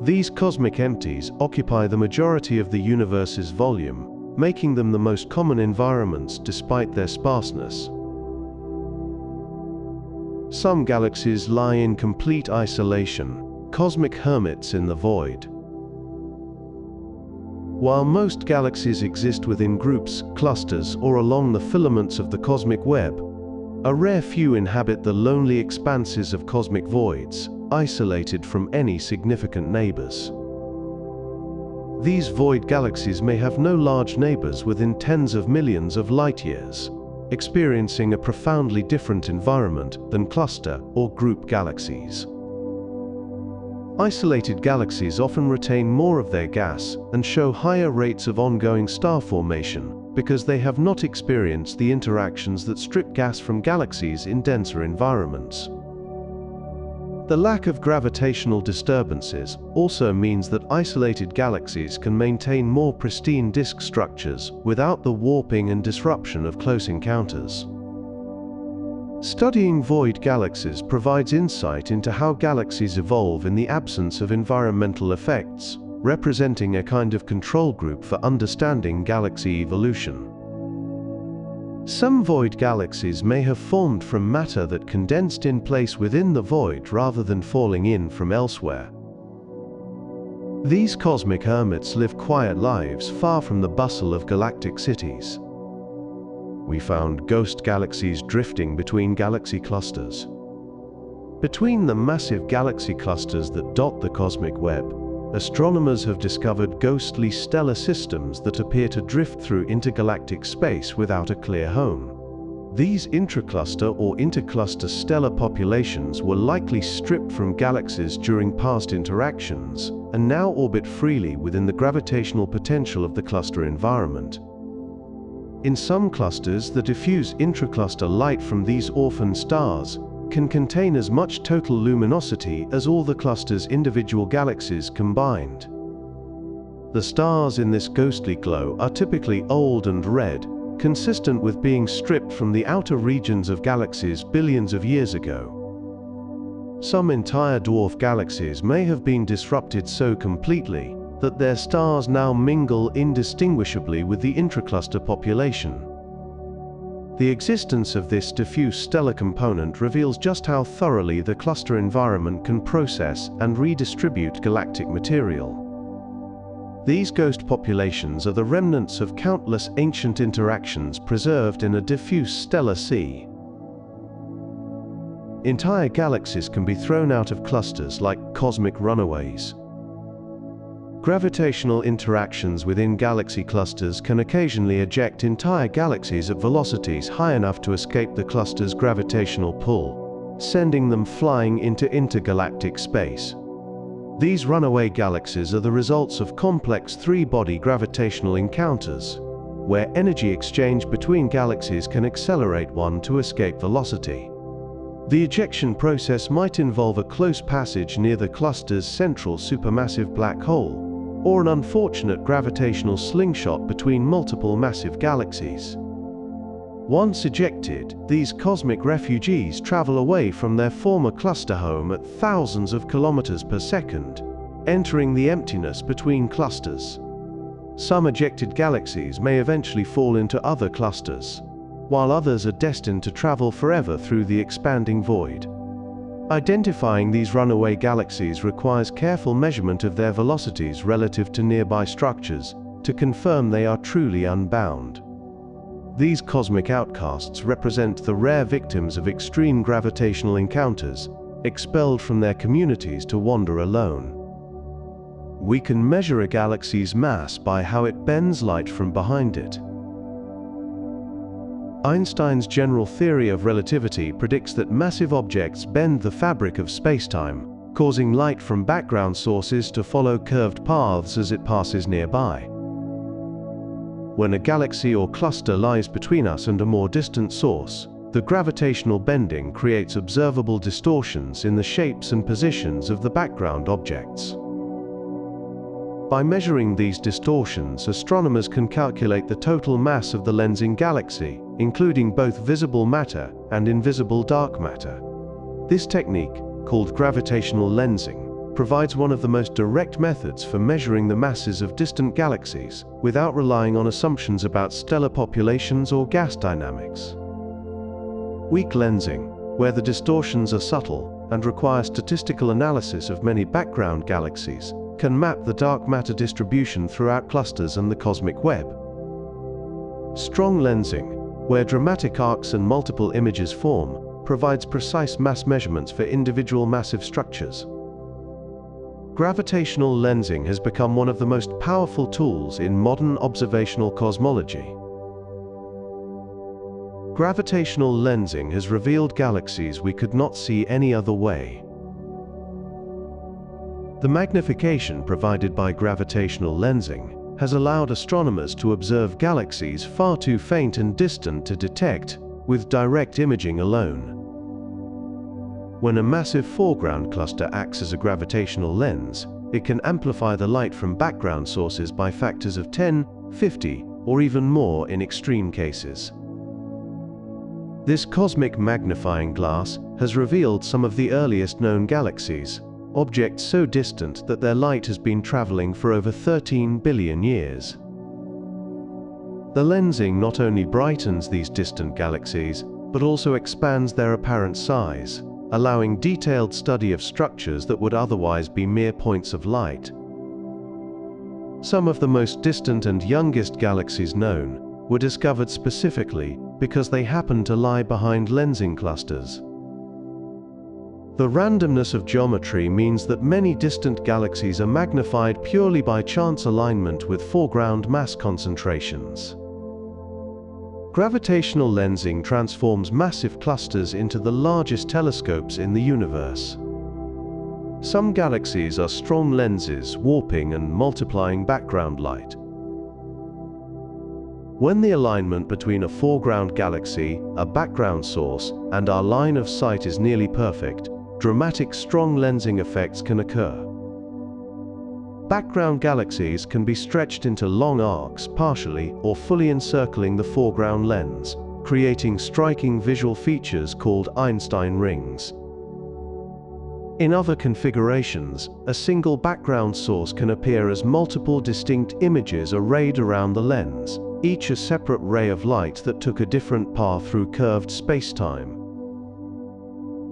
These cosmic empties occupy the majority of the universe's volume, making them the most common environments despite their sparseness. Some galaxies lie in complete isolation, cosmic hermits in the void. While most galaxies exist within groups, clusters, or along the filaments of the cosmic web, a rare few inhabit the lonely expanses of cosmic voids, isolated from any significant neighbors. These void galaxies may have no large neighbors within tens of millions of light-years, experiencing a profoundly different environment than cluster or group galaxies. Isolated galaxies often retain more of their gas and show higher rates of ongoing star formation because they have not experienced the interactions that strip gas from galaxies in denser environments. The lack of gravitational disturbances also means that isolated galaxies can maintain more pristine disk structures without the warping and disruption of close encounters. Studying void galaxies provides insight into how galaxies evolve in the absence of environmental effects, representing a kind of control group for understanding galaxy evolution. Some void galaxies may have formed from matter that condensed in place within the void rather than falling in from elsewhere. These cosmic hermits live quiet lives far from the bustle of galactic cities. We found ghost galaxies drifting between galaxy clusters. Between the massive galaxy clusters that dot the cosmic web, astronomers have discovered ghostly stellar systems that appear to drift through intergalactic space without a clear home. These intracluster or intercluster stellar populations were likely stripped from galaxies during past interactions and now orbit freely within the gravitational potential of the cluster environment. In some clusters, the diffuse intracluster light from these orphan stars can contain as much total luminosity as all the cluster's individual galaxies combined. The stars in this ghostly glow are typically old and red, consistent with being stripped from the outer regions of galaxies billions of years ago. Some entire dwarf galaxies may have been disrupted so completely that their stars now mingle indistinguishably with the intracluster population. The existence of this diffuse stellar component reveals just how thoroughly the cluster environment can process and redistribute galactic material. These ghost populations are the remnants of countless ancient interactions preserved in a diffuse stellar sea. Entire galaxies can be thrown out of clusters like cosmic runaways. Gravitational interactions within galaxy clusters can occasionally eject entire galaxies at velocities high enough to escape the cluster's gravitational pull, sending them flying into intergalactic space. These runaway galaxies are the results of complex three-body gravitational encounters, where energy exchange between galaxies can accelerate one to escape velocity. The ejection process might involve a close passage near the cluster's central supermassive black hole, or an unfortunate gravitational slingshot between multiple massive galaxies. Once ejected, these cosmic refugees travel away from their former cluster home at thousands of kilometers per second, entering the emptiness between clusters. Some ejected galaxies may eventually fall into other clusters, while others are destined to travel forever through the expanding void. Identifying these runaway galaxies requires careful measurement of their velocities relative to nearby structures to confirm they are truly unbound. These cosmic outcasts represent the rare victims of extreme gravitational encounters, expelled from their communities to wander alone. We can measure a galaxy's mass by how it bends light from behind it. Einstein's general theory of relativity predicts that massive objects bend the fabric of spacetime, causing light from background sources to follow curved paths as it passes nearby. When a galaxy or cluster lies between us and a more distant source, the gravitational bending creates observable distortions in the shapes and positions of the background objects. By measuring these distortions, astronomers can calculate the total mass of the lensing galaxy, including both visible matter and invisible dark matter. This technique, called gravitational lensing, provides one of the most direct methods for measuring the masses of distant galaxies without relying on assumptions about stellar populations or gas dynamics. Weak lensing, where the distortions are subtle and require statistical analysis of many background galaxies, can map the dark matter distribution throughout clusters and the cosmic web. Strong lensing, where dramatic arcs and multiple images form, provides precise mass measurements for individual massive structures. Gravitational lensing has become one of the most powerful tools in modern observational cosmology. Gravitational lensing has revealed galaxies we could not see any other way. The magnification provided by gravitational lensing has allowed astronomers to observe galaxies far too faint and distant to detect with direct imaging alone. When a massive foreground cluster acts as a gravitational lens, it can amplify the light from background sources by factors of 10, 50, or even more in extreme cases. This cosmic magnifying glass has revealed some of the earliest known galaxies, objects so distant that their light has been traveling for over 13 billion years. The lensing not only brightens these distant galaxies, but also expands their apparent size, allowing detailed study of structures that would otherwise be mere points of light. Some of the most distant and youngest galaxies known were discovered specifically because they happened to lie behind lensing clusters. The randomness of geometry means that many distant galaxies are magnified purely by chance alignment with foreground mass concentrations. Gravitational lensing transforms massive clusters into the largest telescopes in the universe. Some galaxies are strong lenses, warping and multiplying background light. When the alignment between a foreground galaxy, a background source, and our line of sight is nearly perfect, dramatic strong lensing effects can occur. Background galaxies can be stretched into long arcs, partially or fully encircling the foreground lens, creating striking visual features called Einstein rings. In other configurations, a single background source can appear as multiple distinct images arrayed around the lens, each a separate ray of light that took a different path through curved spacetime.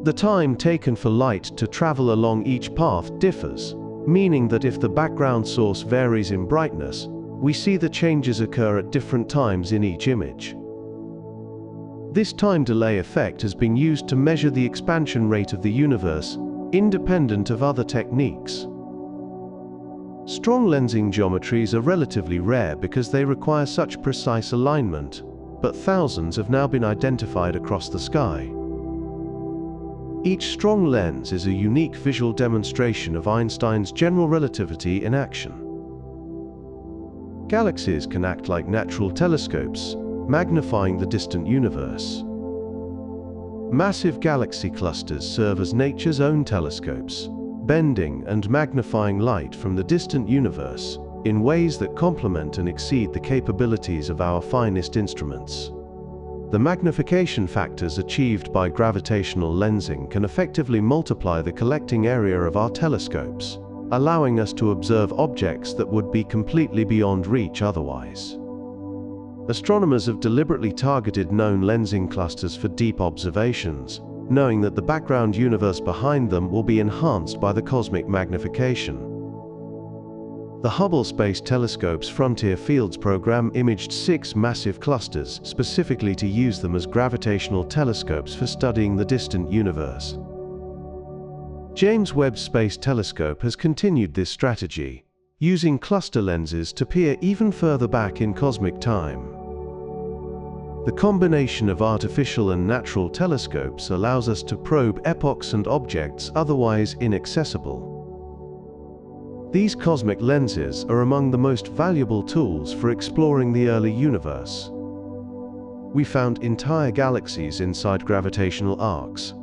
The time taken for light to travel along each path differs, meaning that if the background source varies in brightness, we see the changes occur at different times in each image. This time delay effect has been used to measure the expansion rate of the universe, independent of other techniques. Strong lensing geometries are relatively rare because they require such precise alignment, but thousands have now been identified across the sky. Each strong lens is a unique visual demonstration of Einstein's general relativity in action. Galaxies can act like natural telescopes, magnifying the distant universe. Massive galaxy clusters serve as nature's own telescopes, bending and magnifying light from the distant universe in ways that complement and exceed the capabilities of our finest instruments. The magnification factors achieved by gravitational lensing can effectively multiply the collecting area of our telescopes, allowing us to observe objects that would be completely beyond reach otherwise. Astronomers have deliberately targeted known lensing clusters for deep observations, knowing that the background universe behind them will be enhanced by the cosmic magnification. The Hubble Space Telescope's Frontier Fields program imaged 6 massive clusters specifically to use them as gravitational telescopes for studying the distant universe. James Webb Space Telescope has continued this strategy, using cluster lenses to peer even further back in cosmic time. The combination of artificial and natural telescopes allows us to probe epochs and objects otherwise inaccessible. These cosmic lenses are among the most valuable tools for exploring the early universe. We found entire galaxies inside gravitational arcs.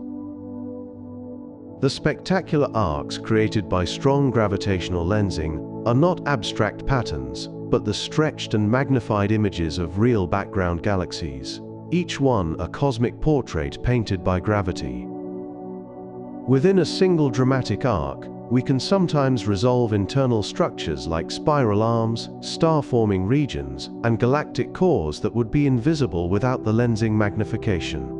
The spectacular arcs created by strong gravitational lensing are not abstract patterns, but the stretched and magnified images of real background galaxies, each one a cosmic portrait painted by gravity. Within a single dramatic arc, we can sometimes resolve internal structures like spiral arms, star-forming regions, and galactic cores that would be invisible without the lensing magnification.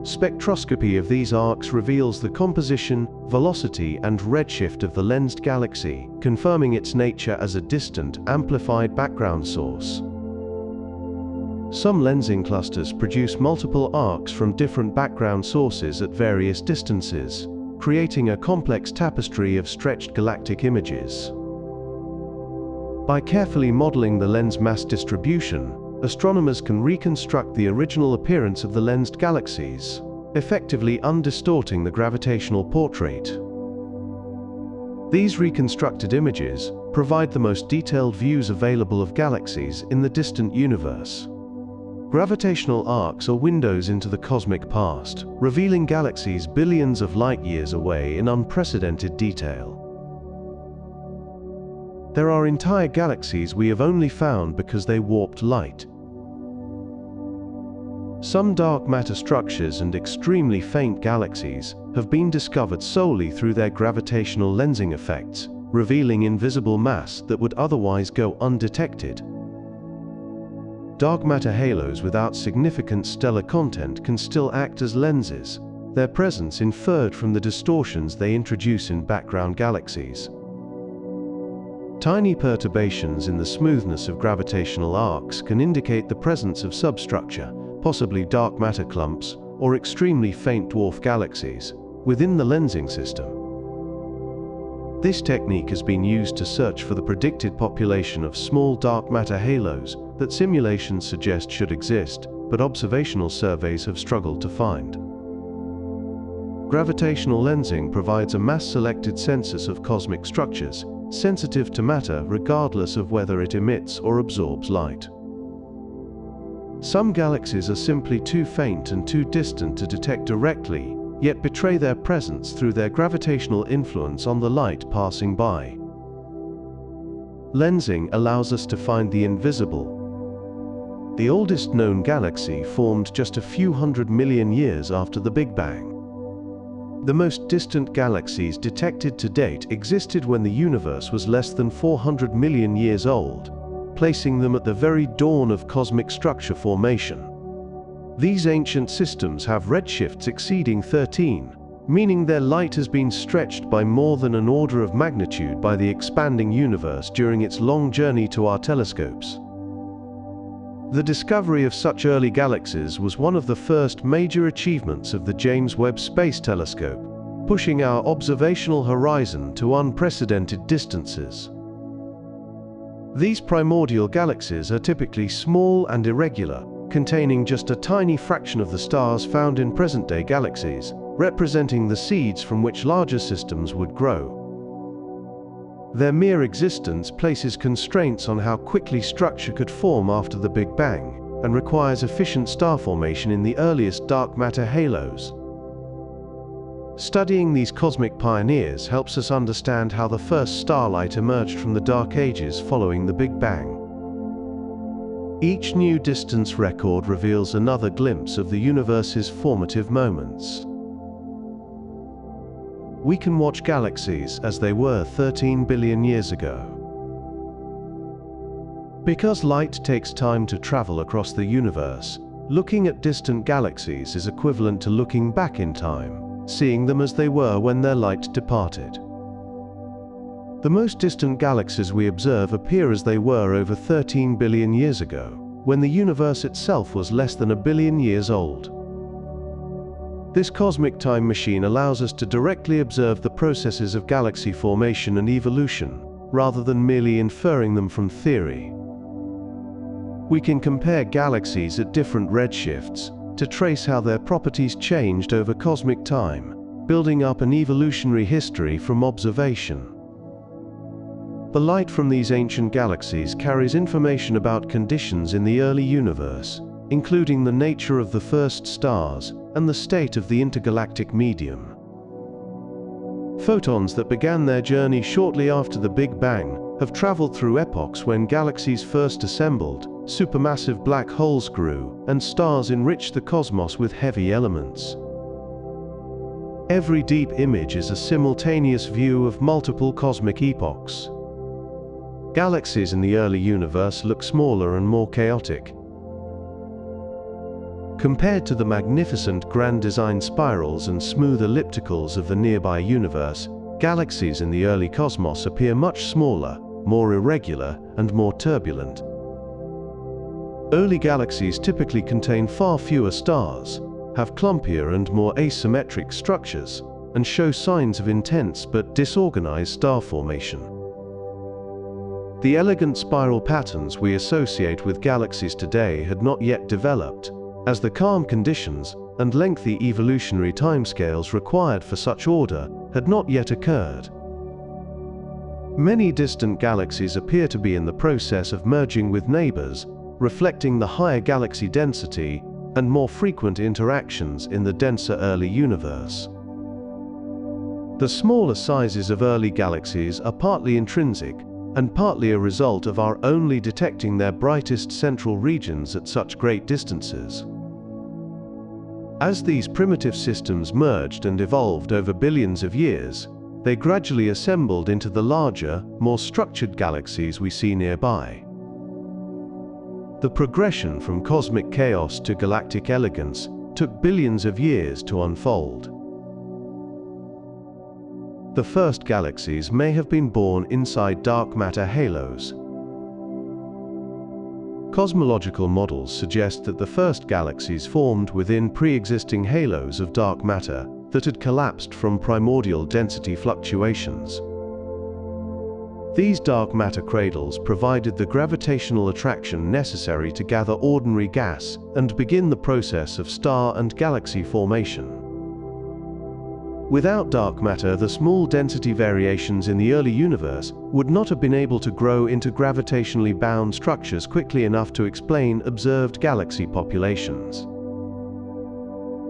Spectroscopy of these arcs reveals the composition, velocity, and redshift of the lensed galaxy, confirming its nature as a distant, amplified background source. Some lensing clusters produce multiple arcs from different background sources at various distances, creating a complex tapestry of stretched galactic images. By carefully modeling the lens mass distribution, astronomers can reconstruct the original appearance of the lensed galaxies, effectively undistorting the gravitational portrait. These reconstructed images provide the most detailed views available of galaxies in the distant universe. Gravitational arcs are windows into the cosmic past, revealing galaxies billions of light-years away in unprecedented detail. There are entire galaxies we have only found because they warped light. Some dark matter structures and extremely faint galaxies have been discovered solely through their gravitational lensing effects, revealing invisible mass that would otherwise go undetected. Dark matter halos without significant stellar content can still act as lenses, their presence inferred from the distortions they introduce in background galaxies. Tiny perturbations in the smoothness of gravitational arcs can indicate the presence of substructure, possibly dark matter clumps, or extremely faint dwarf galaxies, within the lensing system. This technique has been used to search for the predicted population of small dark matter halos that simulations suggest should exist, but observational surveys have struggled to find. Gravitational lensing provides a mass-selected census of cosmic structures, sensitive to matter regardless of whether it emits or absorbs light. Some galaxies are simply too faint and too distant to detect directly, yet betray their presence through their gravitational influence on the light passing by. Lensing allows us to find the invisible. The oldest known galaxy formed just a few 100 million years after the Big Bang. The most distant galaxies detected to date existed when the universe was less than 400 million years old, placing them at the very dawn of cosmic structure formation. These ancient systems have redshifts exceeding 13, meaning their light has been stretched by more than an order of magnitude by the expanding universe during its long journey to our telescopes. The discovery of such early galaxies was one of the first major achievements of the James Webb Space Telescope, pushing our observational horizon to unprecedented distances. These primordial galaxies are typically small and irregular, containing just a tiny fraction of the stars found in present-day galaxies, representing the seeds from which larger systems would grow. Their mere existence places constraints on how quickly structure could form after the Big Bang, and requires efficient star formation in the earliest dark matter halos. Studying these cosmic pioneers helps us understand how the first starlight emerged from the Dark Ages following the Big Bang. Each new distance record reveals another glimpse of the universe's formative moments. we can watch galaxies as they were 13 billion years ago. Because light takes time to travel across the universe, looking at distant galaxies is equivalent to looking back in time, seeing them as they were when their light departed. The most distant galaxies we observe appear as they were over 13 billion years ago, when the universe itself was less than 1 billion years old. This cosmic time machine allows us to directly observe the processes of galaxy formation and evolution, rather than merely inferring them from theory. We can compare galaxies at different redshifts to trace how their properties changed over cosmic time, building up an evolutionary history from observation. The light from these ancient galaxies carries information about conditions in the early universe, including the nature of the first stars and the state of the intergalactic medium. Photons that began their journey shortly after the Big Bang have traveled through epochs when galaxies first assembled, supermassive black holes grew, and stars enriched the cosmos with heavy elements. Every deep image is a simultaneous view of multiple cosmic epochs. Galaxies in the early universe look smaller and more chaotic. Compared to the magnificent grand design spirals and smooth ellipticals of the nearby universe, galaxies in the early cosmos appear much smaller, more irregular, and more turbulent. Early galaxies typically contain far fewer stars, have clumpier and more asymmetric structures, and show signs of intense but disorganized star formation. The elegant spiral patterns we associate with galaxies today had not yet developed, as the calm conditions and lengthy evolutionary timescales required for such order had not yet occurred. Many distant galaxies appear to be in the process of merging with neighbors, reflecting the higher galaxy density and more frequent interactions in the denser early universe. The smaller sizes of early galaxies are partly intrinsic and partly a result of our only detecting their brightest central regions at such great distances. As these primitive systems merged and evolved over billions of years, they gradually assembled into the larger, more structured galaxies we see nearby. The progression from cosmic chaos to galactic elegance took billions of years to unfold. The first galaxies may have been born inside dark matter halos. Cosmological models suggest that the first galaxies formed within pre-existing halos of dark matter that had collapsed from primordial density fluctuations. These dark matter cradles provided the gravitational attraction necessary to gather ordinary gas and begin the process of star and galaxy formation. Without dark matter, the small density variations in the early universe would not have been able to grow into gravitationally bound structures quickly enough to explain observed galaxy populations.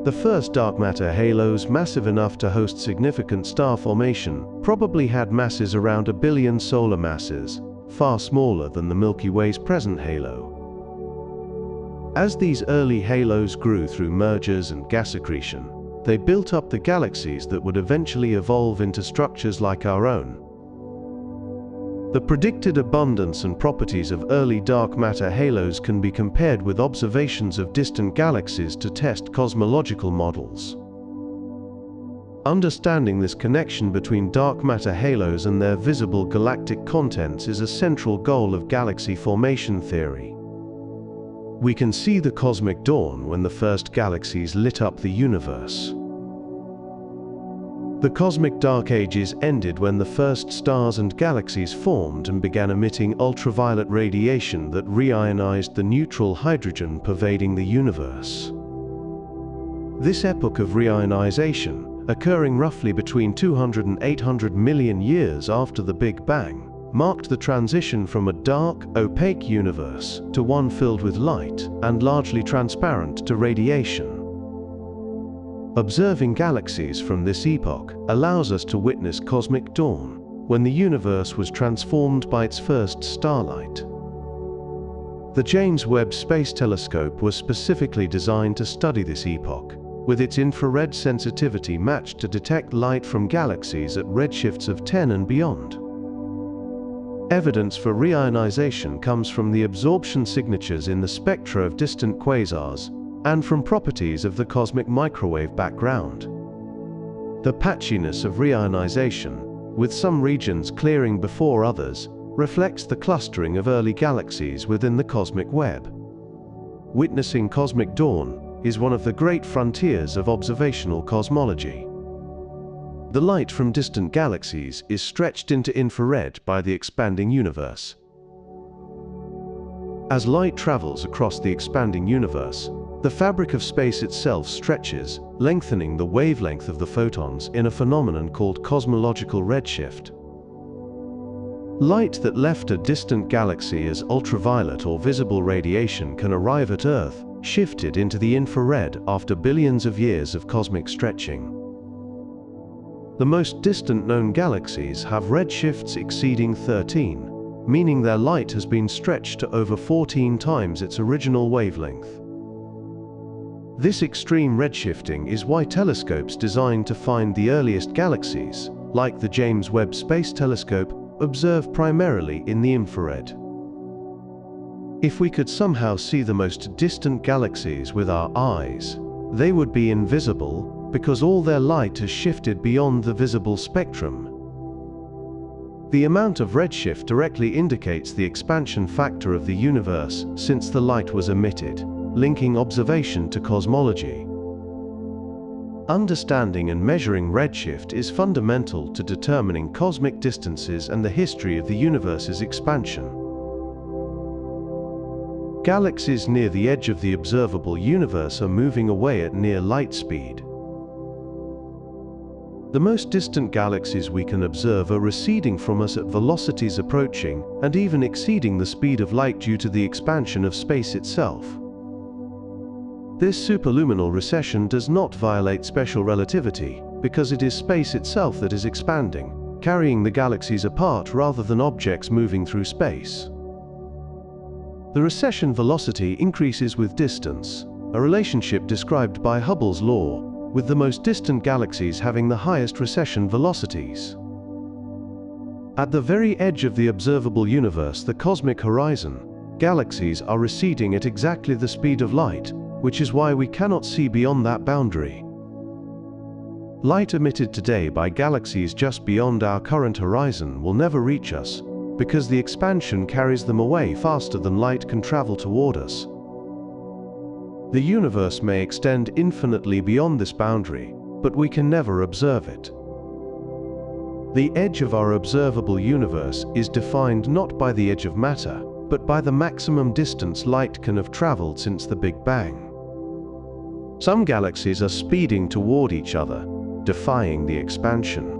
The first dark matter halos, massive enough to host significant star formation, probably had masses around 1 billion solar masses, far smaller than the Milky Way's present halo. As these early halos grew through mergers and gas accretion, they built up the galaxies that would eventually evolve into structures like our own. The predicted abundance and properties of early dark matter halos can be compared with observations of distant galaxies to test cosmological models. Understanding this connection between dark matter halos and their visible galactic contents is a central goal of galaxy formation theory. We can see the cosmic dawn when the first galaxies lit up the universe. The cosmic dark ages ended when the first stars and galaxies formed and began emitting ultraviolet radiation that reionized the neutral hydrogen pervading the universe. This epoch of reionization, occurring roughly between 200 and 800 million years after the Big Bang, marked the transition from a dark, opaque universe to one filled with light and largely transparent to radiation. Observing galaxies from this epoch allows us to witness cosmic dawn, when the universe was transformed by its first starlight. The James Webb Space Telescope was specifically designed to study this epoch, with its infrared sensitivity matched to detect light from galaxies at redshifts of 10 and beyond. Evidence for reionization comes from the absorption signatures in the spectra of distant quasars and from properties of the cosmic microwave background. The patchiness of reionization, with some regions clearing before others, reflects the clustering of early galaxies within the cosmic web. Witnessing cosmic dawn is one of the great frontiers of observational cosmology. The light from distant galaxies is stretched into infrared by the expanding universe. As light travels across the expanding universe, the fabric of space itself stretches, lengthening the wavelength of the photons in a phenomenon called cosmological redshift. Light that left a distant galaxy as ultraviolet or visible radiation can arrive at Earth, shifted into the infrared after billions of years of cosmic stretching. The most distant known galaxies have redshifts exceeding 13, meaning their light has been stretched to over 14 times its original wavelength. This extreme redshifting is why telescopes designed to find the earliest galaxies, like the James Webb Space Telescope, observe primarily in the infrared. If we could somehow see the most distant galaxies with our eyes, they would be invisible because all their light has shifted beyond the visible spectrum. The amount of redshift directly indicates the expansion factor of the universe since the light was emitted, linking observation to cosmology. Understanding and measuring redshift is fundamental to determining cosmic distances and the history of the universe's expansion. Galaxies near the edge of the observable universe are moving away at near light speed. The most distant galaxies we can observe are receding from us at velocities approaching and even exceeding the speed of light due to the expansion of space itself. This superluminal recession does not violate special relativity, because it is space itself that is expanding, carrying the galaxies apart rather than objects moving through space. The recession velocity increases with distance, a relationship described by Hubble's law, with the most distant galaxies having the highest recession velocities. At the very edge of the observable universe, the cosmic horizon, galaxies are receding at exactly the speed of light, which is why we cannot see beyond that boundary. Light emitted today by galaxies just beyond our current horizon will never reach us, because the expansion carries them away faster than light can travel toward us. The universe may extend infinitely beyond this boundary, but we can never observe it. The edge of our observable universe is defined not by the edge of matter, but by the maximum distance light can have traveled since the Big Bang. Some galaxies are speeding toward each other, defying the expansion.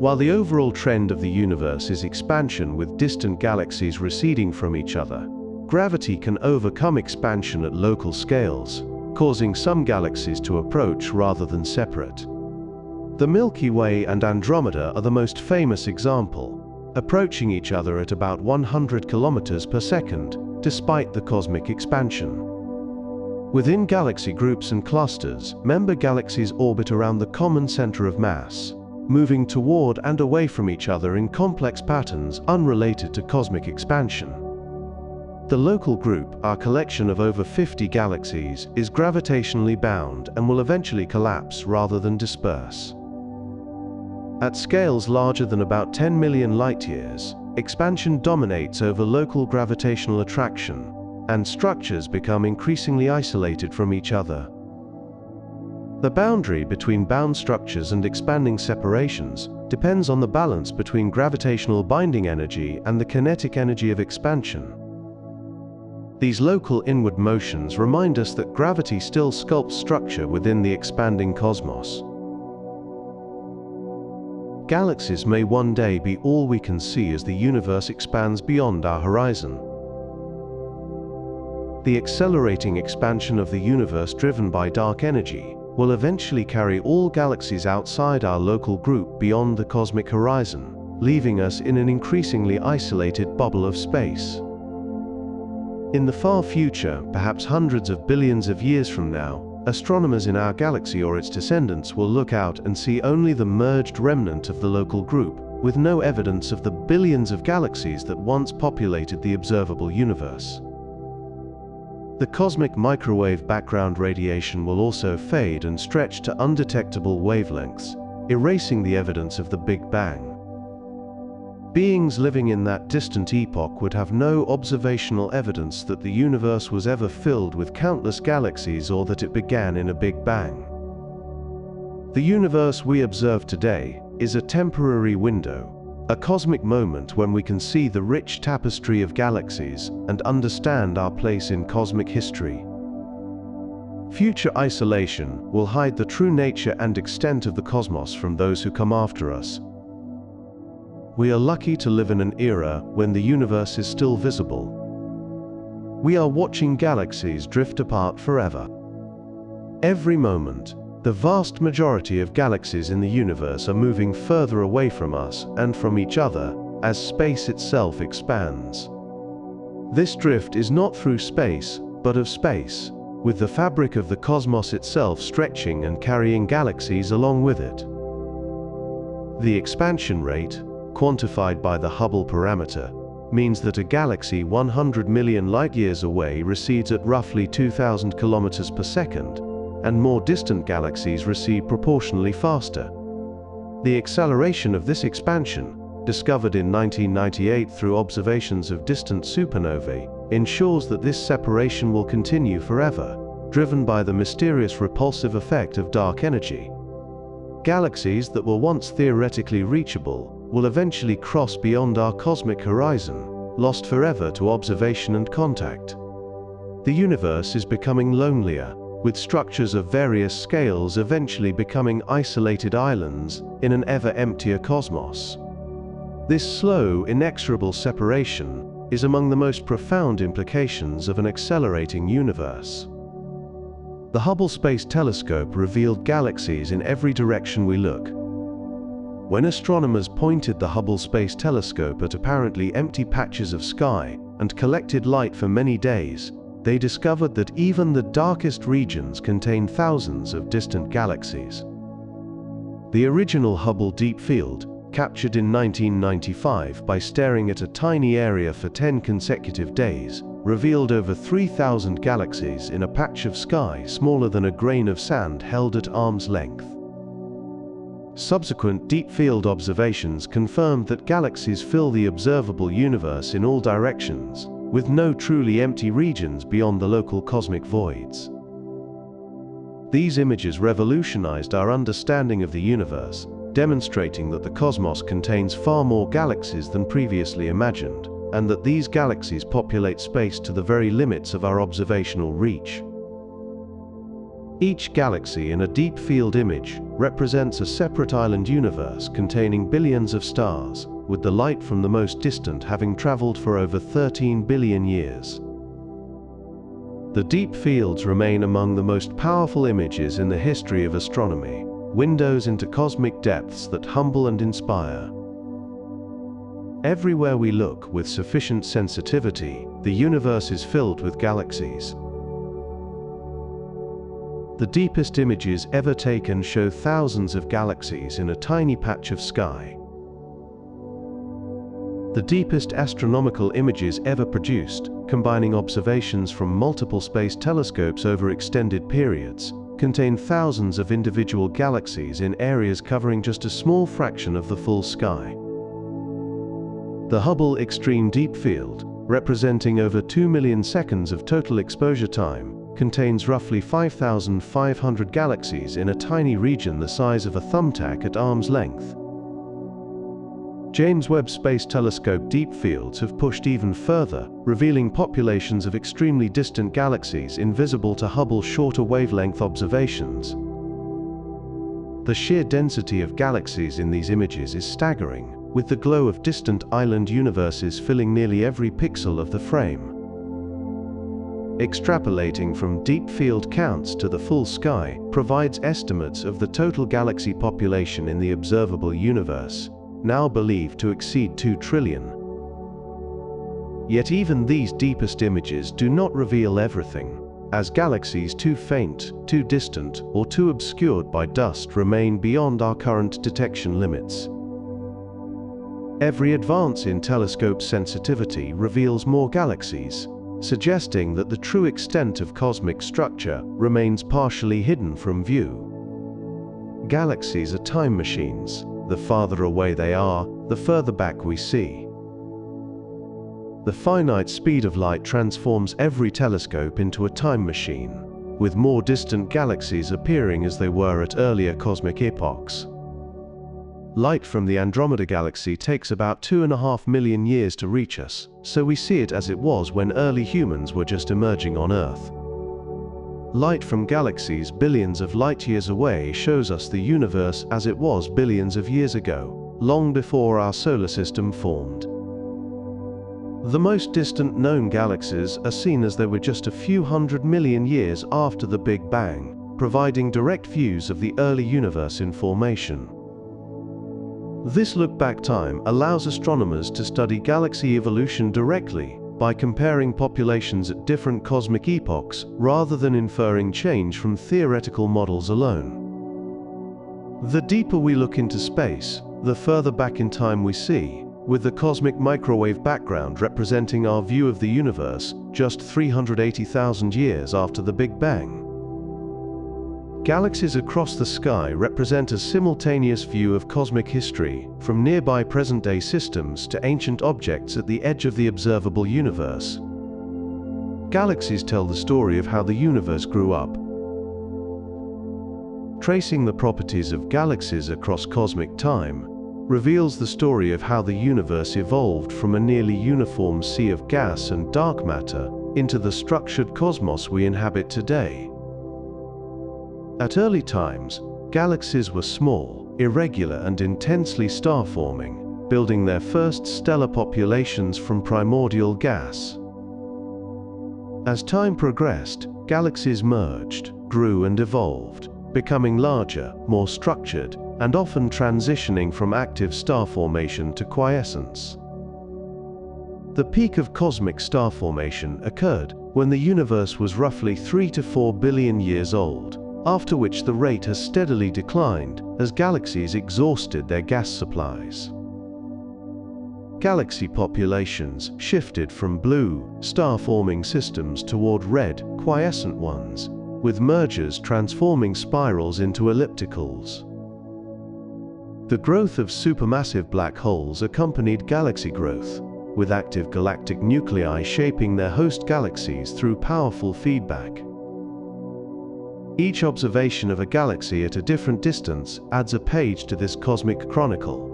While the overall trend of the universe is expansion with distant galaxies receding from each other, gravity can overcome expansion at local scales, causing some galaxies to approach rather than separate. The Milky Way and Andromeda are the most famous example, approaching each other at about 100 kilometers per second, despite the cosmic expansion. Within galaxy groups and clusters, member galaxies orbit around the common center of mass, moving toward and away from each other in complex patterns unrelated to cosmic expansion. The local group, our collection of over 50 galaxies, is gravitationally bound and will eventually collapse rather than disperse. At scales larger than about 10 million light-years, expansion dominates over local gravitational attraction, and structures become increasingly isolated from each other. The boundary between bound structures and expanding separations depends on the balance between gravitational binding energy and the kinetic energy of expansion. These local inward motions remind us that gravity still sculpts structure within the expanding cosmos. Galaxies may one day be all we can see as the universe expands beyond our horizon. The accelerating expansion of the universe driven by dark energy will eventually carry all galaxies outside our local group beyond the cosmic horizon, leaving us in an increasingly isolated bubble of space. In the far future, perhaps hundreds of billions of years from now, astronomers in our galaxy or its descendants will look out and see only the merged remnant of the local group, with no evidence of the billions of galaxies that once populated the observable universe. The cosmic microwave background radiation will also fade and stretch to undetectable wavelengths, erasing the evidence of the Big Bang. Beings living in that distant epoch would have no observational evidence that the universe was ever filled with countless galaxies or that it began in a Big Bang. The universe we observe today is a temporary window, a cosmic moment when we can see the rich tapestry of galaxies and understand our place in cosmic history. Future isolation will hide the true nature and extent of the cosmos from those who come after us. We are lucky to live in an era when the universe is still visible. We are watching galaxies drift apart forever. Every moment, the vast majority of galaxies in the universe are moving further away from us and from each other as space itself expands. This drift is not through space, but of space, with the fabric of the cosmos itself stretching and carrying galaxies along with it. The expansion rate, quantified by the Hubble parameter, means that a galaxy 100 million light-years away recedes at roughly 2,000 kilometers per second, and more distant galaxies recede proportionally faster. The acceleration of this expansion, discovered in 1998 through observations of distant supernovae, ensures that this separation will continue forever, driven by the mysterious repulsive effect of dark energy. Galaxies that were once theoretically reachable will eventually cross beyond our cosmic horizon, lost forever to observation and contact. The universe is becoming lonelier, with structures of various scales eventually becoming isolated islands in an ever-emptier cosmos. This slow, inexorable separation is among the most profound implications of an accelerating universe. The Hubble Space Telescope revealed galaxies in every direction we look. When astronomers pointed the Hubble Space Telescope at apparently empty patches of sky and collected light for many days, they discovered that even the darkest regions contain thousands of distant galaxies. The original Hubble Deep Field, captured in 1995 by staring at a tiny area for 10 consecutive days, revealed over 3,000 galaxies in a patch of sky smaller than a grain of sand held at arm's length. Subsequent deep field observations confirmed that galaxies fill the observable universe in all directions, with no truly empty regions beyond the local cosmic voids. These images revolutionized our understanding of the universe, demonstrating that the cosmos contains far more galaxies than previously imagined, and that these galaxies populate space to the very limits of our observational reach. Each galaxy in a deep field image represents a separate island universe containing billions of stars, with the light from the most distant having traveled for over 13 billion years. The deep fields remain among the most powerful images in the history of astronomy, windows into cosmic depths that humble and inspire. Everywhere we look with sufficient sensitivity, the universe is filled with galaxies. The deepest images ever taken show thousands of galaxies in a tiny patch of sky. The deepest astronomical images ever produced, combining observations from multiple space telescopes over extended periods, contain thousands of individual galaxies in areas covering just a small fraction of the full sky. The Hubble Extreme Deep Field, representing over 2 million seconds of total exposure time, contains roughly 5,500 galaxies in a tiny region the size of a thumbtack at arm's length. James Webb Space Telescope deep fields have pushed even further, revealing populations of extremely distant galaxies invisible to Hubble's shorter wavelength observations. The sheer density of galaxies in these images is staggering, with the glow of distant island universes filling nearly every pixel of the frame. Extrapolating from deep field counts to the full sky provides estimates of the total galaxy population in the observable universe, now believed to exceed 2 trillion. Yet even these deepest images do not reveal everything. as galaxies too faint, too distant, or too obscured by dust remain beyond our current detection limits. Every advance in telescope sensitivity reveals more galaxies, suggesting that the true extent of cosmic structure remains partially hidden from view. Galaxies are time machines. The farther away they are, the further back we see. The finite speed of light transforms every telescope into a time machine, with more distant galaxies appearing as they were at earlier cosmic epochs. Light from the Andromeda Galaxy takes about 2.5 million years to reach us, so we see it as it was when early humans were just emerging on Earth. Light from galaxies billions of light-years away shows us the universe as it was billions of years ago, long before our solar system formed. The most distant known galaxies are seen as they were just a few 100 million years after the Big Bang, providing direct views of the early universe in formation. This look-back time allows astronomers to study galaxy evolution directly by comparing populations at different cosmic epochs rather than inferring change from theoretical models alone. The deeper we look into space, the further back in time we see, with the cosmic microwave background representing our view of the universe just 380,000 years after the Big Bang. Galaxies across the sky represent a simultaneous view of cosmic history, from nearby present-day systems to ancient objects at the edge of the observable universe. Galaxies tell the story of how the universe grew up. Tracing the properties of galaxies across cosmic time reveals the story of how the universe evolved from a nearly uniform sea of gas and dark matter into the structured cosmos we inhabit today. At early times, galaxies were small, irregular, and intensely star-forming, building their first stellar populations from primordial gas. As time progressed, galaxies merged, grew, and evolved, becoming larger, more structured, and often transitioning from active star formation to quiescence. The peak of cosmic star formation occurred when the universe was roughly 3 to 4 billion years old, after which the rate has steadily declined as galaxies exhausted their gas supplies. Galaxy populations shifted from blue, star-forming systems toward red, quiescent ones, with mergers transforming spirals into ellipticals. The growth of supermassive black holes accompanied galaxy growth, with active galactic nuclei shaping their host galaxies through powerful feedback. Each observation of a galaxy at a different distance adds a page to this cosmic chronicle.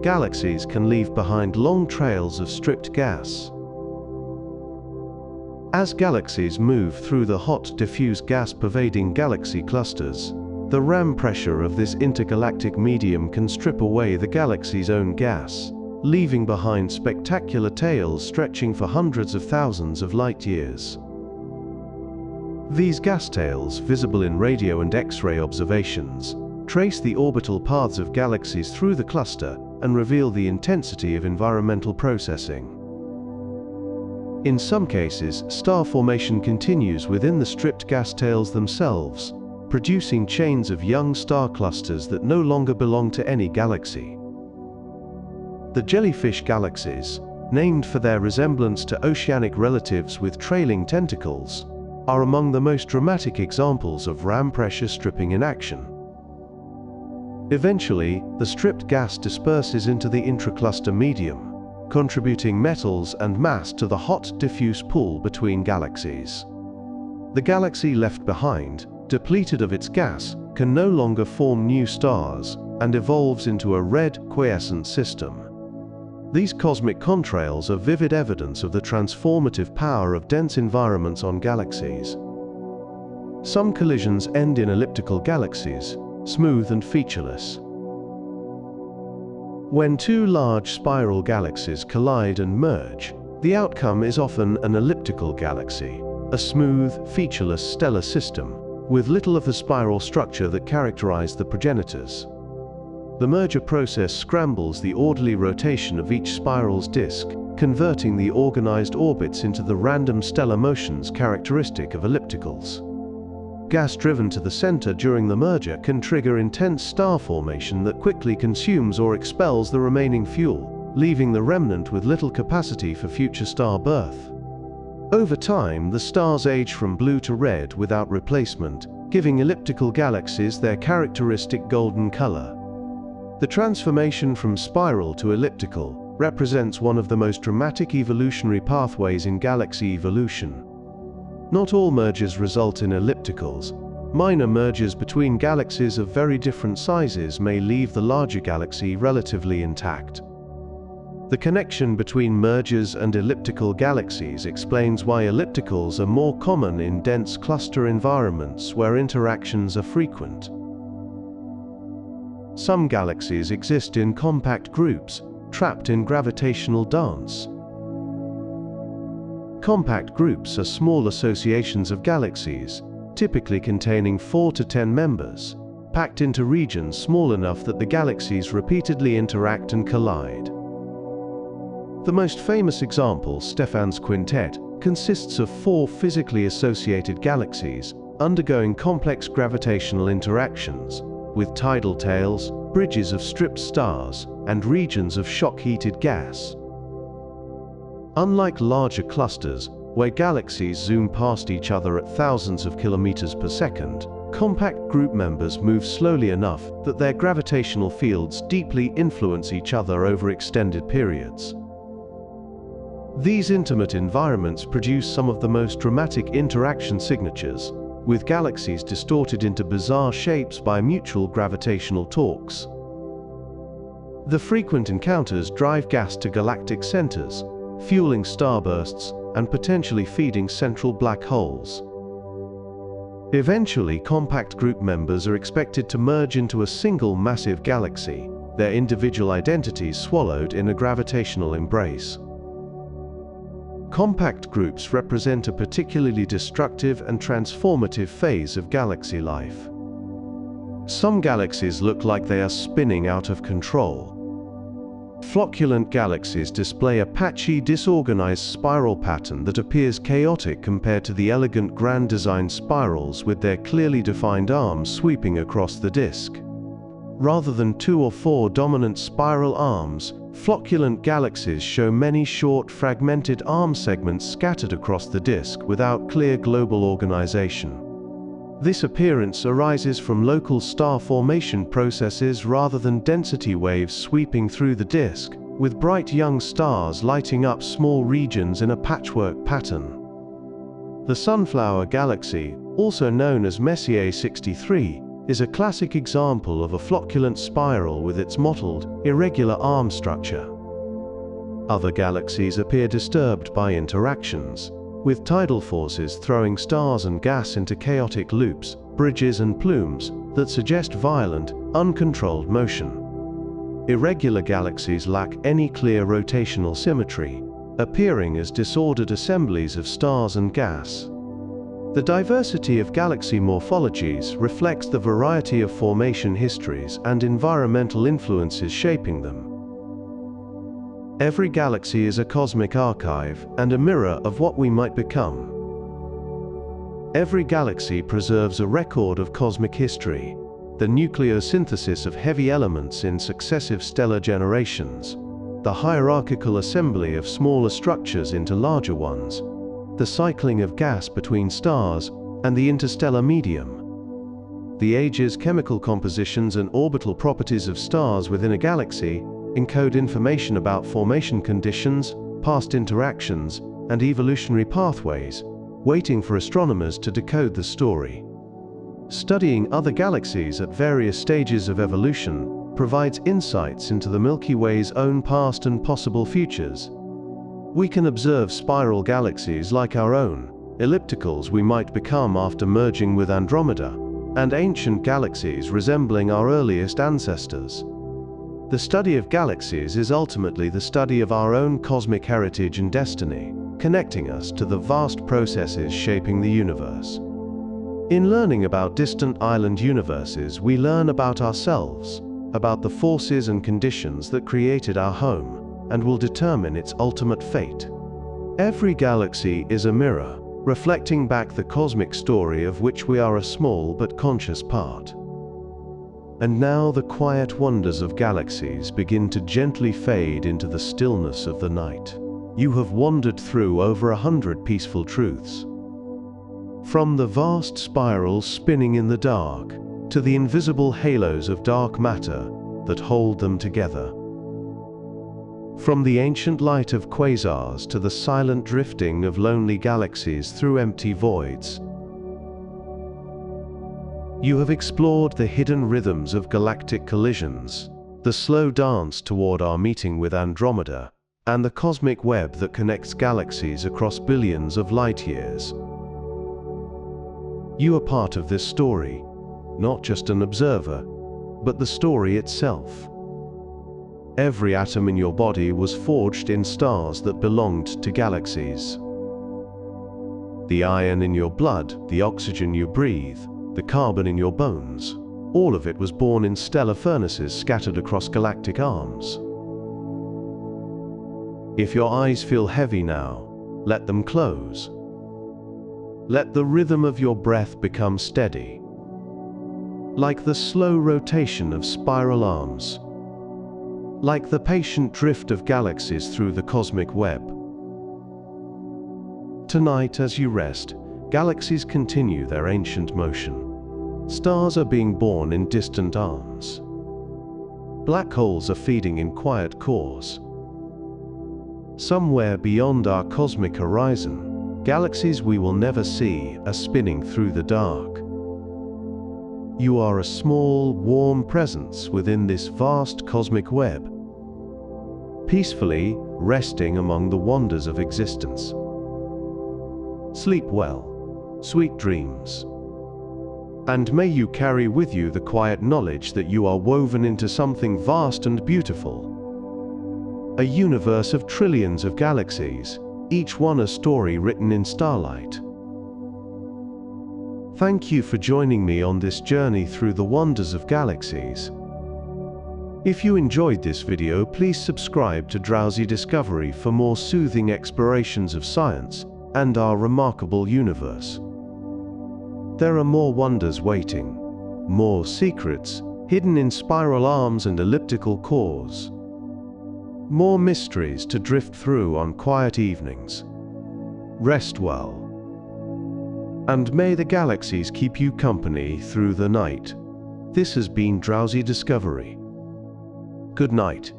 Galaxies can leave behind long trails of stripped gas. As galaxies move through the hot, diffuse gas-pervading galaxy clusters, the ram pressure of this intergalactic medium can strip away the galaxy's own gas, leaving behind spectacular tails stretching for hundreds of thousands of light-years. These gas tails, visible in radio and X-ray observations, trace the orbital paths of galaxies through the cluster and reveal the intensity of environmental processing. In some cases, star formation continues within the stripped gas tails themselves, producing chains of young star clusters that no longer belong to any galaxy. The jellyfish galaxies, named for their resemblance to oceanic relatives with trailing tentacles, are among the most dramatic examples of ram pressure stripping in action. Eventually, the stripped gas disperses into the intracluster medium, contributing metals and mass to the hot, diffuse pool between galaxies. The galaxy left behind, depleted of its gas, can no longer form new stars, and evolves into a red, quiescent system. These cosmic contrails are vivid evidence of the transformative power of dense environments on galaxies. Some collisions end in elliptical galaxies, smooth and featureless. When two large spiral galaxies collide and merge, the outcome is often an elliptical galaxy, a smooth, featureless stellar system, with little of the spiral structure that characterized the progenitors. The merger process scrambles the orderly rotation of each spiral's disk, converting the organized orbits into the random stellar motions characteristic of ellipticals. Gas driven to the center during the merger can trigger intense star formation that quickly consumes or expels the remaining fuel, leaving the remnant with little capacity for future star birth. Over time, the stars age from blue to red without replacement, giving elliptical galaxies their characteristic golden color. The transformation from spiral to elliptical represents one of the most dramatic evolutionary pathways in galaxy evolution. Not all mergers result in ellipticals. Minor mergers between galaxies of very different sizes may leave the larger galaxy relatively intact. The connection between mergers and elliptical galaxies explains why ellipticals are more common in dense cluster environments where interactions are frequent. Some galaxies exist in compact groups, trapped in gravitational dance. Compact groups are small associations of galaxies, typically containing 4 to 10 members, packed into regions small enough that the galaxies repeatedly interact and collide. The most famous example, Stephan's quintet, consists of 4 physically associated galaxies undergoing complex gravitational interactions, with tidal tails, bridges of stripped stars, and regions of shock-heated gas. Unlike larger clusters, where galaxies zoom past each other at thousands of kilometers per second, compact group members move slowly enough that their gravitational fields deeply influence each other over extended periods. These intimate environments produce some of the most dramatic interaction signatures, with galaxies distorted into bizarre shapes by mutual gravitational torques. The frequent encounters drive gas to galactic centers, fueling starbursts and potentially feeding central black holes. Eventually, compact group members are expected to merge into a single massive galaxy, their individual identities swallowed in a gravitational embrace. Compact groups represent a particularly destructive and transformative phase of galaxy life. Some galaxies look like they are spinning out of control. Flocculent galaxies display a patchy, disorganized spiral pattern that appears chaotic compared to the elegant grand design spirals with their clearly defined arms sweeping across the disk. Rather than 2 or 4 dominant spiral arms, flocculent galaxies show many short, fragmented arm segments scattered across the disk without clear global organization. This appearance arises from local star formation processes rather than density waves sweeping through the disk, with bright young stars lighting up small regions in a patchwork pattern. The Sunflower Galaxy, also known as Messier 63, is a classic example of a flocculent spiral with its mottled, irregular arm structure. Other galaxies appear disturbed by interactions, with tidal forces throwing stars and gas into chaotic loops, bridges and plumes that suggest violent, uncontrolled motion. Irregular galaxies lack any clear rotational symmetry, appearing as disordered assemblies of stars and gas. The diversity of galaxy morphologies reflects the variety of formation histories and environmental influences shaping them. Every galaxy is a cosmic archive and a mirror of what we might become. Every galaxy preserves a record of cosmic history, the nucleosynthesis of heavy elements in successive stellar generations, the hierarchical assembly of smaller structures into larger ones, the cycling of gas between stars, and the interstellar medium. The ages, chemical compositions, and orbital properties of stars within a galaxy encode information about formation conditions, past interactions, and evolutionary pathways, waiting for astronomers to decode the story. Studying other galaxies at various stages of evolution provides insights into the Milky Way's own past and possible futures. We can observe spiral galaxies like our own, ellipticals we might become after merging with Andromeda, and ancient galaxies resembling our earliest ancestors. The study of galaxies is ultimately the study of our own cosmic heritage and destiny, connecting us to the vast processes shaping the universe. In learning about distant island universes, we learn about ourselves, about the forces and conditions that created our home, and will determine its ultimate fate. Every galaxy is a mirror, reflecting back the cosmic story of which we are a small but conscious part. And now the quiet wonders of galaxies begin to gently fade into the stillness of the night. You have wandered through over 100 peaceful truths. From the vast spirals spinning in the dark, to the invisible halos of dark matter that hold them together. From the ancient light of quasars to the silent drifting of lonely galaxies through empty voids. You have explored the hidden rhythms of galactic collisions, the slow dance toward our meeting with Andromeda, and the cosmic web that connects galaxies across billions of light years. You are part of this story, not just an observer, but the story itself. Every atom in your body was forged in stars that belonged to galaxies. The iron in your blood, the oxygen you breathe, the carbon in your bones, all of it was born in stellar furnaces scattered across galactic arms. If your eyes feel heavy now, let them close. Let the rhythm of your breath become steady, like the slow rotation of spiral arms, like the patient drift of galaxies through the cosmic web. Tonight, as you rest, galaxies continue their ancient motion. Stars are being born in distant arms. Black holes are feeding in quiet cores. Somewhere beyond our cosmic horizon, galaxies we will never see are spinning through the dark. You are a small, warm presence within this vast cosmic web, peacefully resting among the wonders of existence. Sleep well, sweet dreams. And may you carry with you the quiet knowledge that you are woven into something vast and beautiful. A universe of trillions of galaxies, each one a story written in starlight. Thank you for joining me on this journey through the wonders of galaxies. If you enjoyed this video, please subscribe to Drowsy Discovery for more soothing explorations of science and our remarkable universe. There are more wonders waiting, more secrets hidden in spiral arms and elliptical cores, more mysteries to drift through on quiet evenings. Rest well, and may the galaxies keep you company through the night. This has been Drowsy Discovery. Good night.